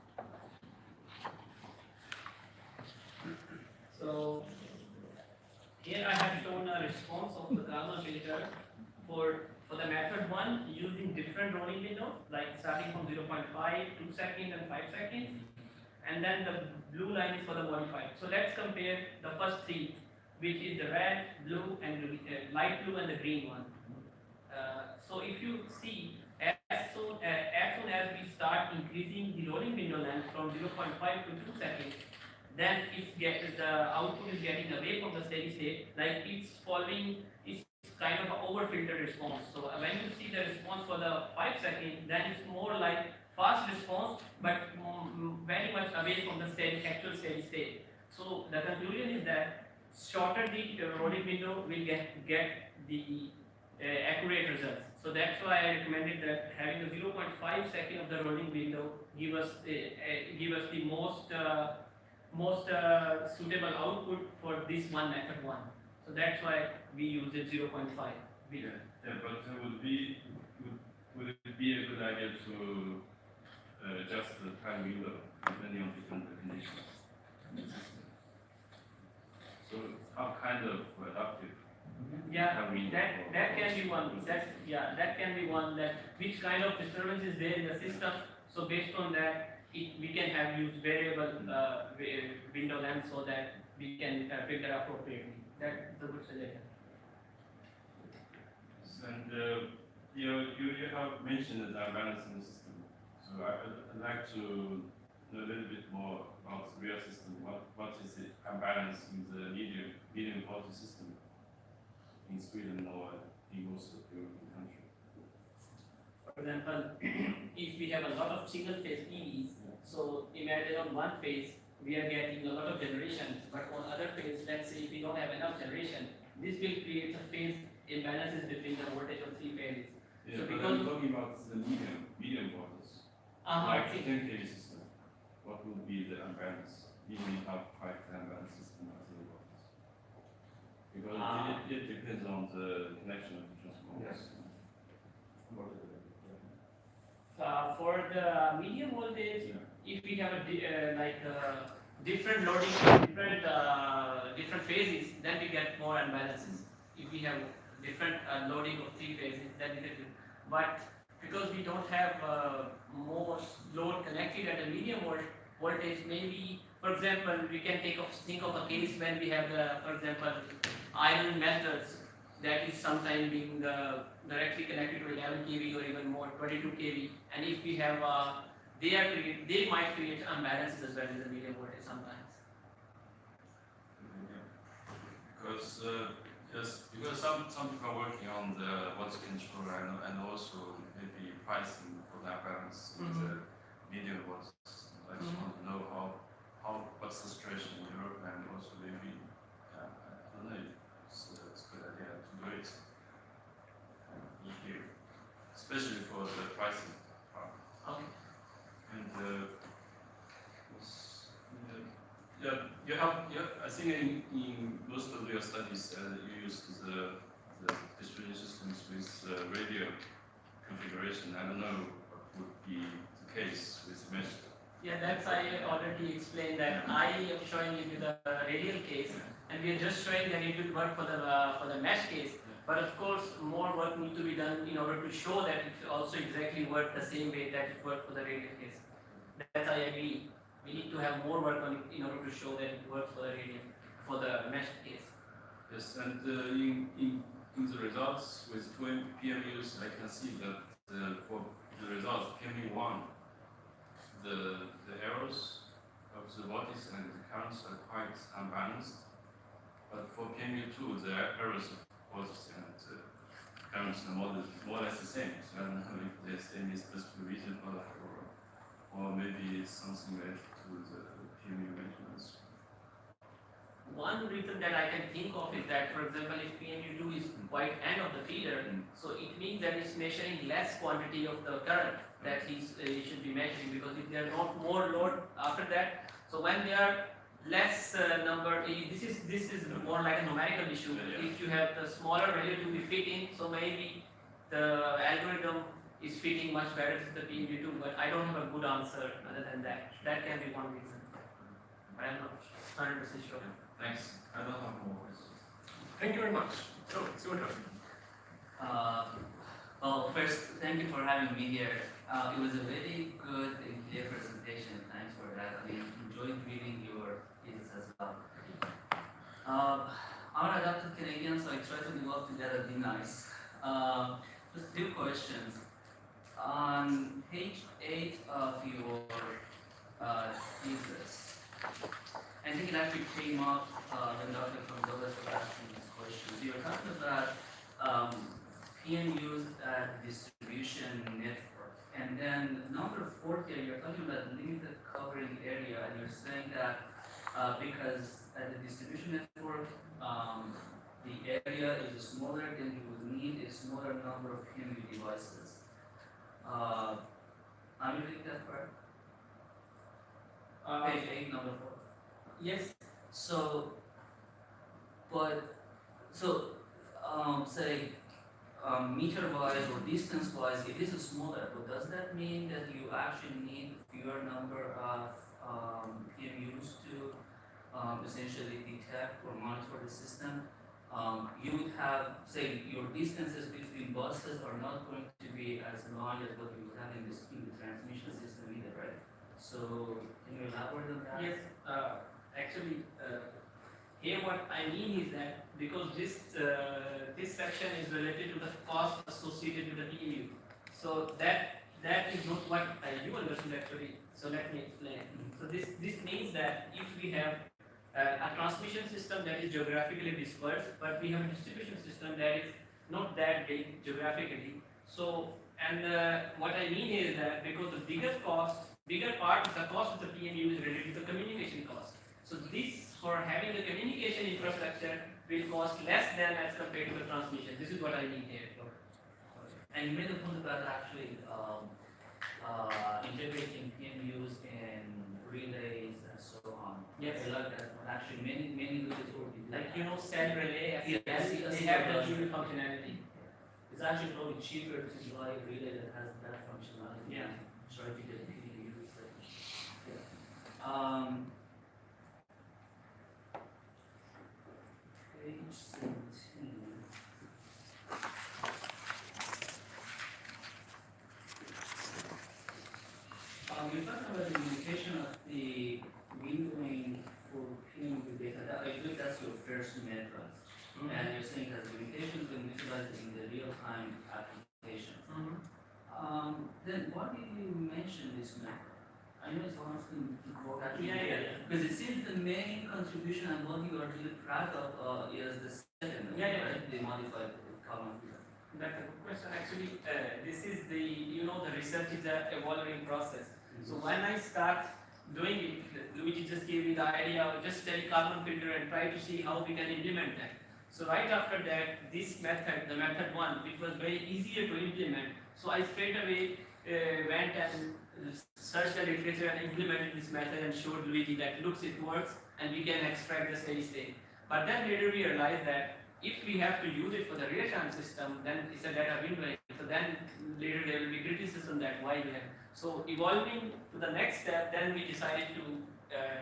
So here I have shown a response of the Kalman filter for the method 1 using different rolling windows, like starting from 0.5, 2 seconds and 5 seconds, and then the blue line is for the modified. So let's compare the first three, which is the red, blue, and light blue and the green one. So if you see, as soon as we start increasing the rolling window length from 0.5 to 2 seconds, then the output is getting away from the steady state, like it's kind of an over-filtered response. So when you see the response for the 5 seconds, then it's more like fast response, but very much away from the actual steady state. So the conclusion is that shorter the rolling window will get the accurate results. So that's why I recommended that having a 0.5 second of the rolling window give us the most suitable output for this one method 1. So that's why we use it 0.5. Yeah, but would it be a good idea to adjust the time window depending on different conditions? So how kind of adaptive Yeah, time window? that can be one. That can be one. That which kind of disturbance is there in the system. So based on that, we can have used variable window length so that we can filter appropriately. That's a good suggestion. And you have mentioned the imbalance in the system. So I'd like to know a little bit more about the real system. What is the imbalance in the medium voltage system in Sweden or in most of European countries? For example, if we have a lot of single phase EVs, so imagine on one phase we are getting a lot of generation, but on other phase, let's say if we don't have enough generation, this will create a phase imbalances between the voltage of 3 phases. Yeah, So but because I'm talking about the medium voltage. I Like think 10 kV system. What would be the imbalance? Even if you have quite an imbalance system at the voltage. Because it depends on the connection of the transformers. for the medium voltage, Yeah. if we have different loading, different phases, then we get more unbalances. If we have different loading of 3 phases, then we get it. But because we don't have more load connected at a medium voltage, maybe, for example, we can think of a case when we have, for example, iron metals that is sometimes being directly connected to 11 kV or even more, 22 kV, and if we have they might create imbalances as well in the medium voltage sometimes. Because yes, because some people are working on the voltage control and also maybe pricing for that balance in the medium voltage. I just want to know what's the situation in Europe and also maybe I don't know if it's a good idea to do it here, especially for the pricing part. Okay. And yeah, you have, I think in most of your studies you use the distribution systems with radio configuration. I don't know what would be the case with mesh. Yeah, that's I already explained that I am showing you the radial case, and we are just showing that it will work for the mesh case. But of course, more work needs to be done in order to show that it also exactly works the same way that it worked for the radial case. That's I agree. We need to have more work on it in order to show that it works for the radial, for the mesh case. Yes, and in the results with 2 PMUs, I can see that for the results PMU1, the errors of the bodies and the currents are quite unbalanced. But for PMU2, the errors of bodies and currents are more or less the same. So I don't know if there's any specific reason for that, or maybe it's something related to the PMU measurements. One reason that I can think of is that, for example, if PMU2 is quite end of the feeder, so it means that it's measuring less quantity of the current that he should be measuring, because if there are not more load after that, so when there are less number, this is more like a numerical issue. If you have the smaller value to be fit in, so maybe the algorithm is fitting much better to the PMU2, but I don't have a good answer other than that. That can be one reason, but I'm not 100% sure. Thanks. I don't have more questions. Thank you very much. So, Well, first, thank you for having me here. It was a very good and clear presentation. Thanks for that. I enjoyed reading your pieces as well. I'm an adopted Canadian, so I try to live up to that and be nice. Just 2 questions. On page 8 of your thesis, I think it actually came up when Dr. Condola was asking these questions. You were talking about PMUs at distribution network. And then number 4 here, you're talking about limited covering area, and you're saying that because at the distribution network, the area is smaller, then you would need a smaller number of PMU devices. Am I reading that correct? Page 8, number 4. Yes. So, say, meter-wise or distance-wise, it is smaller, but does that mean that you actually need fewer number of PMUs to essentially detect or monitor the system? You would have, say, your distances between buses are not going to be as long as what you would have in the transmission system either, right? So, can you elaborate on that? Yes. Actually, here what I mean is that because this section is related to the cost associated with the PMU, so that is not what you understood actually. So let me explain. So this means that if we have a transmission system that is geographically dispersed, but we have a distribution system that is not that big geographically. So, and what I mean is that because the bigger part of the cost of the PMU is related to the communication cost. So this, for having the communication infrastructure, will cost less than as compared to the transmission. This is what I mean here. And you made a point about actually integrating PMUs and relays and so on. Yes. I like that one. Actually, many relays already do Like that. cell relay, Yes, they have the dual functionality. It's actually probably cheaper to buy a relay that has that functionality. Yeah. Try to get PMUs. we talked about the limitation of the windowing for cleaning the data. I believe that's your first method. And you're saying that limitations when utilized in the real-time application. Then why did you mention this method? I know it's one of the vocabulary. Because it seems the main contribution and what you are really proud of is the second, right? The modified column. That's a good question. Actually, this is the, the research is an evolving process. So when I start doing it, Luigi just gave me the idea of just take carbon filter and try to see how we can implement that. So right after that, this method, the method one, which was very easier to implement. So I straight away went and searched the literature and implemented this method and showed Luigi that looks it works and we can extract the steady state. But then later we realized that if we have to use it for the real-time system, then it's a data windowing. So then later there will be criticism that why we have. So evolving to the next step, then we decided to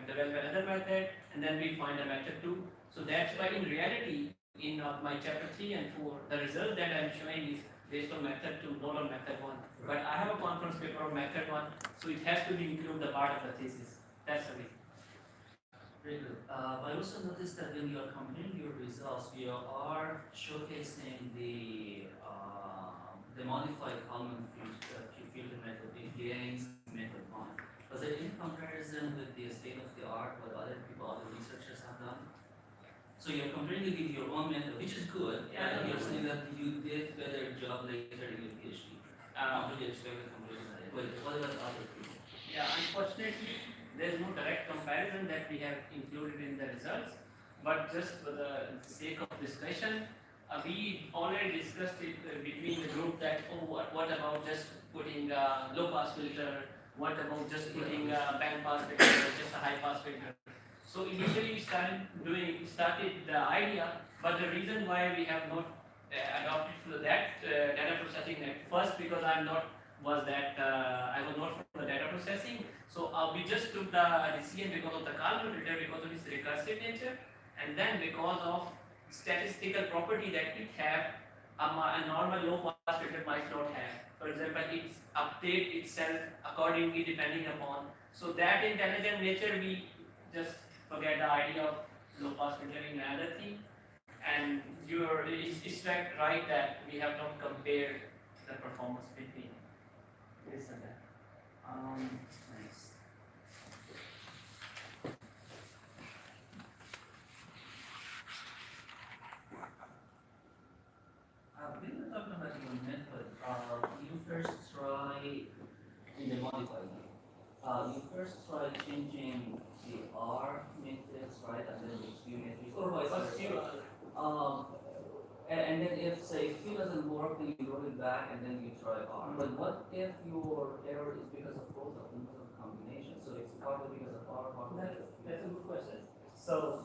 develop another method, and then we find a method 2. So that's why in reality, in my chapter 3 and 4, the result that I'm showing is based on method 2, not on method 1. But I have a conference paper on method 1, so it has to be included the part of the thesis. That's the reason. Very good. I also noticed that when you are comparing your results, you are showcasing the modified Kalman filter method against method 1. Was there any comparison with the state of the art, what other people, other researchers have done? So you're comparing it with your own method, which is good. Yeah, You're saying that you did better job later in your PhD. Completely expected, completely right. But what about other people? Yeah, unfortunately, there's no direct comparison that we have included in the results, but just for the sake of discussion, we already discussed it between the group that, what about just putting a low pass filter, what about just putting a band pass filter, just a high pass filter. So initially we started the idea, but the reason why we have not adopted for that data processing at first, because I was not from the data processing. So we just took the decision because of the Kalman filter, because of its recursive nature, and then because of statistical property that it have, a normal low pass filter might not have. For example, it updates itself accordingly depending upon. So that intelligent nature, we just forget the idea of low pass filtering another thing. And it's right that we have not compared the performance between this and that. Nice. We were talking about your method. You first try in the modified. You first try changing the R matrix, right, and then the Q matrix, or vice versa. And then if say Q doesn't work, then you roll it back and then you try R. But what if your error is because of both of them, because of combination? So it's partly because of R, partly because of Q. That's a good question. So,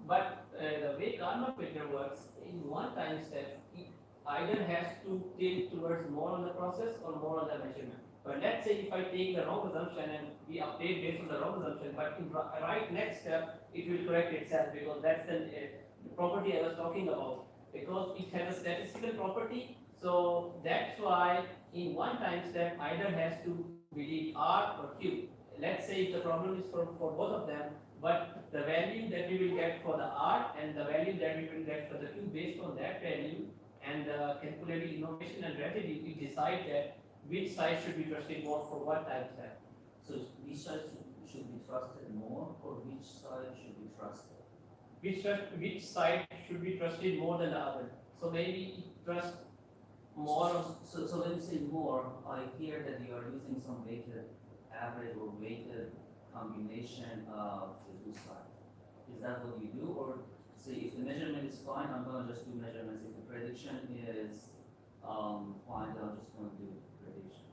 but the way Kalman filter works, in one time step, it either has to tilt towards more on the process or more on the measurement. But let's say if I take the wrong assumption and we update based on the wrong assumption, but in right next step, it will correct itself, because that's the property I was talking about. Because it has a statistical property, so that's why in one time step either has to be R or Q. Let's say if the problem is for both of them, but the value that we will get for the R and the value that we will get for the Q, based on that value and the calculated innovation and residue, we decide that which side should be trusted more for what time step. So which side should be trusted more, or which side should be trusted? Which side should be trusted more than the other. So maybe trust more of. So when you say more, I hear that you are using some weighted average or weighted combination of the two sides. Is that what you do, or say if the measurement is fine, I'm gonna just do measurements. If the prediction is fine, then I'm just gonna do prediction.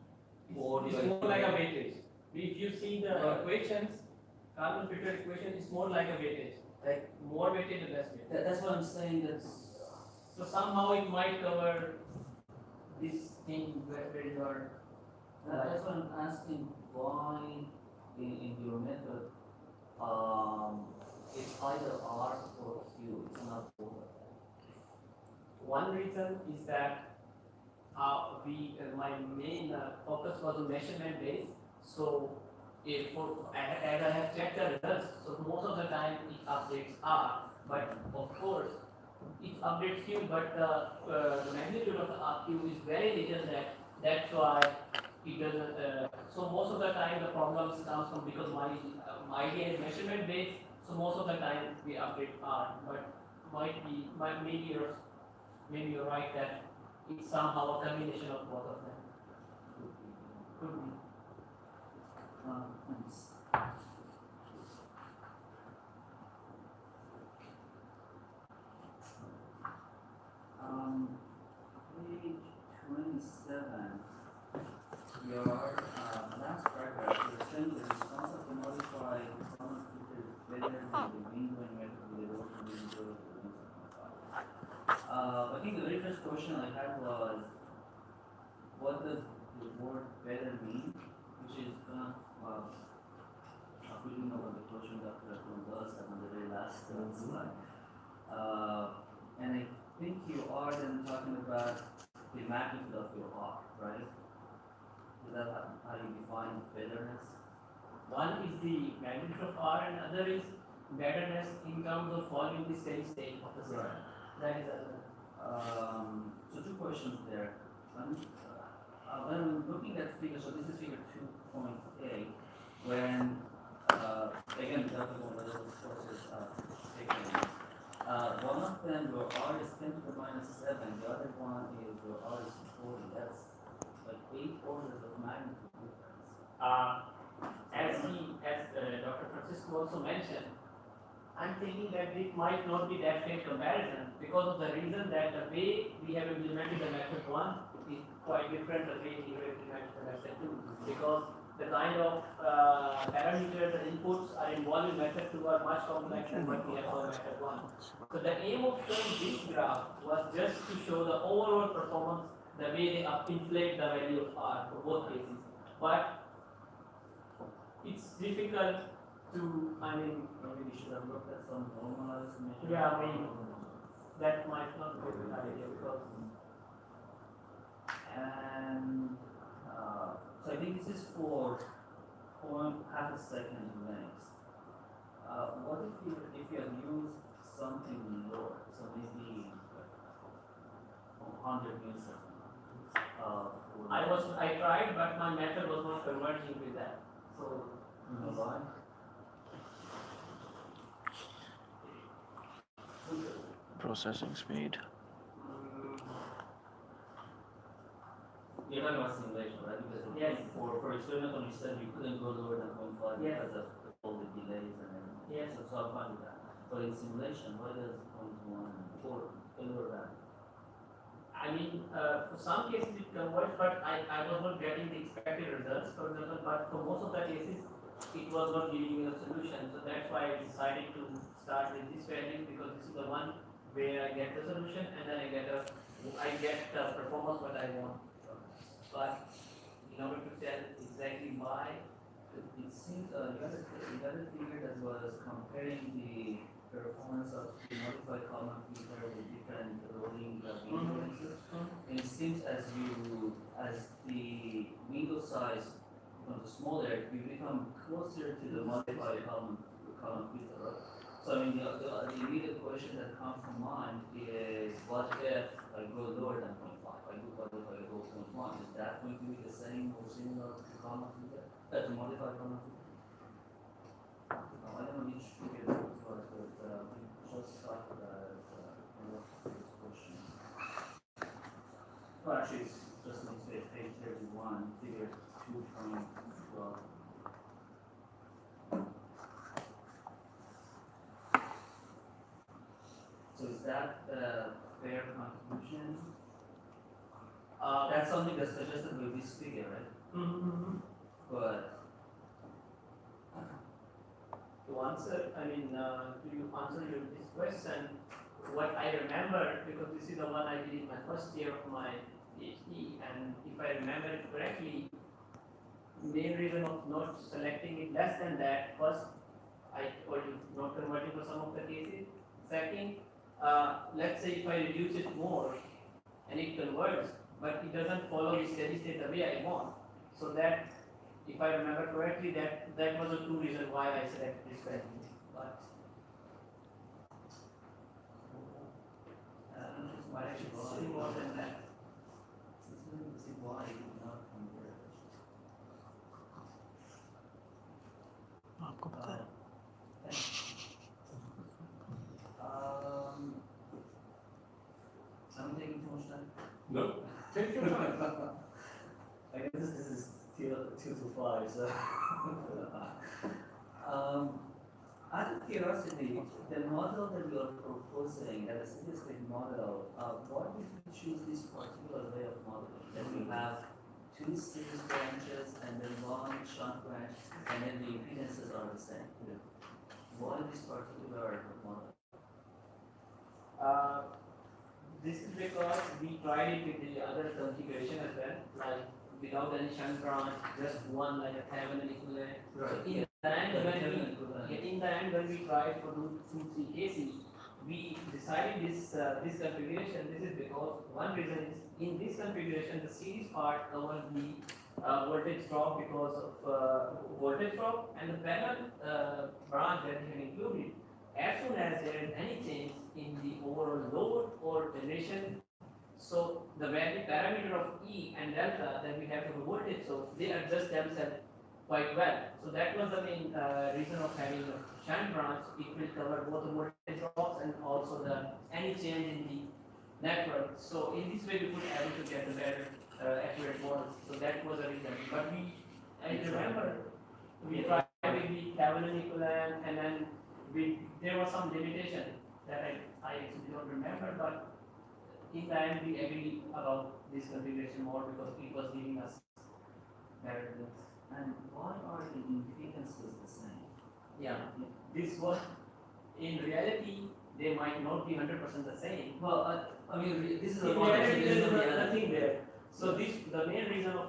Or It's more like a weightage. If you see the equations, Kalman filter equation is more like a weightage. Like more weightage, the less weightage. That's what I'm saying. So somehow it might cover this thing where you are. That's what I'm asking. Why in your method, it's either R or Q. It's not both. One reason is that my main focus was on measurement based. So as I have checked the results, so most of the time it updates R, but of course it updates Q, but the magnitude of the RQ is very little that's why it doesn't. So most of the time the problems comes from because my idea is measurement based. So most of the time we update R, but maybe you're right that it's somehow a combination of both of them. Could be. Thanks. Page 27, your last paragraph, you're saying the response of the modified common feature is better than the win-win method with the local window. I think the very first question I had was, what does the word better mean? Which is building on the question Dr. Akram does on the very last slide. And I think you are then talking about the magnitude of your R, right? Is that how you define betterness? One is the magnitude of R and other is betterness in terms of following the steady state of the system. Right. That is other. So two questions there. When I'm looking at figure, so this is figure 2.8, when, again, the other one, those courses, one of them, your R is 10 to the minus 7, the other one is your R is 40. That's like 8 orders of magnitude difference. As Dr. Francisco also mentioned, I'm thinking that it might not be that fair comparison because of the reason that the way we have implemented the method 1 is quite different the way we have implemented the method 2 because the kind of parameters and inputs are involved in method 2 are much complex than what we have for method 1. So the aim of showing this graph was just to show the overall performance, the way they inflate the value of R for both cases. But it's difficult to, Maybe we should have looked at some normalized measure. yeah, that might not be a good idea because. And so I think this is for half a second length. What if you had used something lower, so maybe 100 milliseconds? I tried, but my method was not converging with that. So. Why? Processing speed. You're talking about simulation, right? Because Yes. For experimental, you said you couldn't go lower than 0.5 Yes. because of all the delays and everything. Yes. So I'm fine with that. But in simulation, why does 0.1 or lower than? For some cases it converged, but I was not getting the expected results, for example, but for most of the cases, it was not giving me a solution. So that's why I decided to start with this value because this is the one where I get the solution and then I get the performance what I want. But in order to tell exactly why, It seems you had a figure that was comparing the performance of the modified common filter with different rolling windows. And it seems as the window size becomes smaller, you become closer to the modified common filter, right? So the immediate question that comes to mind is, what if I go lower than 0.5? What if I go 0.1? Is that going to be the same or similar to common filter? To modified common filter? I don't know which figure it was, but just start with that as question. Well, actually, it's just on page 31, figure 2.12. So is that a fair contribution? That's something that's suggested with this figure, right? But to answer, this question, what I remember, because this is the one I did in my first year of my PhD, and if I remember it correctly, main reason of not selecting it less than that, first, I told you not converting for some of the cases. Second, let's say if I reduce it more and it converts, but it doesn't follow the steady state the way I want, so that if I remember correctly, that was the two reason why I selected this value. But why I should say more than that. Why not convert? आपको पता है Um, I'm taking too much time. No, take your time. I guess this is two to five, so. Out of curiosity, the model that you are proposing, that is statistic model, why did you choose this particular way of modeling? That you have two series branches and then one shunt branch, and then the impedances are the same. Why this particular model? This is because we tried it with the other configuration as well, like without any shunt branch, just one like a Thevenin equivalent. So in the end, when we tried for 2, 3 cases, we decided this configuration. This is because one reason is in this configuration the series part covers the voltage drop because of voltage drop, and the parallel branch that we have included. As soon as there is any change in the overall load or generation, so the value parameter of E and delta that we have for the voltage source, they adjust themselves quite well. So that was the main reason of having a shunt branch. It will cover both the voltage drops and also the any change in the network. So in this way we could able to get the better accurate models. So that was the reason. But I remember we tried with the Thevenin equivalent, and then there was some limitation that I actually don't remember, but in the end we agreed about this configuration more because it was giving us better results. And why are the impedances the same? Yeah, this was in reality they might not be 100% the same. Well, I mean, this is a In model, so reality, there's there no is reality. nothing there. So the main reason of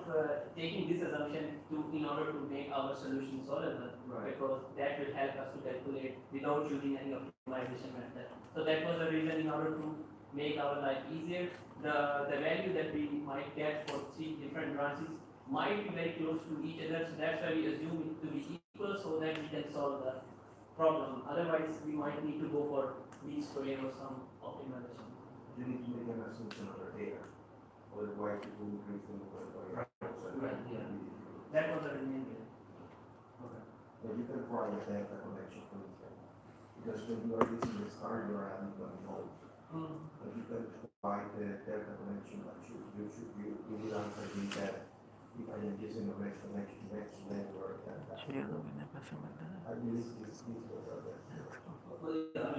taking this assumption in order to make our solution solvable, Right. because that will help us to calculate without using any optimization method. So that was the reason in order to make our life easier. The value that we might get for 3 different branches might be very close to each other. So that's why we assume it to be equal so that we can solve the problem. Otherwise, we might need to go for least square or some optimization. You need to make an assumption over there, otherwise it will increase the number by Right, yeah. That was the remainder. But you can try the delta connection for instance, because when you are using the star, you are adding one node. But you can try the delta connection, but you will answer me that if I am using a mesh connection next network, and चलिए तो मैंने पैसे मिल रहे I believe this was the Well, yeah,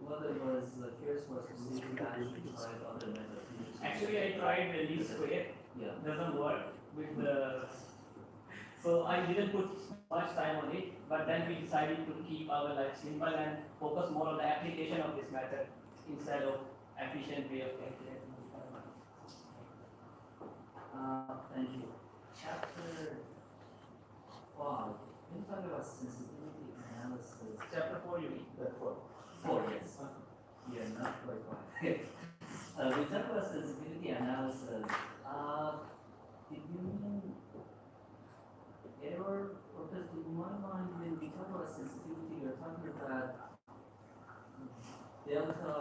what I was curious was to see if you actually tried other methods. Actually, I tried the least square. Yeah. Doesn't work with the. So I didn't put much time on it, but then we decided to keep our life simple and focus more on the application of this method instead of efficient way of calculating. Thank you. Chapter 5. Can you talk about sensitivity analysis? Chapter 4 you mean? That's what. 4, yes. Yeah, not quite 5. We talk about sensitivity analysis. Did you mean error? Because in my mind, when we talk about sensitivity, we're talking about delta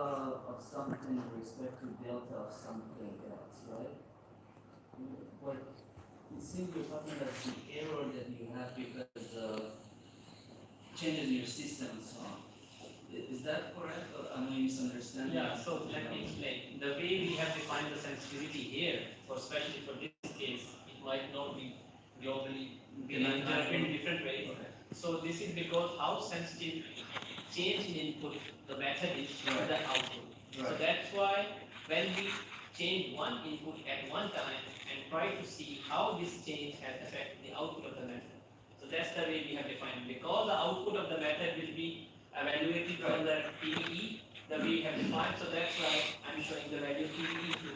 of something with respect to delta of something else, right? But it seems you're talking about the error that you have because of changes in your system and so on. Is that correct, or am I misunderstanding? Yeah, so let me explain. The way we have defined the sensitivity here, for especially for this case, it might not be globally interpreted in different ways. Okay. So this is because how sensitive change in input the method is to the output. So Right. that's why when we change one input at one time and try to see how this change has affected the output of the method. So that's the way we have defined it. Because the output of the method will be evaluated from the TDE, the way we have defined, so that's why I'm showing the value of TDE to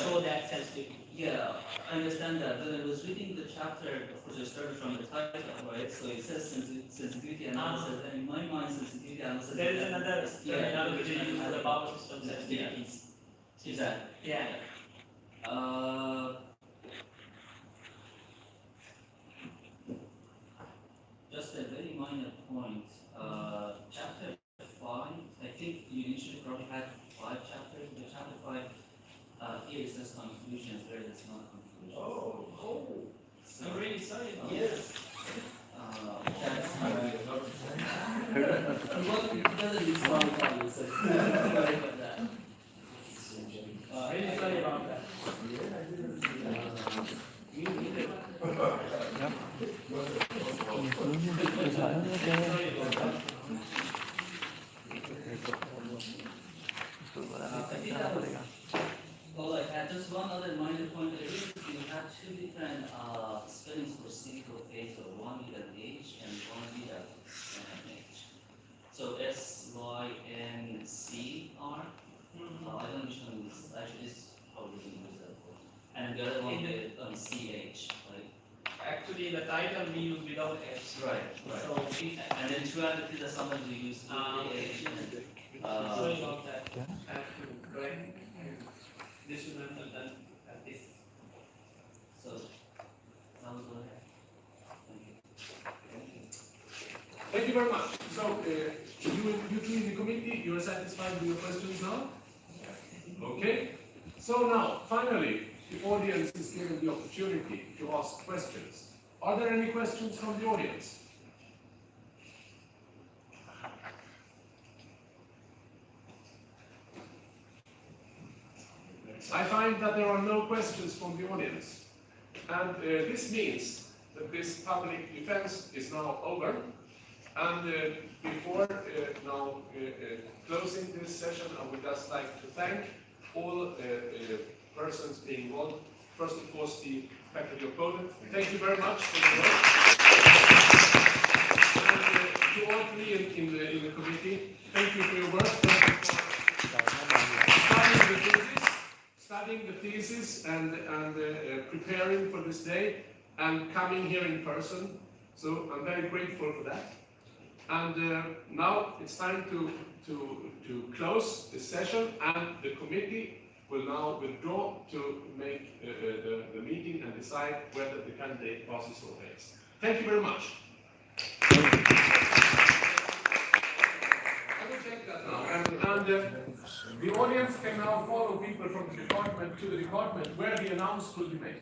show that sensitivity. Yeah, I understand that. When I was reading the chapter, of course, I started from the title, right? So it says sensitivity analysis, and in my mind, sensitivity analysis. There is another terminology yeah, used for the power system sensitivities. Exactly. Yeah. Yes. That's he doesn't respond to you, so sorry about that. Really sorry about that. Well, I had just one other minor point that is, you have two different spellings for cynical phase, one with an H and one with an H. So SYNCR, I don't know which one is, actually this probably didn't use that one. And the other one with CH, right? Actually, the title we use without H. Right, So we, And then 200 is something we use with the H. sorry about that. I have to correct. This should not have done at this. So, sounds good. Thank you. Thank you very much. So, you two in the committee, you are satisfied with your questions now? Okay. So now, finally, the audience is given the opportunity to ask questions. Are there any questions from the audience? I find that there are no questions from the audience. And this means that this public defense is now over. And before closing this session, I would just like to thank all persons being involved. First, of course, the faculty of Poland. Thank you very much for your work. And to all three in the committee, thank you for your work. Thank you for studying the thesis and preparing for this day and coming here in person. So I'm very grateful for that. And now it's time to close the session, and the committee will now withdraw to make the meeting and decide whether the candidate passes or fails. Thank you very much. I will take that now. And the audience can now follow people from the department to the department where the announcement will be made.